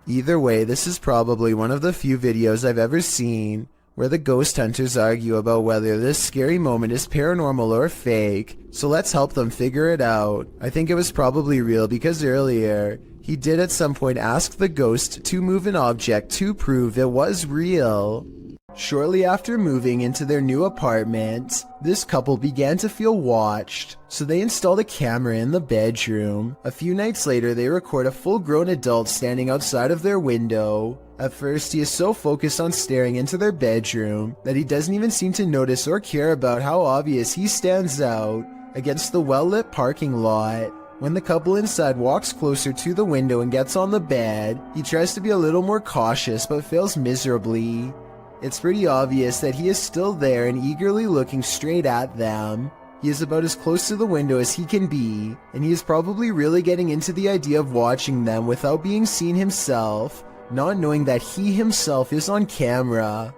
Either way, this is probably one of the few videos I've ever seen where the ghost hunters argue about whether this scary moment is paranormal or fake, so let's help them figure it out. I think it was probably real because earlier, he did at some point ask the ghost to move an object to prove it was real. Shortly after moving into their new apartment, this couple began to feel watched, so they installed a camera in the bedroom. A few nights later, they record a full-grown adult standing outside of their window. At first, he is so focused on staring into their bedroom that he doesn't even seem to notice or care about how obvious he stands out against the well-lit parking lot. When the couple inside walks closer to the window and gets on the bed, he tries to be a little more cautious but fails miserably. It's pretty obvious that he is still there and eagerly looking straight at them. He is about as close to the window as he can be, and he is probably really getting into the idea of watching them without being seen himself, not knowing that he himself is on camera.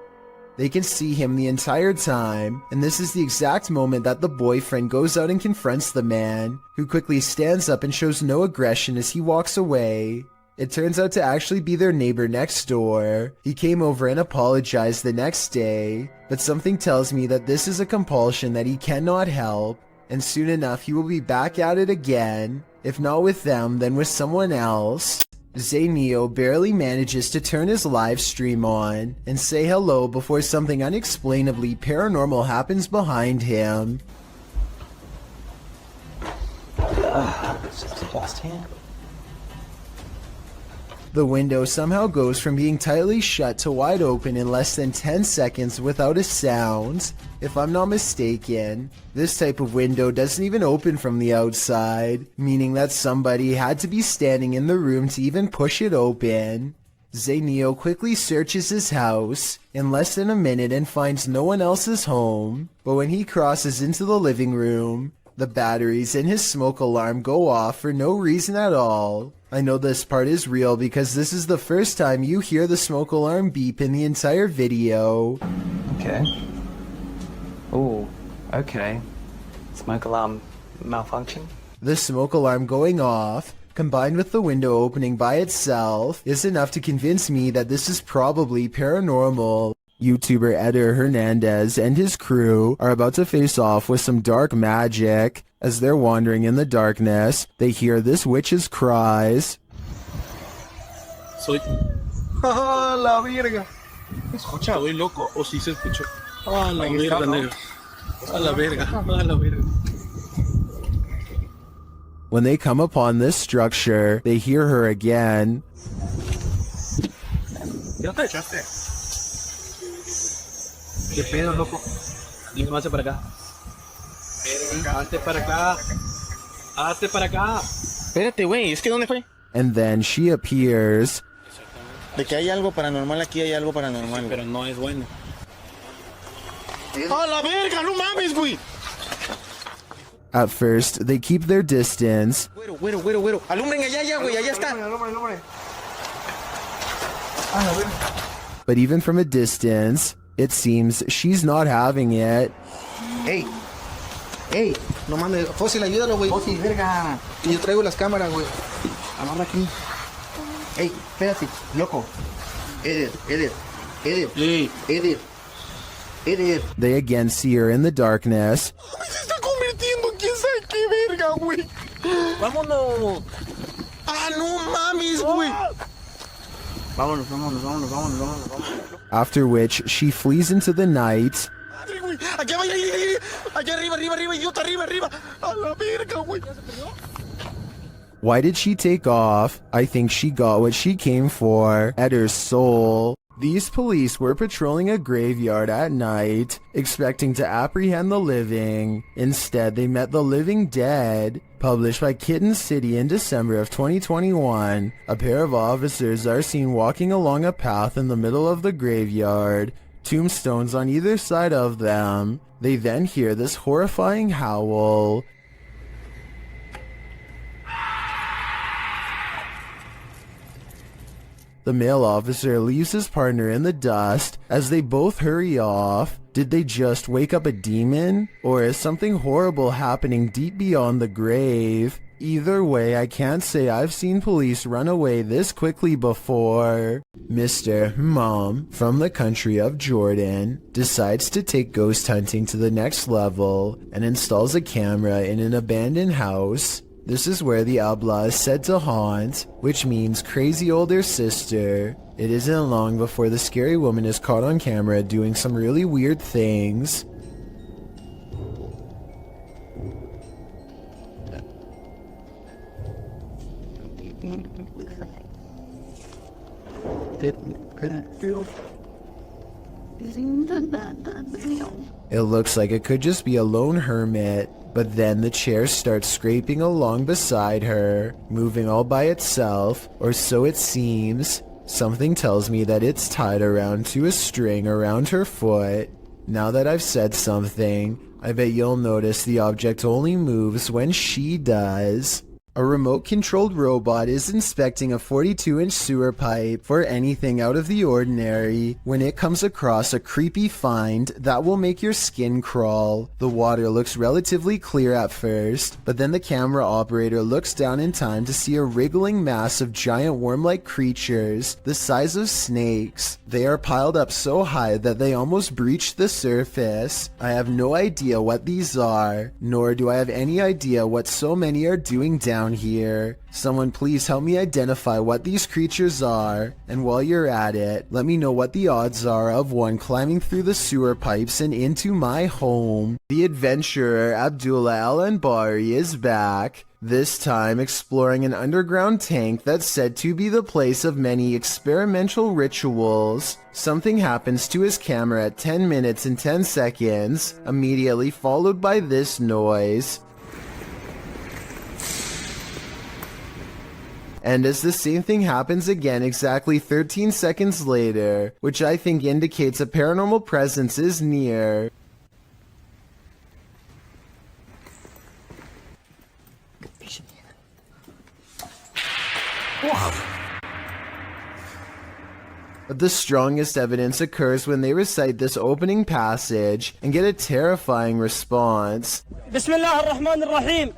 They can see him the entire time, and this is the exact moment that the boyfriend goes out and confronts the man, who quickly stands up and shows no aggression as he walks away. It turns out to actually be their neighbor next door. He came over and apologized the next day, but something tells me that this is a compulsion that he cannot help, and soon enough he will be back at it again, if not with them, then with someone else. Zayneo barely manages to turn his live stream on and say hello before something unexplainably paranormal happens behind him. The window somehow goes from being tightly shut to wide open in less than 10 seconds without a sound. If I'm not mistaken, this type of window doesn't even open from the outside, meaning that somebody had to be standing in the room to even push it open. Zayneo quickly searches his house in less than a minute and finds no one else is home, but when he crosses into the living room, the batteries in his smoke alarm go off for no reason at all. I know this part is real because this is the first time you hear the smoke alarm beep in the entire video. Okay. Oh, okay. Smoke alarm malfunction? The smoke alarm going off combined with the window opening by itself, is enough to convince me that this is probably paranormal. YouTuber Eder Hernandez and his crew are about to face off with some dark magic. As they're wandering in the darkness, they hear this witch's cries. Soy... ¡Ah, la verga! Escucha, voy loco. O si se escuchó. ¡Ah, la verga, negro! ¡Ah, la verga! ¡Ah, la verga! When they come upon this structure, they hear her again. ¿Ya te echaste? ¿Qué pedo, loco? Dime más para acá. Hazte para acá. Hazte para acá. Espérate, güey, es que ¿dónde fue? And then she appears. De que hay algo paranormal aquí, hay algo paranormal. Pero no es bueno. ¡A la verga! ¡No mames, güey! At first, they keep their distance. Güero. Alumbren allá, güey, allá está. But even from a distance, it seems she's not having it. ¡Ey! No mames, Fósil, ayúdalo, güey. Fósil, verga. Y yo traigo las cámaras, güey. Amarra aquí. ¡Ey, espérate, loco! Eder. They again see her in the darkness. Se está convirtiendo en quién sabe qué verga, güey. ¡Vámonos! ¡Ah, no mames, güey! Vámonos. After which, she flees into the night. Allá arriba, idiota, arriba. A la verga, güey. Why did she take off? I think she got what she came for, Eder's soul. These police were patrolling a graveyard at night, expecting to apprehend the living. Instead, they met the living dead. Published by Kitten City in December of 2021, a pair of officers are seen walking along a path in the middle of the graveyard, tombstones on either side of them. They then hear this horrifying howl. The male officer leaves his partner in the dust as they both hurry off. Did they just wake up a demon? Or is something horrible happening deep beyond the grave? Either way, I can't say I've seen police run away this quickly before. Mr. Mom, from the country of Jordan, decides to take ghost hunting to the next level and installs a camera in an abandoned house. This is where the Abla is said to haunt, which means crazy older sister. It isn't long before the scary woman is caught on camera doing some really weird things. It looks like it could just be a lone hermit. But then the chair starts scraping along beside her, moving all by itself, or so it seems. Something tells me that it's tied around to a string around her foot. Now that I've said something, I bet you'll notice the object only moves when she does. A remote-controlled robot is inspecting a 42-inch sewer pipe for anything out of the ordinary when it comes across a creepy find that will make your skin crawl. The water looks relatively clear at first, but then the camera operator looks down in time to see a wriggling mass of giant worm-like creatures the size of snakes. They are piled up so high that they almost breach the surface. I have no idea what these are, nor do I have any idea what so many are doing down here. Someone please help me identify what these creatures are, and while you're at it, let me know what the odds are of one climbing through the sewer pipes and into my home. The adventurer Abdullah Al-Anbari is back, this time exploring an underground tank that's said to be the place of many experimental rituals. Something happens to his camera at 10 minutes and 10 seconds, immediately followed by this noise. And as the same thing happens again exactly 13 seconds later, which I think indicates a paranormal presence is near. But the strongest evidence occurs when they recite this opening passage and get a terrifying response. Bismillah ar-Rahman ar-Rahim.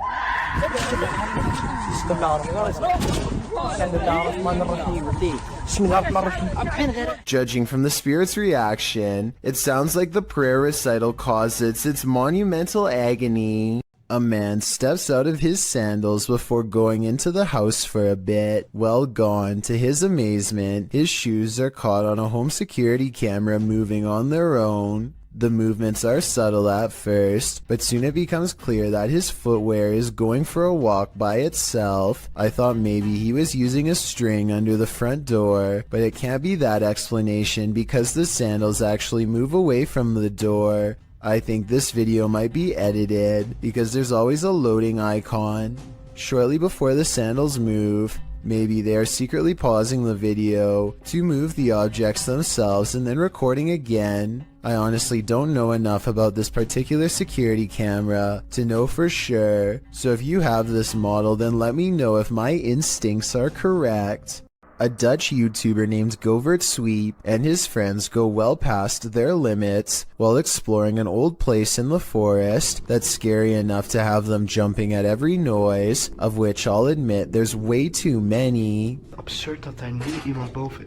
Judging from the spirit's reaction, it sounds like the prayer recital causes its monumental agony. A man steps out of his sandals before going into the house for a bit. Well gone, to his amazement, his shoes are caught on a home security camera moving on their own. The movements are subtle at first, but soon it becomes clear that his footwear is going for a walk by itself. I thought maybe he was using a string under the front door, but it can't be that explanation because the sandals actually move away from the door. I think this video might be edited because there's always a loading icon. Shortly before the sandals move, maybe they are secretly pausing the video to move the objects themselves and then recording again. I honestly don't know enough about this particular security camera to know for sure, so if you have this model then let me know if my instincts are correct. A Dutch YouTuber named Govert Sweep and his friends go well past their limits while exploring an old place in the forest that's scary enough to have them jumping at every noise, of which I'll admit there's way too many. Absurd dat daar nu iemand boven.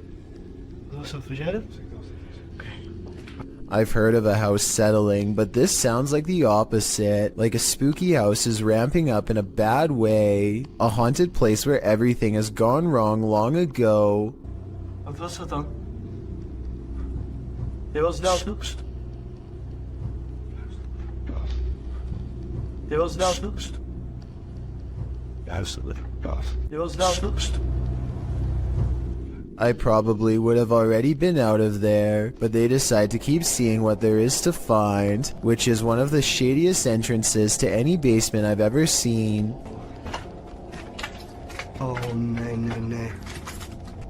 Wat was dat voor jij? I've heard of a house settling, but this sounds like the opposite, like a spooky house is ramping up in a bad way, a haunted place where everything has gone wrong long ago. Wat was dat dan? Je was nou snoepst. Je was nou snoepst. Je was nou snoepst. I probably would have already been out of there, but they decide to keep seeing what there is to find, which is one of the shadiest entrances to any basement I've ever seen. Oh, nee.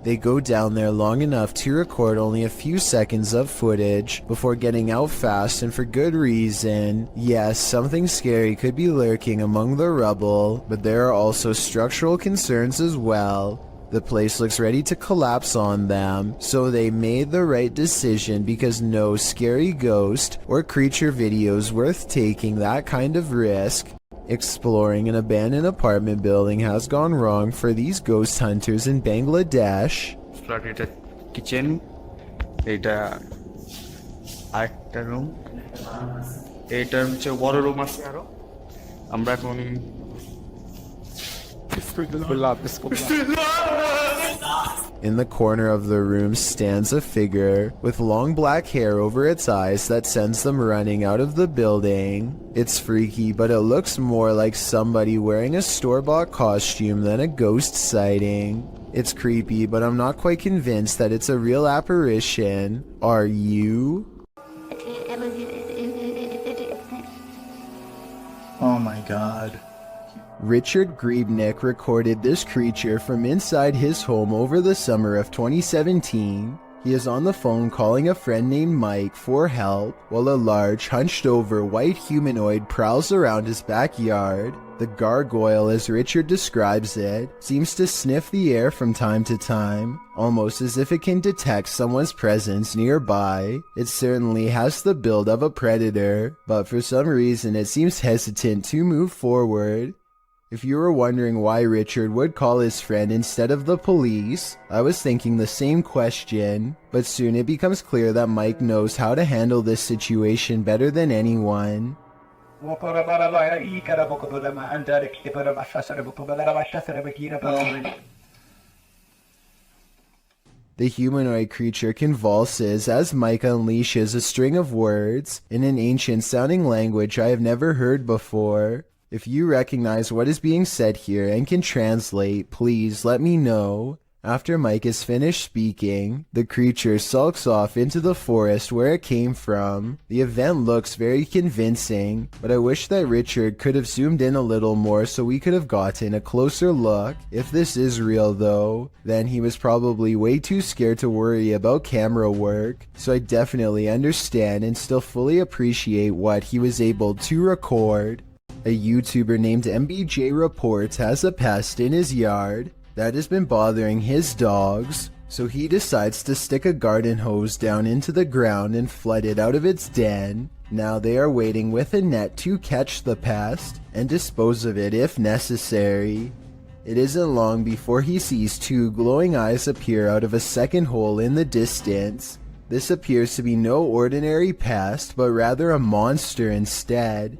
They go down there long enough to record only a few seconds of footage before getting out fast and for good reason. Yes, something scary could be lurking among the rubble, but there are also structural concerns as well. The place looks ready to collapse on them, so they made the right decision because no scary ghost or creature video is worth taking that kind of risk. Exploring an abandoned apartment building has gone wrong for these ghost hunters in Bangladesh. Kitchen, এটা আরেকটা room, এটা হচ্ছে বড় room আছে আরো। আমরা এখন In the corner of the room stands a figure with long black hair over its eyes that sends them running out of the building. It's freaky, but it looks more like somebody wearing a store-bought costume than a ghost sighting. It's creepy, but I'm not quite convinced that it's a real apparition. Are you? Oh my god. Richard Griebnick recorded this creature from inside his home over the summer of 2017. He is on the phone calling a friend named Mike for help while a large, hunched-over white humanoid prowls around his backyard. The gargoyle, as Richard describes it, seems to sniff the air from time to time, almost as if it can detect someone's presence nearby. It certainly has the build of a predator, but for some reason it seems hesitant to move forward. If you were wondering why Richard would call his friend instead of the police, I was thinking the same question, but soon it becomes clear that Mike knows how to handle this situation better than anyone. The humanoid creature convulses as Mike unleashes a string of words in an ancient-sounding language I have never heard before. If you recognize what is being said here and can translate, please let me know. After Mike is finished speaking, the creature sulks off into the forest where it came from. The event looks very convincing, but I wish that Richard could have zoomed in a little more so we could have gotten a closer look. If this is real though, then he was probably way too scared to worry about camera work, so I definitely understand and still fully appreciate what he was able to record. A YouTuber named MBJ Reports has a pest in his yard that has been bothering his dogs, so he decides to stick a garden hose down into the ground and flood it out of its den. Now they are waiting with a net to catch the pest and dispose of it if necessary. It isn't long before he sees two glowing eyes appear out of a second hole in the distance. This appears to be no ordinary pest, but rather a monster instead.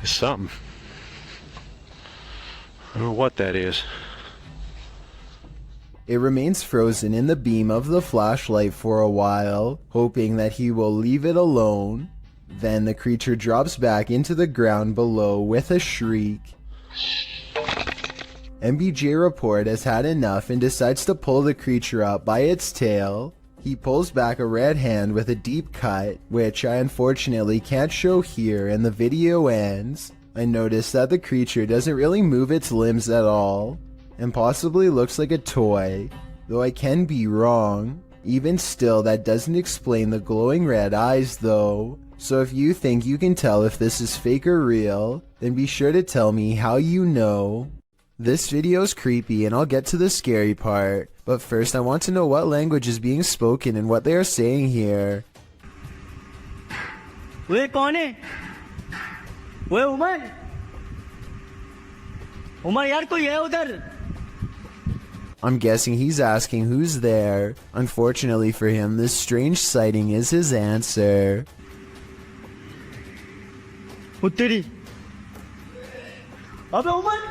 It's something. I don't know what that is. It remains frozen in the beam of the flashlight for a while, hoping that he will leave it alone. Then the creature drops back into the ground below with a shriek. MBJ Report has had enough and decides to pull the creature up by its tail. He pulls back a red hand with a deep cut, which I unfortunately can't show here, and the video ends. I notice that the creature doesn't really move its limbs at all, and possibly looks like a toy, though I can be wrong. Even still, that doesn't explain the glowing red eyes though. So if you think you can tell if this is fake or real, then be sure to tell me how you know. This video is creepy and I'll get to the scary part, but first I want to know what language is being spoken and what they are saying here. वे कौन है? वे उमर? उमर यार कोई है उधर? I'm guessing he's asking who's there. Unfortunately for him, this strange sighting is his answer. उत्तरी अबे Umar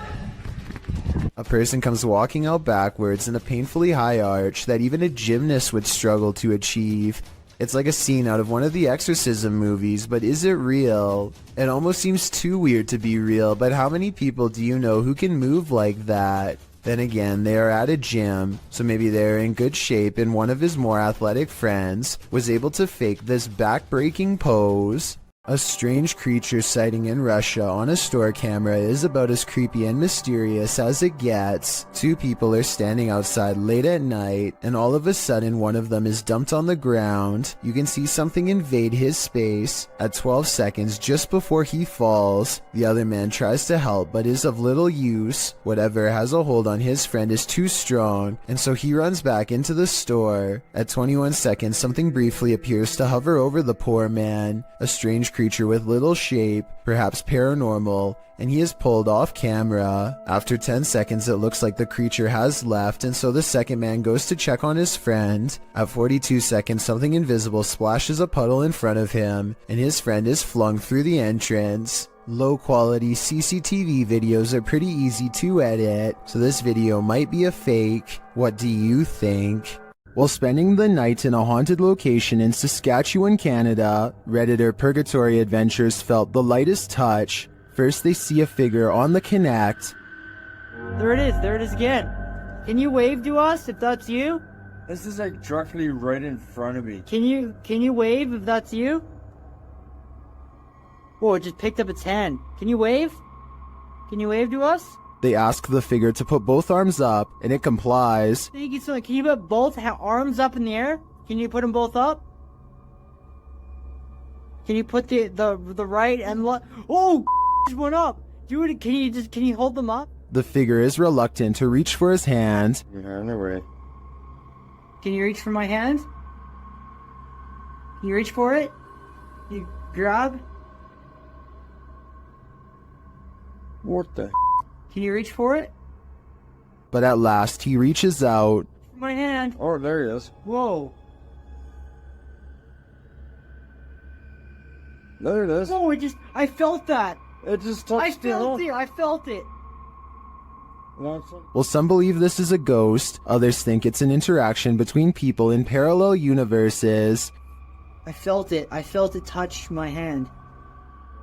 A person comes walking out backwards in a painfully high arch that even a gymnast would struggle to achieve. It's like a scene out of one of the exorcism movies, but is it real? It almost seems too weird to be real, but how many people do you know who can move like that? Then again, they are at a gym, so maybe they're in good shape and one of his more athletic friends was able to fake this back-breaking pose. A strange creature sighting in Russia on a store camera is about as creepy and mysterious as it gets. Two people are standing outside late at night, and all of a sudden one of them is dumped on the ground. You can see something invade his space. At 12 seconds just before he falls, the other man tries to help but is of little use. Whatever has a hold on his friend is too strong, and so he runs back into the store. At 21 seconds, something briefly appears to hover over the poor man. A strange creature with little shape, perhaps paranormal, and he is pulled off camera. After 10 seconds it looks like the creature has left, and so the second man goes to check on his friend. At 42 seconds something invisible splashes a puddle in front of him, and his friend is flung through the entrance. Low quality CCTV videos are pretty easy to edit, so this video might be a fake. What do you think? While spending the night in a haunted location in Saskatchewan, Canada, Redditor Purgatory Adventures felt the lightest touch. First they see a figure on the Connect. There it is again. Can you wave to us if that's you? This is like directly right in front of me. Can you wave if that's you? Whoa, it just picked up its hand. Can you wave? Can you wave to us? They ask the figure to put both arms up, and it complies. Thank you so much. Can you put both arms up in the air? Can you put them both up? Can you put the right and left? Oh, just went up. Dude, can you hold them up? The figure is reluctant to reach for his hand. Yeah, no way. Can you reach for my hand? Can you reach for it? You grab? What the? Can you reach for it? But at last he reaches out. My hand. Oh, there he is. Whoa. There it is. Oh, I felt that. It just touched it. I felt it. Well, some believe this is a ghost, others think it's an interaction between people in parallel universes. I felt it touch my hand.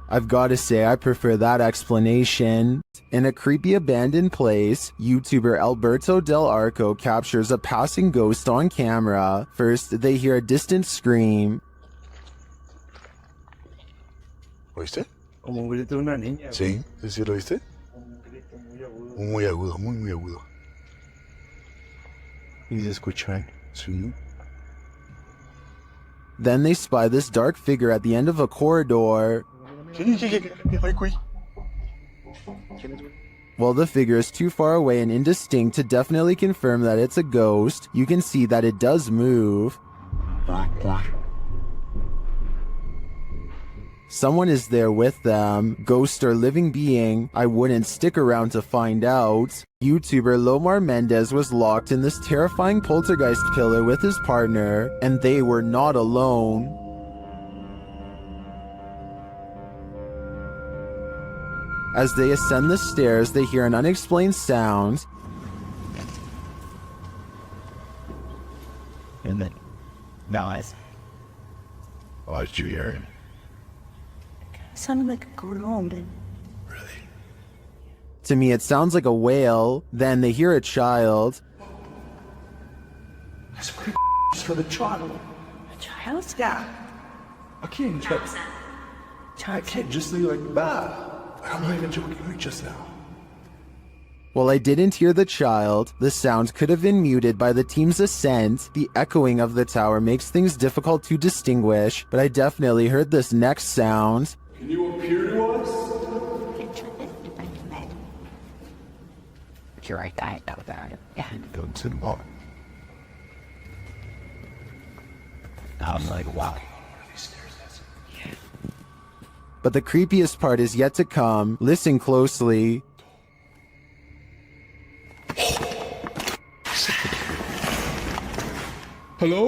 I've got to say I prefer that explanation. In a creepy abandoned place, YouTuber Alberto Del Arco captures a passing ghost on camera. First, they hear a distant scream. ¿Oíste? Como un grito de una niña. Sí, sí lo oíste. Muy agudo, muy agudo. Y se escucha. Sí. Then they spy this dark figure at the end of a corridor. While the figure is too far away and indistinct to definitely confirm that it's a ghost, you can see that it does move. Someone is there with them, ghost or living being. I wouldn't stick around to find out. YouTuber Lomar Mendez was locked in this terrifying poltergeist pillar with his partner, and they were not alone. As they ascend the stairs, they hear an unexplained sound. And then, guys. Oh, did you hear him? It sounded like a groan. To me, it sounds like a wail. Then they hear a child. That's pretty for the child. A child? Yeah. A kid, a kid just like that. I'm not even joking, like just now. While I didn't hear the child, the sound could have been muted by the team's ascent. The echoing of the tower makes things difficult to distinguish, but I definitely heard this next sound. Can you appear to us? You're right, I know about it. Yeah. Don't sit on. I'm like, wow. But the creepiest part is yet to come. Listen closely. Hello?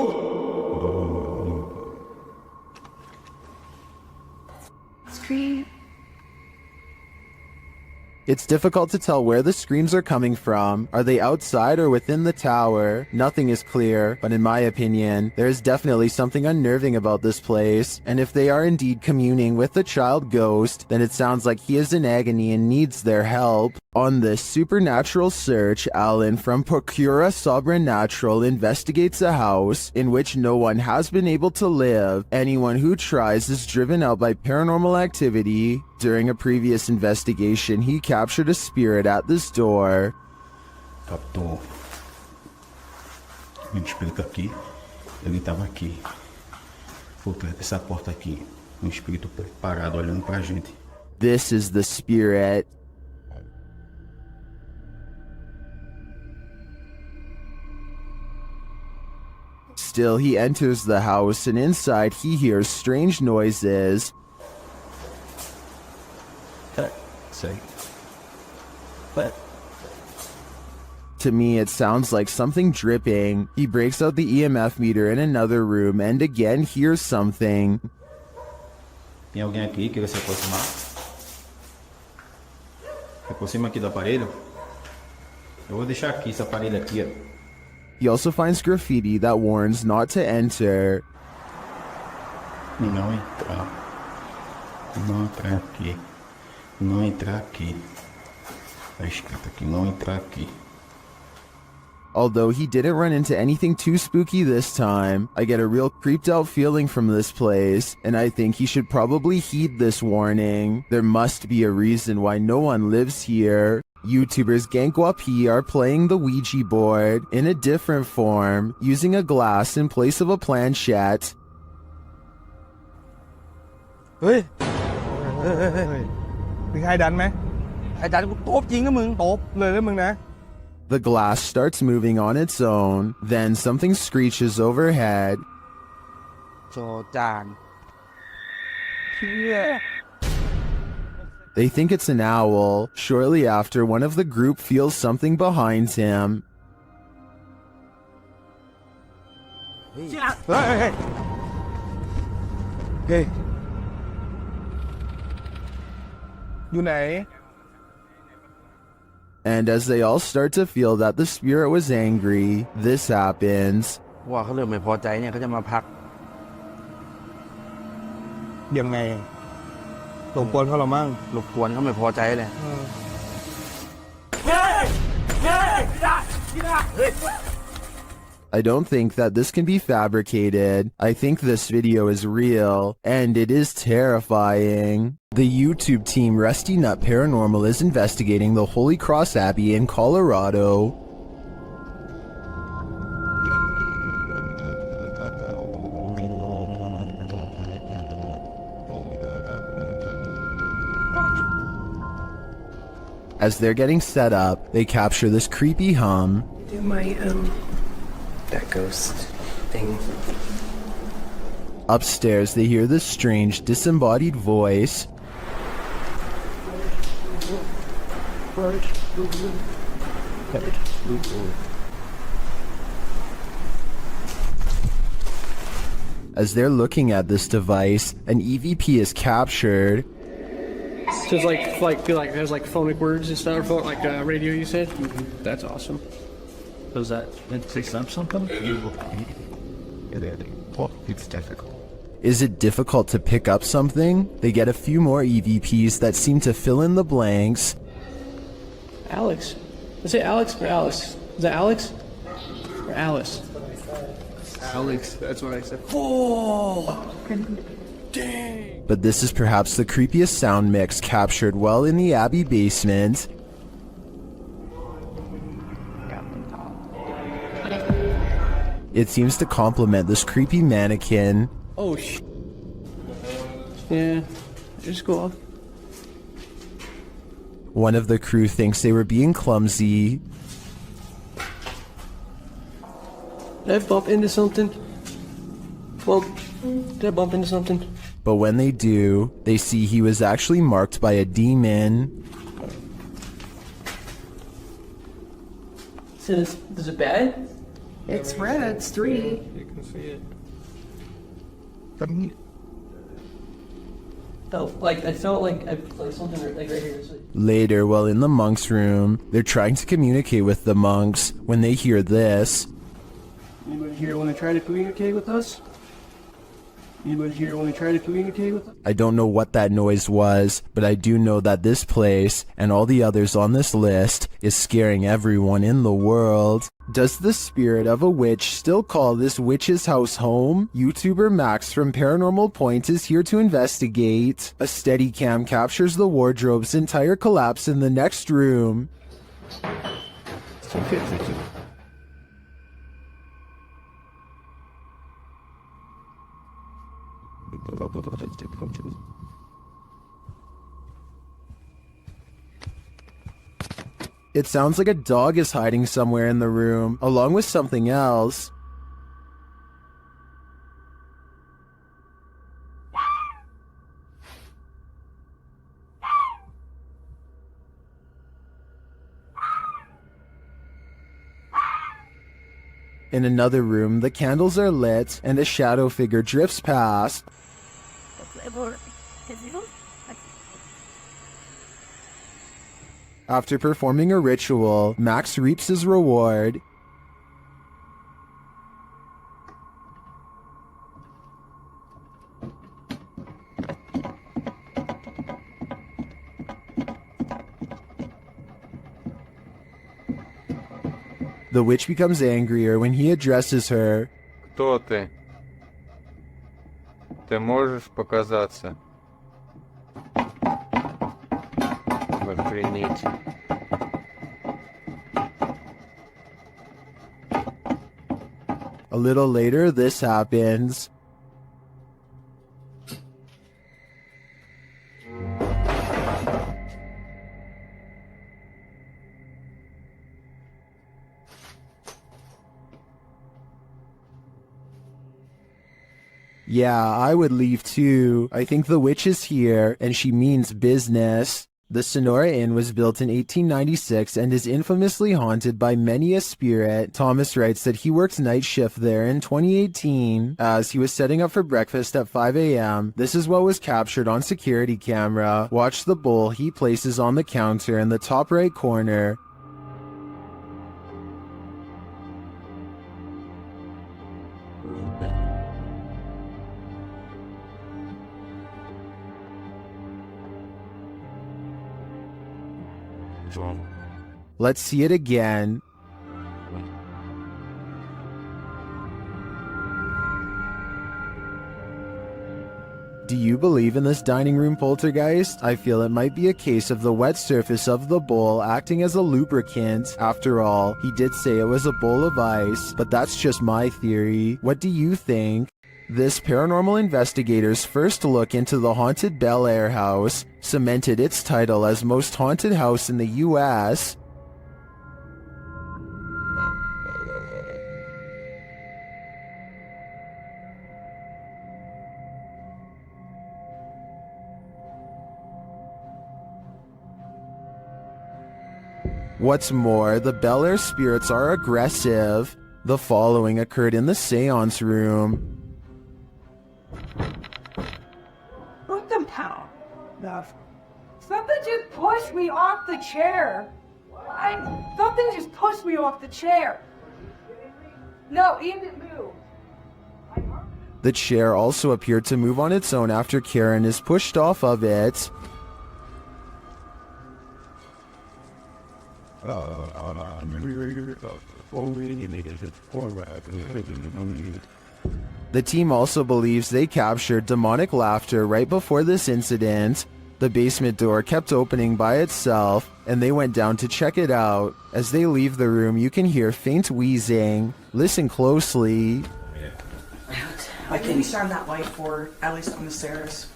Scream. It's difficult to tell where the screams are coming from. Are they outside or within the tower? Nothing is clear, but in my opinion, there is definitely something unnerving about this place. And if they are indeed communing with the child ghost, then it sounds like he is in agony and needs their help. On this supernatural search, Alan from Procura Sobrenatural investigates a house in which no one has been able to live. Anyone who tries is driven out by paranormal activity. During a previous investigation, he captured a spirit at this door. Captou um espírito aqui. Ele estava aqui. Por trás dessa porta aqui. Espírito parado olhando pra gente. This is the spirit. Still, he enters the house, and inside he hears strange noises. Say. What? To me, it sounds like something dripping. He breaks out the EMF meter in another room and again hears something. Tem alguém aqui que queira se aproximar? Se aproxima aqui do aparelho. Eu vou deixar aqui esse aparelho aqui, ó. He also finds graffiti that warns not to enter. Não entrar. Não entrar aqui. Não entrar aqui. Tá escrito aqui, não entrar aqui. Although he didn't run into anything too spooky this time, I get a real creeped out feeling from this place, and I think he should probably heed this warning. There must be a reason why no one lives here. YouTubers Gankwapi are playing the Ouija board in a different form, using a glass in place of a planchette. Hey! มีใครดันไหมไอ้ดันกูตบจริงนะมึงตบเลยนะมึงนะ The glass starts moving on its own, then something screeches overhead. โจจาน They think it's an owl. Shortly after, one of the group feels something behind him. Hey. อยู่ไหน And as they all start to feel that the spirit was angry, this happens. ว่าเขาเริ่มไม่พอใจเนี่ยเขาจะมาพัก ยังไงรบกวนเขาหรอมั่ง รบกวนเขาไม่พอใจเลย I don't think that this can be fabricated. I think this video is real, and it is terrifying. The YouTube team Rusty Nut Paranormal is investigating the Holy Cross Abbey in Colorado. As they're getting set up, they capture this creepy hum. Do my, that ghost thing. Upstairs, they hear this strange, disembodied voice. As they're looking at this device, an EVP is captured. So it's like there's like phonic words and stuff, like radio. You said that's awesome. Does that say something? It's difficult. Is it difficult to pick up something? They get a few more EVPs that seem to fill in the blanks. Alex. Is it Alex or Alice? Is that Alex or Alice? Alex. That's what I said. Oh, dang. But this is perhaps the creepiest sound mix captured well in the Abbey basement. It seems to complement this creepy mannequin. Oh, yeah, just go off. One of the crew thinks they were being clumsy. Did I bump into something? Well, did I bump into something? But when they do, they see he was actually marked by a demon. So is it bad? It's red. It's 3. You can see it. I felt like I placed something like right here. Later, while in the monks' room, they're trying to communicate with the monks when they hear this. Anybody here want to try to communicate with us? Anybody here want to try to communicate with us? I don't know what that noise was, but I do know that this place, and all the others on this list, is scaring everyone in the world. Does the spirit of a witch still call this witch's house home? YouTuber Max from Paranormal Point is here to investigate. A Steadicam captures the wardrobe's entire collapse in the next room. It sounds like a dog is hiding somewhere in the room, along with something else. In another room, the candles are lit, and a shadow figure drifts past. After performing a ritual, Max reaps his reward. The witch becomes angrier when he addresses her. Кто ты? Ты можешь показаться? Охренеть. A little later, this happens. Yeah, I would leave too. I think the witch is here, and she means business. The Sonora Inn was built in 1896 and is infamously haunted by many a spirit. Thomas writes that he worked night shift there in 2018 as he was setting up for breakfast at 5 a.m. This is what was captured on security camera. Watch the bowl he places on the counter in the top right corner. Let's see it again. Do you believe in this dining room poltergeist? I feel it might be a case of the wet surface of the bowl acting as a lubricant. After all, he did say it was a bowl of ice, but that's just my theory. What do you think? This paranormal investigator's first look into the haunted Bel Air house cemented its title as most haunted house in the U.S. What's more, the Bel Air spirits are aggressive. The following occurred in the seance room. What the hell? Something just pushed me off the chair. Something just pushed me off the chair. No, it didn't move. The chair also appeared to move on its own after Karen is pushed off of it. The team also believes they captured demonic laughter right before this incident. The basement door kept opening by itself, and they went down to check it out. As they leave the room, you can hear faint wheezing. Listen closely. I can shine that light for at least on the stairs.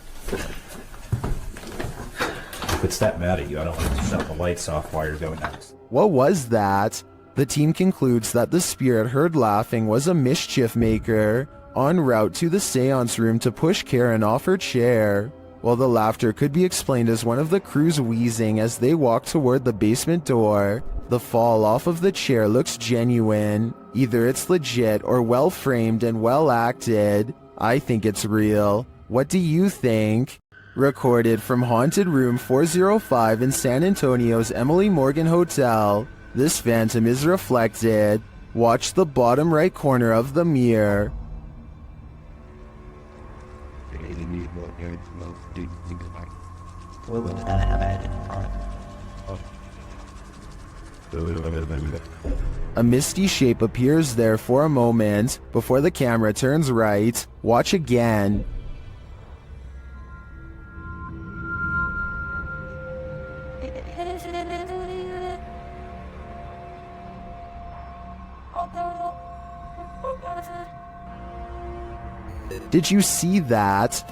If it's that mad at you, I don't want to shut the lights off while you're going down. What was that? The team concludes that the spirit heard laughing was a mischief maker en route to the seance room to push Karen off her chair. While the laughter could be explained as one of the crew's wheezing as they walk toward the basement door, the fall off of the chair looks genuine. Either it's legit or well framed and well acted. I think it's real. What do you think? Recorded from Haunted Room 405 in San Antonio's Emily Morgan Hotel, this phantom is reflected. Watch the bottom right corner of the mirror. A misty shape appears there for a moment before the camera turns right. Watch again. Did you see that?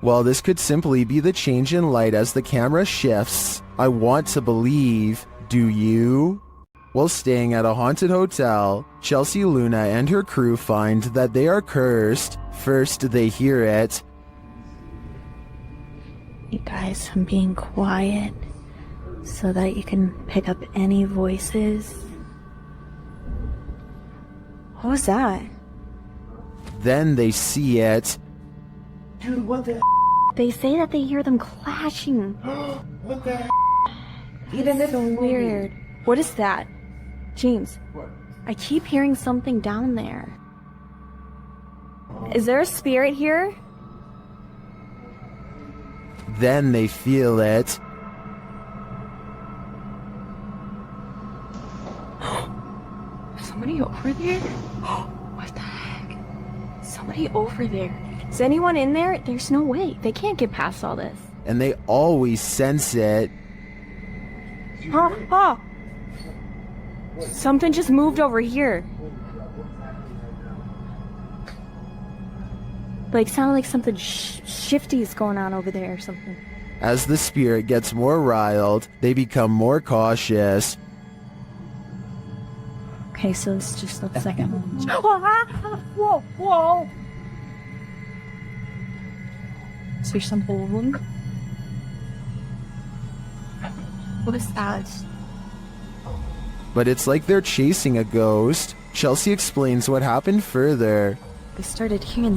Well, this could simply be the change in light as the camera shifts. I want to believe. Do you? While staying at a haunted hotel, Chelsea Luna and her crew find that they are cursed. First, they hear it. You guys, I'm being quiet so that you can pick up any voices. What was that? Then they see it. Dude, what the They say that they hear them clashing. What the Even this is weird. What is that? James, What? I keep hearing something down there. Is there a spirit here? Then they feel it. Somebody over there? What the heck? Somebody over there. Is anyone in there? There's no way. They can't get past all this. And they always sense it. Oh! Something just moved over here. Like, sounded like something shifty is going on over there or something. As the spirit gets more riled, they become more cautious. Okay, so it's just a second. Whoa, whoa! Is there something? What is that? But it's like they're chasing a ghost. Chelsea explains what happened further. I started hearing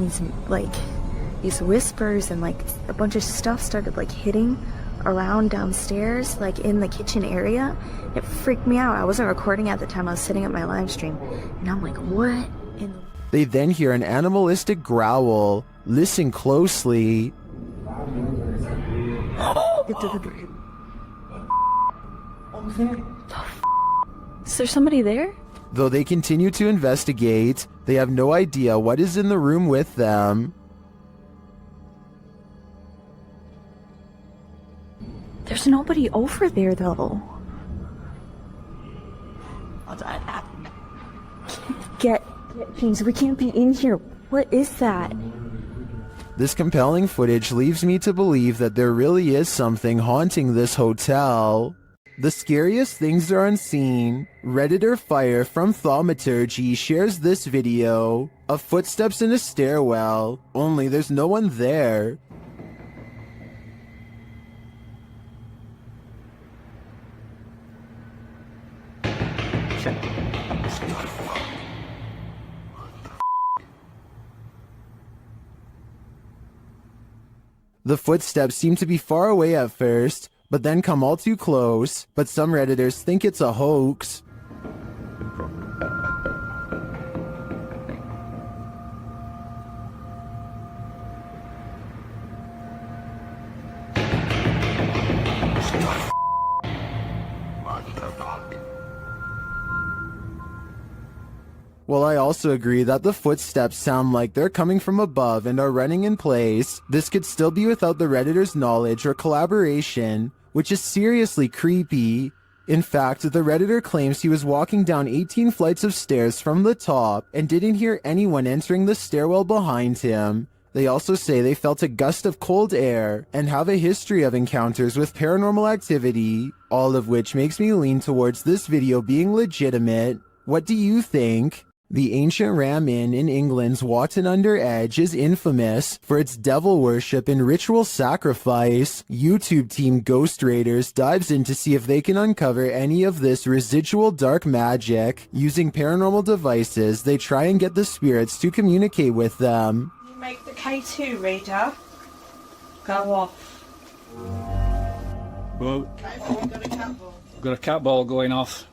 these whispers, and like a bunch of stuff started like hitting around downstairs, like in the kitchen area. It freaked me out. I wasn't recording at the time. I was sitting at my live stream, and I'm like, what in the... They then hear an animalistic growl. Listen closely. Is there somebody there? Though they continue to investigate, they have no idea what is in the room with them. There's nobody over there, though. Get things. We can't be in here. What is that? This compelling footage leaves me to believe that there really is something haunting this hotel. The scariest things are unseen. Redditor Fire from Thaumaturgy shares this video of footsteps in a stairwell, only there's no one there. The footsteps seem to be far away at first, but then come all too close, but some Redditors think it's a hoax. While I also agree that the footsteps sound like they're coming from above and are running in place, this could still be without the Redditor's knowledge or collaboration, which is seriously creepy. In fact, the Redditor claims he was walking down 18 flights of stairs from the top and didn't hear anyone entering the stairwell behind him. They also say they felt a gust of cold air and have a history of encounters with paranormal activity, all of which makes me lean towards this video being legitimate. What do you think? The ancient Ram Inn in England's Watton-under-Edge is infamous for its devil worship and ritual sacrifice. YouTube team Ghost Raiders dives in to see if they can uncover any of this residual dark magic. Using paranormal devices, they try and get the spirits to communicate with them. You make the K2 reader go off. Well, got a cat ball going off.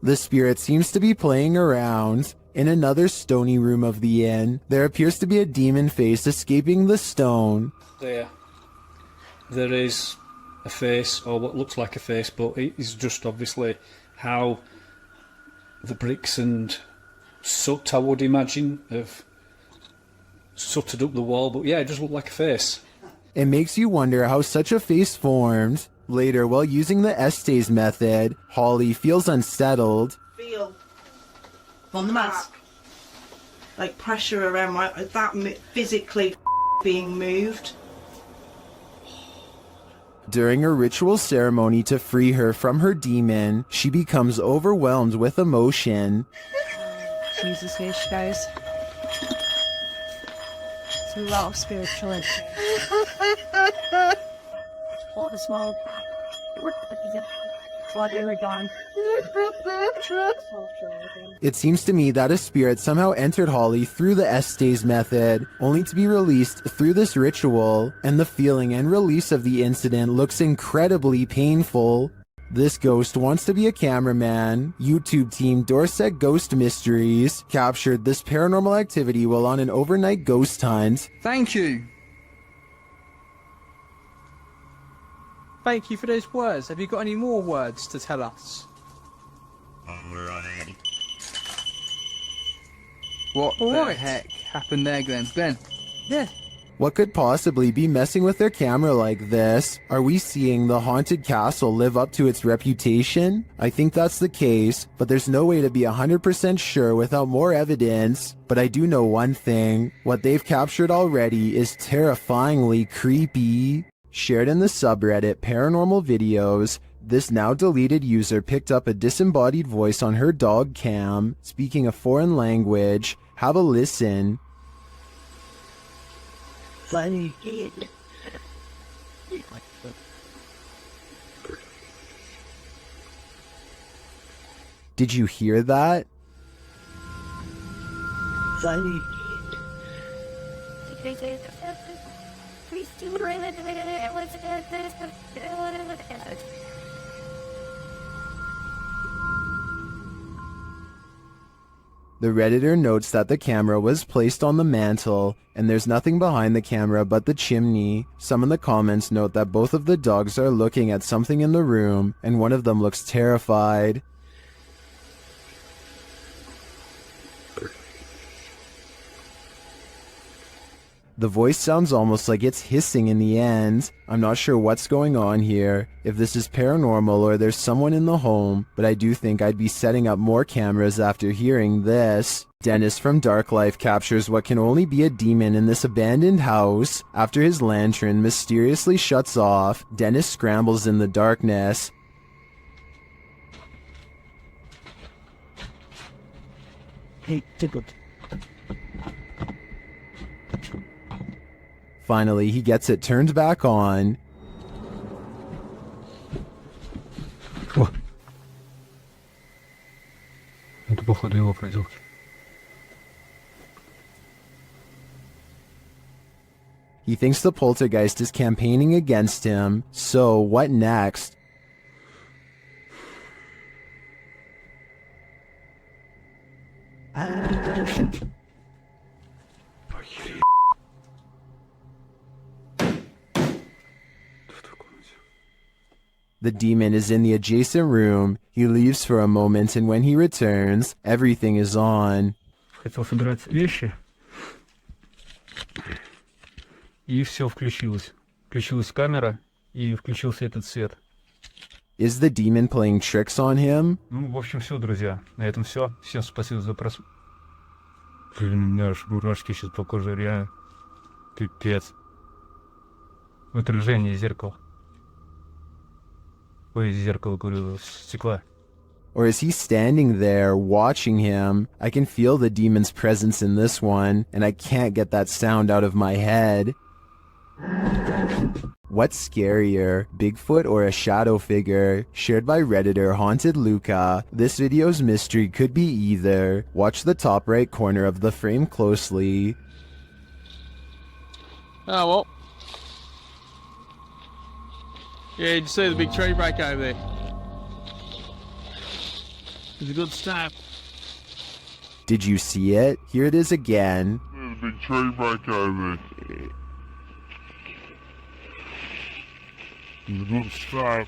The spirit seems to be playing around. In another stony room of the inn, there appears to be a demon face escaping the stone. There is a face, or what looks like a face, but it is just obviously how the bricks and soot, I would imagine, have sooted up the wall. But yeah, it does look like a face. It makes you wonder how such a face formed. Later, while using the Estes method, Holly feels unsettled. Feel on the mask, like pressure around that physically being moved. During a ritual ceremony to free her from her demon, she becomes overwhelmed with emotion. Jesus, here she goes. It's a lot of spiritual energy. What a small. It seems to me that a spirit somehow entered Holly through the Estes method, only to be released through this ritual, and the feeling and release of the incident looks incredibly painful. This ghost wants to be a cameraman. YouTube team Dorset Ghost Mysteries captured this paranormal activity while on an overnight ghost hunt. Thank you. Thank you for those words. Have you got any more words to tell us? What the heck happened there, Glenn? Glenn? Yeah. What could possibly be messing with their camera like this? Are we seeing the haunted castle live up to its reputation? I think that's the case, but there's no way to be 100% sure without more evidence. But I do know one thing. What they've captured already is terrifyingly creepy. Shared in the subreddit Paranormal Videos, this now deleted user picked up a disembodied voice on her dog cam, speaking a foreign language. Have a listen. Funny. Did you hear that? Funny. The Redditor notes that the camera was placed on the mantle, and there's nothing behind the camera but the chimney. Some in the comments note that both of the dogs are looking at something in the room, and one of them looks terrified. The voice sounds almost like it's hissing in the end. I'm not sure what's going on here, if this is paranormal or there's someone in the home, but I do think I'd be setting up more cameras after hearing this. Dennis from Dark Life captures what can only be a demon in this abandoned house. After his lantern mysteriously shuts off, Dennis scrambles in the darkness. Hey, take it. Finally, he gets it turned back on. Это походу его проделки. He thinks the poltergeist is campaigning against him, so what next? The demon is in the adjacent room. He leaves for a moment, and when he returns, everything is on. Хотел собирать вещи. И все включилось. Включилась камера, и включился этот свет. Is the demon playing tricks on him? Ну, в общем, все, друзья. На этом все. Всем спасибо за просмотр. Блин, у меня аж мурашки сейчас по коже, реально. Пипец. В отражении зеркала. Ой, зеркало, говорю, стекла. Or is he standing there watching him? I can feel the demon's presence in this one, and I can't get that sound out of my head. What's scarier, Bigfoot or a shadow figure? Shared by Redditor Haunted Luca. This video's mystery could be either. Watch the top right corner of the frame closely. Oh, well. Yeah, you say the big tree break over there. It's a good start. Did you see it? Here it is again. There's a big tree break over there. It's a good start.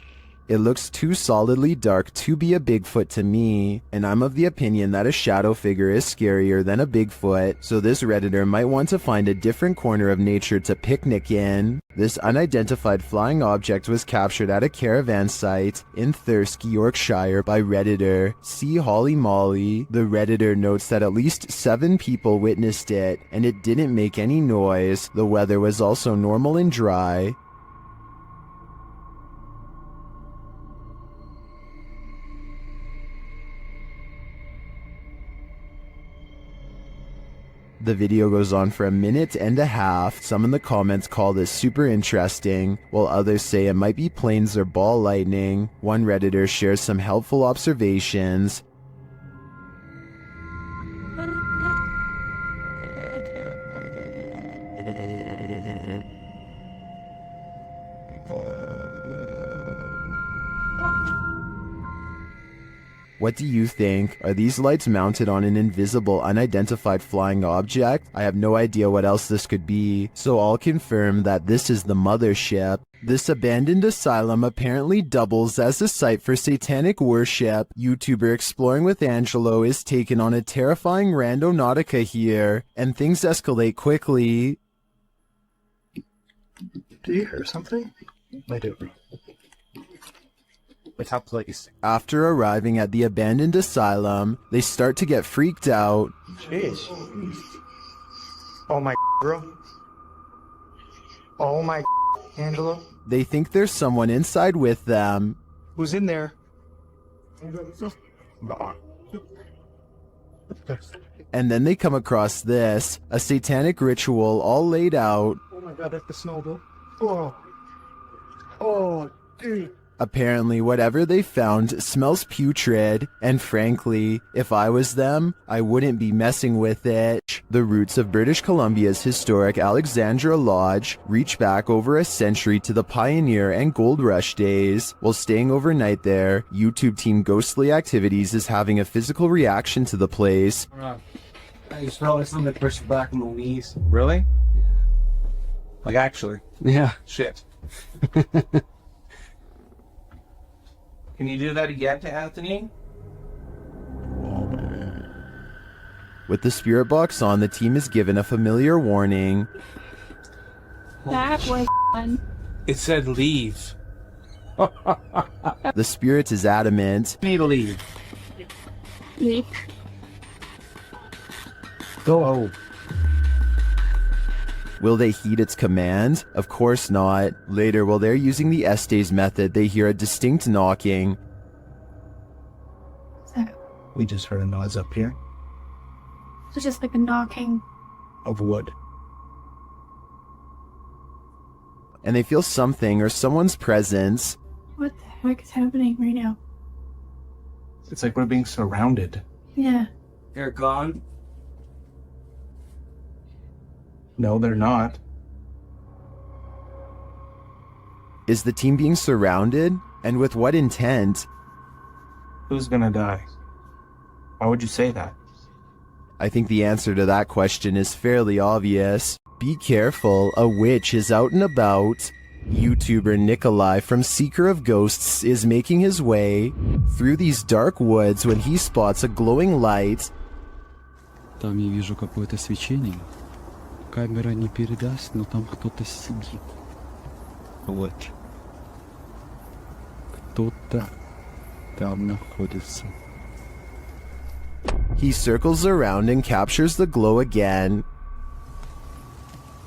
It looks too solidly dark to be a Bigfoot to me, and I'm of the opinion that a shadow figure is scarier than a Bigfoot, so this Redditor might want to find a different corner of nature to picnic in. This unidentified flying object was captured at a caravan site in Thirsk, Yorkshire by Redditor C. Holly Molly. The Redditor notes that at least 7 people witnessed it, and it didn't make any noise. The weather was also normal and dry. The video goes on for a minute and a half. Some in the comments call this super interesting, while others say it might be planes or ball lightning. One Redditor shares some helpful observations. What do you think? Are these lights mounted on an invisible, unidentified flying object? I have no idea what else this could be, so I'll confirm that this is the mothership. This abandoned asylum apparently doubles as a site for satanic worship. YouTuber Exploring with Angelo is taken on a terrifying randonautica here, and things escalate quickly. Do you hear something? I do. Place. After arriving at the abandoned asylum, they start to get freaked out. Jeez. Oh my bro. Oh my Angelo. They think there's someone inside with them. Who's in there? And then they come across this, a satanic ritual all laid out. Oh my god, that's the snowball. Oh. Oh, dude. Apparently, whatever they found smells putrid, and frankly, if I was them, I wouldn't be messing with it. The roots of British Columbia's historic Alexandra Lodge reach back over a century to the pioneer and gold rush days. While staying overnight there, YouTube team Ghostly Activities is having a physical reaction to the place. I just felt like something pushed back on my knees. Really? Like actually? Yeah. Shit. Can you do that again to Anthony? With the spirit box on, the team is given a familiar warning. That was fun. It said leave. The spirit is adamant. Me to leave. Leave. Go. Will they heed its command? Of course not. Later, while they're using the Estes method, they hear a distinct knocking. We just heard a noise up here. So just like a knocking. Of wood. And they feel something or someone's presence. What the heck is happening right now? It's like we're being surrounded. Yeah. They're gone. No, they're not. Is the team being surrounded? And with what intent? Who's gonna die? Why would you say that? I think the answer to that question is fairly obvious. Be careful, a witch is out and about. YouTuber Nikolai from Seeker of Ghosts is making his way through these dark woods when he spots a glowing light. Там я вижу какое-то свечение. Камера не передаст, но там кто-то сидит. Вот. Кто-то там находится. He circles around and captures the glow again.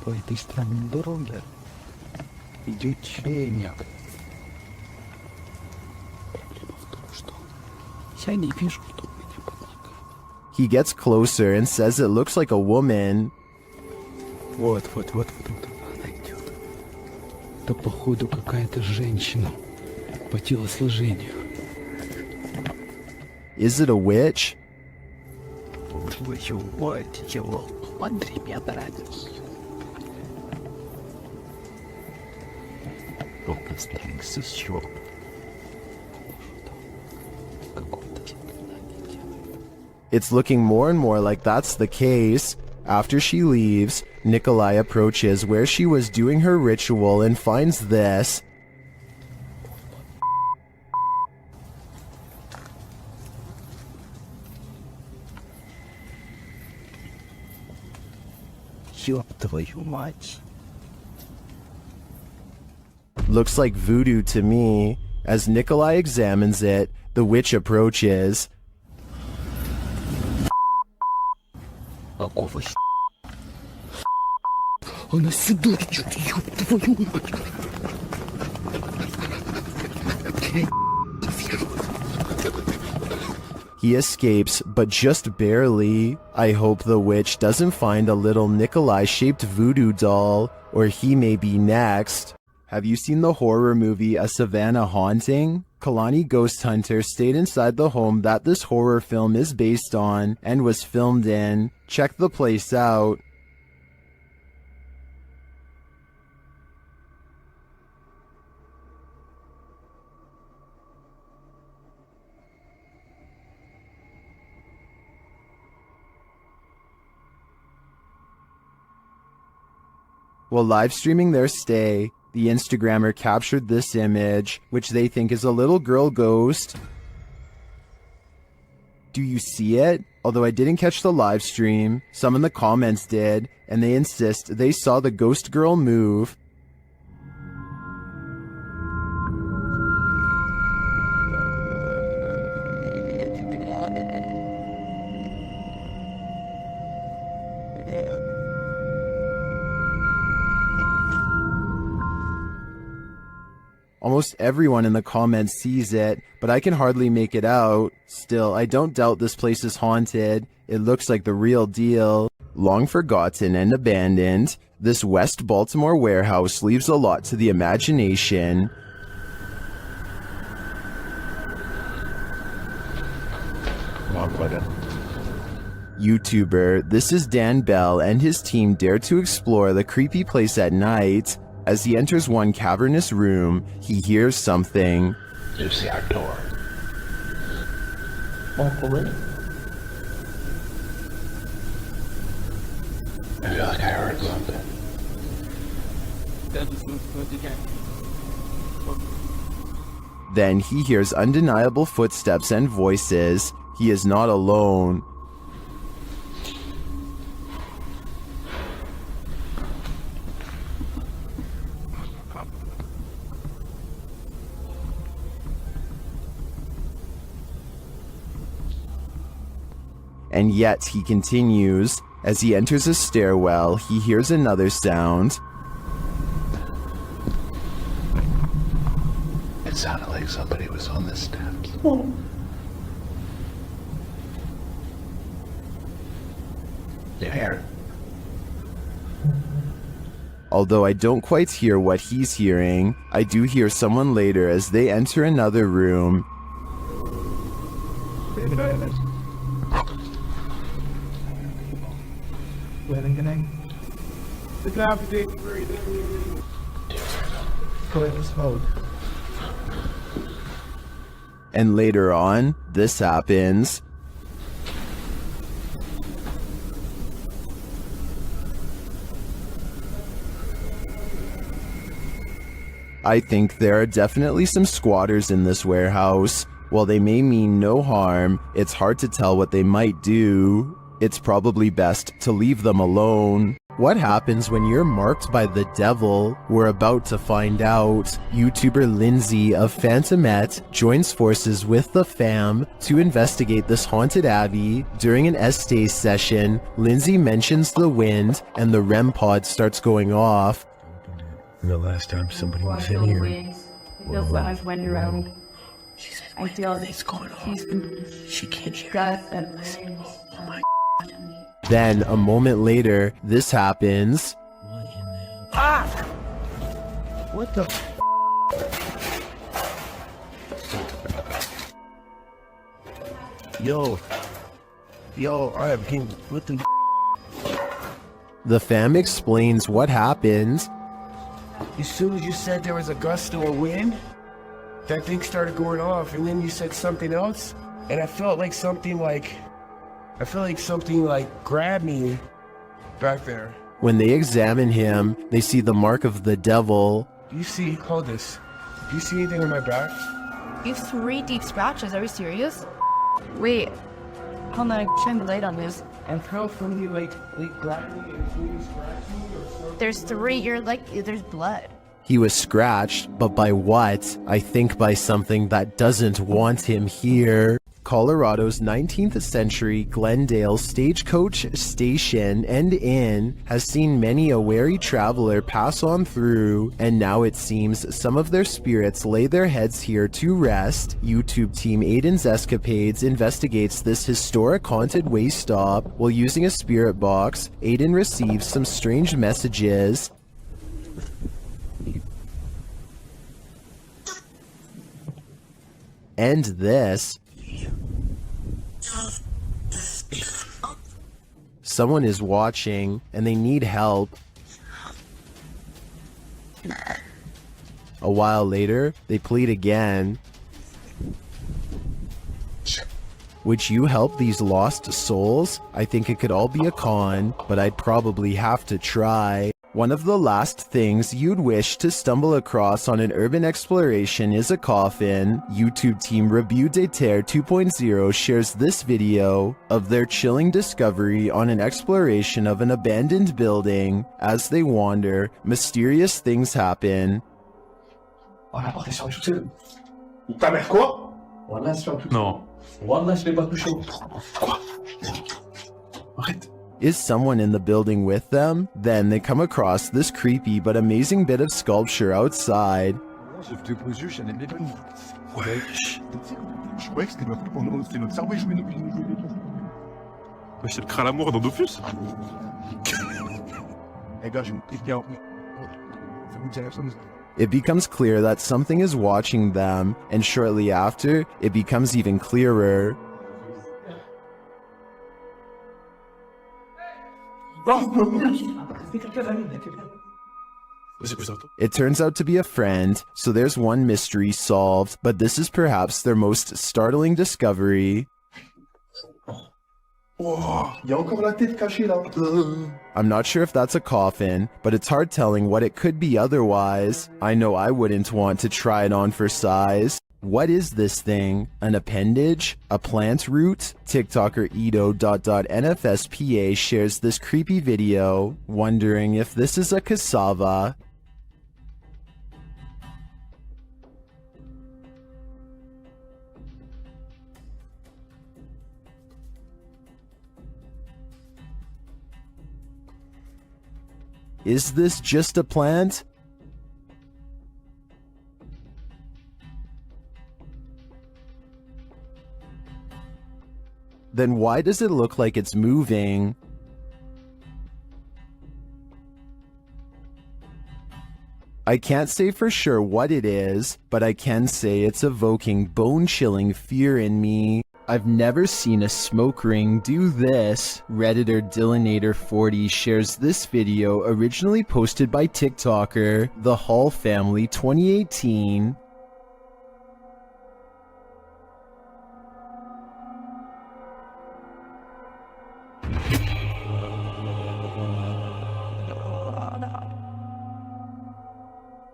По этой странной дороге идет чайник. Проблема в том, что я не вижу, что у меня под ногами. He gets closer and says it looks like a woman. Вот она идет. Это походу какая-то женщина по телосложению. Is it a witch? Твою мать, его, смотри, меня нравится. Только старался еще. It's looking more and more like that's the case. After she leaves, Nikolai approaches where she was doing her ritual and finds this. Ёб твою мать. Looks like voodoo to me. As Nikolai examines it, the witch approaches. Какого Она сюда идет, ёб твою мать. He escapes, but just barely. I hope the witch doesn't find a little Nikolai-shaped voodoo doll, or he may be next. Have you seen the horror movie A Savannah Haunting? Kalani Ghost Hunter stayed inside the home that this horror film is based on and was filmed in. Check the place out. While live streaming their stay, the Instagrammer captured this image, which they think is a little girl ghost. Do you see it? Although I didn't catch the live stream, some in the comments did, and they insist they saw the ghost girl move. Almost everyone in the comments sees it, but I can hardly make it out. Still, I don't doubt this place is haunted. It looks like the real deal. Long forgotten and abandoned, this West Baltimore warehouse leaves a lot to the imagination. YouTuber, this is Dan Bell and his team dare to explore the creepy place at night. As he enters one cavernous room, he hears something. You see our door. Walk over it. I feel like I heard something. Then he hears undeniable footsteps and voices. He is not alone. And yet he continues. As he enters a stairwell, he hears another sound. It sounded like somebody was on the steps. hair. Although I don't quite hear what he's hearing, I do hear someone later as they enter another room. And later on, this happens. I think there are definitely some squatters in this warehouse. While they may mean no harm, it's hard to tell what they might do. It's probably best to leave them alone. What happens when you're marked by the devil? We're about to find out. YouTuber Lindsay of Phantomette joins forces with the fam to investigate this haunted abbey. During an Estee session, Lindsay mentions the wind and the REM pod starts going off. The last time somebody was in here. Feels like I've went around. I feel it's going on. She can't hear. Oh my. Then, a moment later, this happens. Ah! What the Yo, alright, what the The fam explains what happened. As soon as you said there was a gust of wind, that thing started going off, and then you said something else, and I felt like something grabbed me back there. When they examine him, they see the mark of the devil. Do you see anything on my back? You have 3 deep scratches, are you serious? Wait, hold on, shine the light on this. And felt somebody like grabbed me and scratched me or something. There's 3, there's blood. He was scratched, but by what? I think by something that doesn't want him here. Colorado's 19th century Glendale stagecoach station and inn has seen many a wary traveler pass on through, and now it seems some of their spirits lay their heads here to rest. YouTube team Aiden's Escapades investigates this historic haunted way stop. While using a spirit box, Aiden receives some strange messages. And this. Someone is watching and they need help. A while later, they plead again. Would you help these lost souls? I think it could all be a con, but I'd probably have to try. One of the last things you'd wish to stumble across on an urban exploration is a coffin. YouTube team Review de Terre 2.0 shares this video of their chilling discovery on an exploration of an abandoned building. As they wander, mysterious things happen. On a porté sur YouTube. Ta mère quoi? Wallah sur YouTube. Non. Wallah, je l'ai pas touché. Quoi? Arrête. Is someone in the building with them? Then they come across this creepy but amazing bit of sculpture outside. Wesh. Je croyais que c'était notre cerveau, il jouait nos Wesh, c'est le crâne à mort dans Dofus. Hey gars, j'ai une question. Ça vous dit rien, ça? It becomes clear that something is watching them, and shortly after, it becomes even clearer. It turns out to be a friend, so there's one mystery solved, but this is perhaps their most startling discovery. Oh, y a encore la tête cachée là. I'm not sure if that's a coffin, but it's hard telling what it could be otherwise. I know I wouldn't want to try it on for size. What is this thing? An appendage? A plant root? TikToker Edo.NFSPA shares this creepy video, wondering if this is a cassava. Is this just a plant? Then why does it look like it's moving? I can't say for sure what it is, but I can say it's evoking bone-chilling fear in me. I've never seen a smoke ring do this. Redditor Dillinator40 shares this video originally posted by TikToker The Hall Family 2018.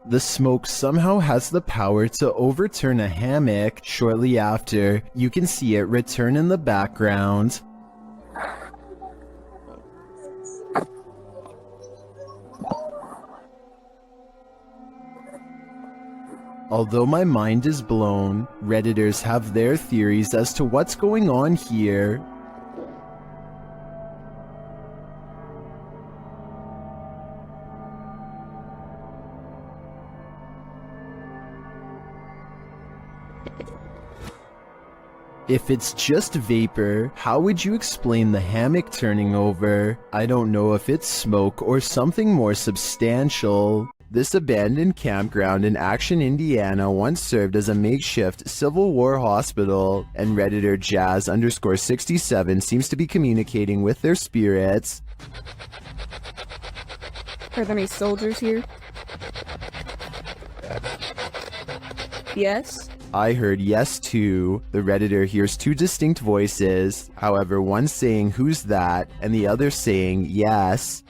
The smoke somehow has the power to overturn a hammock. Shortly after, you can see it return in the background. Although my mind is blown, Redditors have their theories as to what's going on here. If it's just vapor, how would you explain the hammock turning over? I don't know if it's smoke or something more substantial. This abandoned campground in Action, Indiana once served as a makeshift Civil War hospital, and Redditor Jazz_67 seems to be communicating with their spirits. Are there any soldiers here? Yes? I heard yes too. The Redditor hears two distinct voices, however one saying who's that and the other saying yes.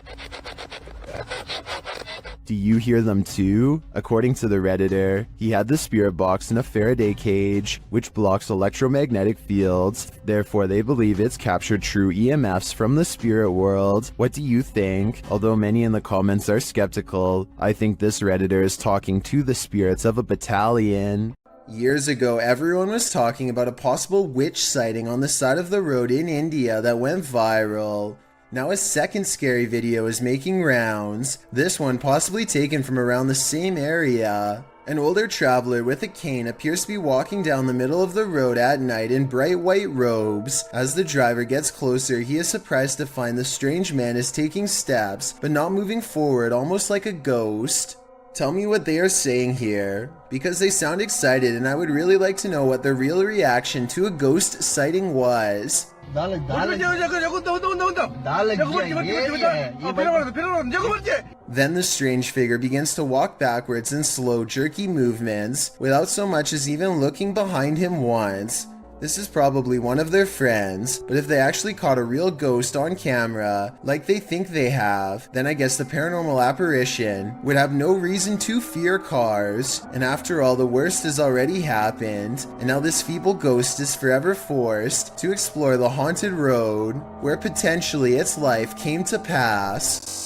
Do you hear them too? According to the Redditor, he had the spirit box in a Faraday cage, which blocks electromagnetic fields. Therefore, they believe it's captured true EMFs from the spirit world. What do you think? Although many in the comments are skeptical, I think this Redditor is talking to the spirits of a battalion. Years ago, everyone was talking about a possible witch sighting on the side of the road in India that went viral. Now a second scary video is making rounds, this one possibly taken from around the same area. An older traveler with a cane appears to be walking down the middle of the road at night in bright white robes. As the driver gets closer, he is surprised to find the strange man is taking steps, but not moving forward, almost like a ghost. Tell me what they are saying here, because they sound excited and I would really like to know what their real reaction to a ghost sighting was. Then the strange figure begins to walk backwards in slow, jerky movements, without so much as even looking behind him once. This is probably one of their friends, but if they actually caught a real ghost on camera, like they think they have, then I guess the paranormal apparition would have no reason to fear cars. And after all, the worst has already happened, and now this feeble ghost is forever forced to explore the haunted road, where potentially its life came to pass.